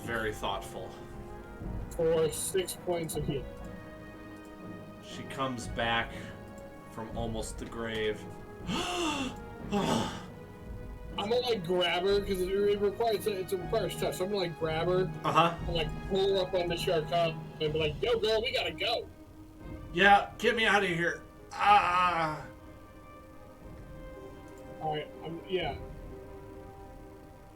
A: Very thoughtful.
B: for 6 points of healing.
A: She comes back from almost the grave.
B: I'm gonna like grab her because it requires touch. So I'm gonna like grab her
A: Uh-huh.
B: and like pull her up on the Sharkan and be like, "Yo, girl, we gotta go."
A: Yeah, get me out of here. Ah.
B: All right, yeah.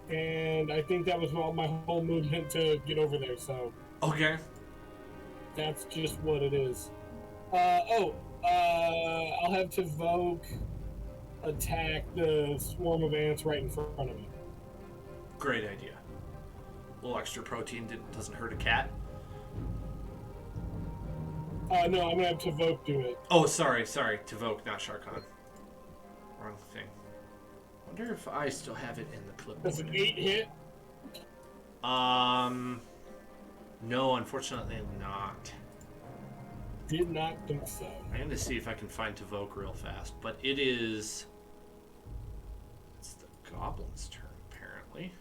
B: And I think that was all my whole movement to get over there. So
A: Okay.
B: that's just what it is. I'll have to Vogue attack the swarm of ants right in front of me.
A: Great idea. A little extra protein doesn't hurt a cat.
B: No, I'm gonna have to Vogue do it.
A: Oh, sorry. Tavoke, not Sharkan. Wrong thing. Wonder if I still have it in the clip.
B: That's an 8 hit.
A: No, unfortunately not.
B: Did not think so.
A: I'm going to see if I can find Tavoke real fast, but it's the goblin's turn, apparently.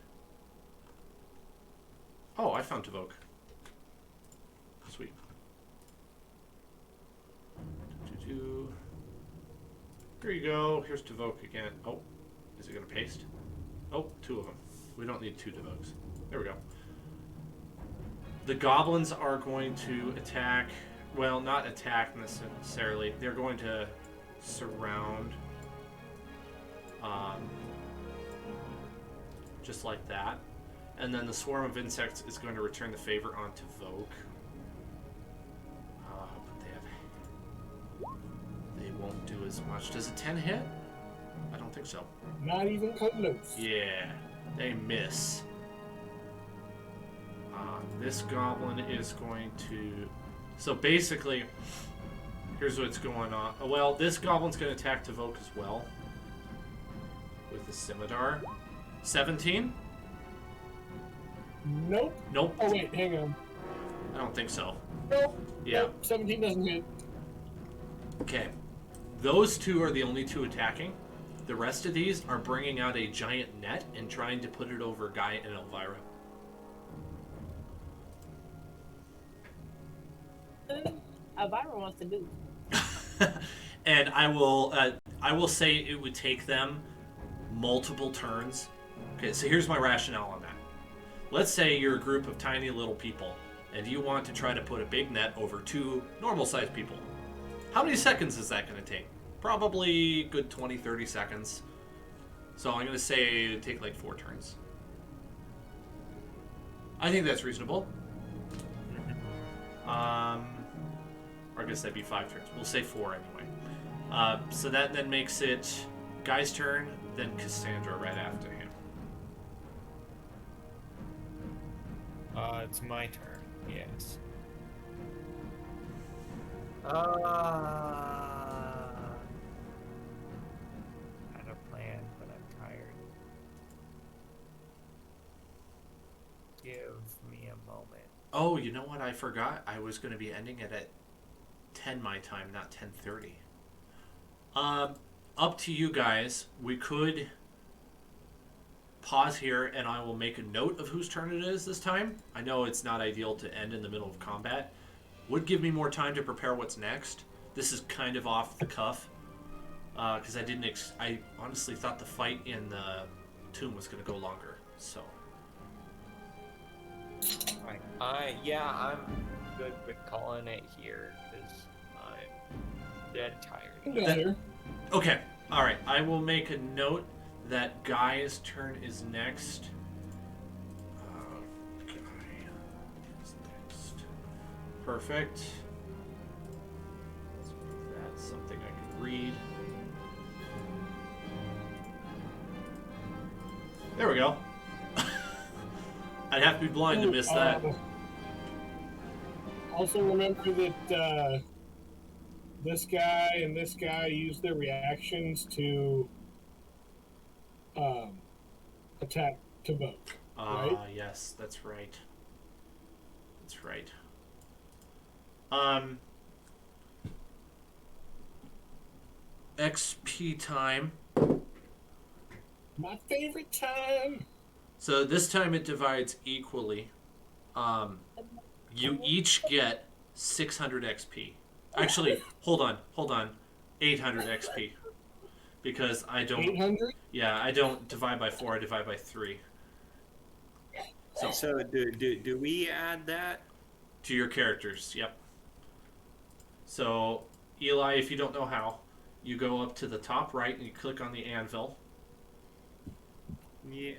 A: Oh, I found Tavoke. Sweet. Here you go. Here's Tavoke again. Oh, is it going to paste? Oh, 2 of them. We don't need 2 Tavokes. There we go. The goblins are going to attack. Well, not attack necessarily. They're going to surround. Just like that. And then the swarm of insects is going to return the favor onto Vogue. But they won't do as much. Does a 10 hit? I don't think so.
B: Not even close.
A: Yeah, they miss. This goblin is going to... So basically, here's what's going on. Well, this goblin's going to attack Tavoke as well. With the scimitar. 17?
B: Nope.
A: Nope.
B: Oh wait, hang on.
A: I don't think so.
B: Nope.
A: Yeah.
B: Nope. 17 doesn't hit.
A: Okay. Those 2 are the only 2 attacking. The rest of these are bringing out a giant net and trying to put it over Guy and Elvira.
C: Elvira wants to do.
A: And I will say it would take them multiple turns. Okay, so here's my rationale on that. Let's say you're a group of tiny little people, and you want to try to put a big net over 2 normal-sized people. How many seconds is that going to take? Probably good 20, 30 seconds. So I'm going to say it would take like 4 turns. I think that's reasonable. Or I guess that'd be 5 turns. We'll say 4 anyway. So that then makes it Guy's turn, then Cassandra right after him.
D: It's my turn. Yes. Had a plan, but I'm tired. Give me a moment.
A: Oh, you know what? I forgot. I was going to be ending it at 10 my time, not 10:30. Up to you guys. We could pause here, and I will make a note of whose turn it is this time. I know it's not ideal to end in the middle of combat. Would give me more time to prepare what's next. This is kind of off the cuff, because I honestly thought the fight in the tomb was going to go longer. So.
D: Right. Yeah, I'm good with calling it here because I'm dead tired.
A: Okay. All right. I will make a note that Guy's turn is next. Guy is next. Perfect. Let's move that somewhere There we go. I'd have to be blind to miss that.
B: Also remember that this guy and this guy use their reactions to attack to vote. Right?
A: Yes, that's right. That's right. XP time.
B: My favorite time.
A: So this time it divides equally. You each get 600 XP. Actually, hold on. 800 XP. Because I don't...
B: 800?
A: Yeah, I don't divide by 4, I divide by 3.
E: So do we add that?
A: To your characters, yep. So, Eli, if you don't know how, you go up to the top right and you click on the anvil.
E: Yeah.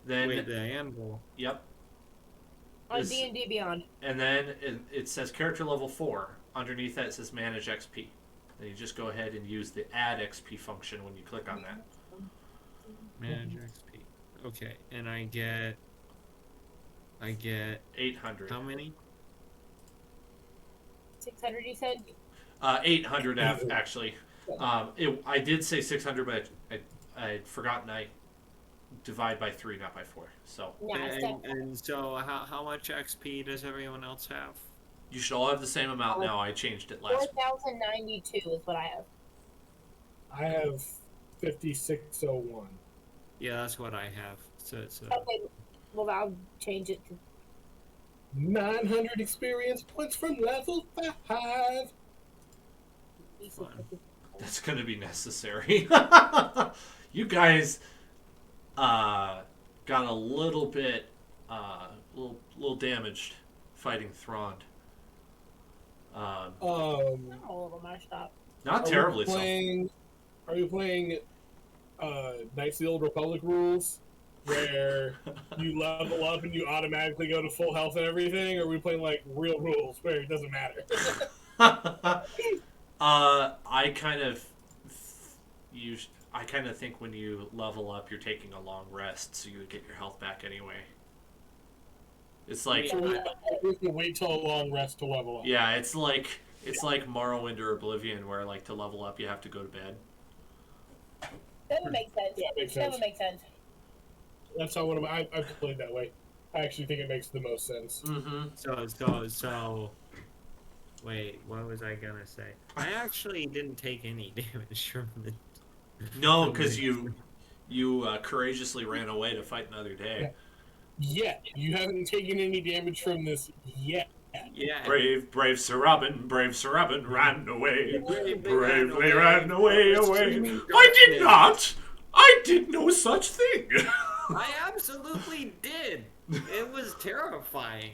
A: Then,
E: Wait, the anvil.
A: Yep.
C: On D&D Beyond.
A: And then it says character level 4. Underneath that it says manage XP. Then you just go ahead and use the add XP function when you click on that.
E: Manage XP. Okay, and I get
A: 800.
E: how many?
C: 600, you said?
A: 800 actually. I did say 600, but I'd forgotten I divide by 3, not by 4. So
C: Yeah,
E: And so how much XP does everyone else have?
A: you should all have the same amount now. I changed it last.
C: 4,092 is what I have.
B: I have 5601.
E: Yeah, that's what I have. So
C: Okay, well, I'll change it to
B: 900 experience points from level 5.
E: fun.
A: That's going to be necessary. You guys got a little bit, little damaged fighting Thrond.
C: all of them are stopped.
A: Not terribly so.
B: Are you playing Knights of the Old Republic rules, where you level up and you automatically go to full health and everything? Or are we playing like real rules where it doesn't matter?
A: I kind of think when you level up, you're taking a long rest, so you would get your health back anyway. It's like
B: So we have to wait till a long rest to level up.
A: yeah, it's like Morrowind or Oblivion, where like to level up you have to go to bed.
C: That would make sense.
B: That makes
C: That
B: sense.
C: would make sense.
B: That's how I've played that way. I actually think it makes the most sense.
A: Mm-hmm.
E: So wait, what was I gonna say? I actually didn't take any damage from the
A: No, because you courageously ran away to fight another day.
B: Yet you haven't taken any damage from this yet.
E: Yeah.
A: Brave Sir Robin ran away.
E: Bravely
A: ran away. I did no such thing.
E: I absolutely did. It was terrifying.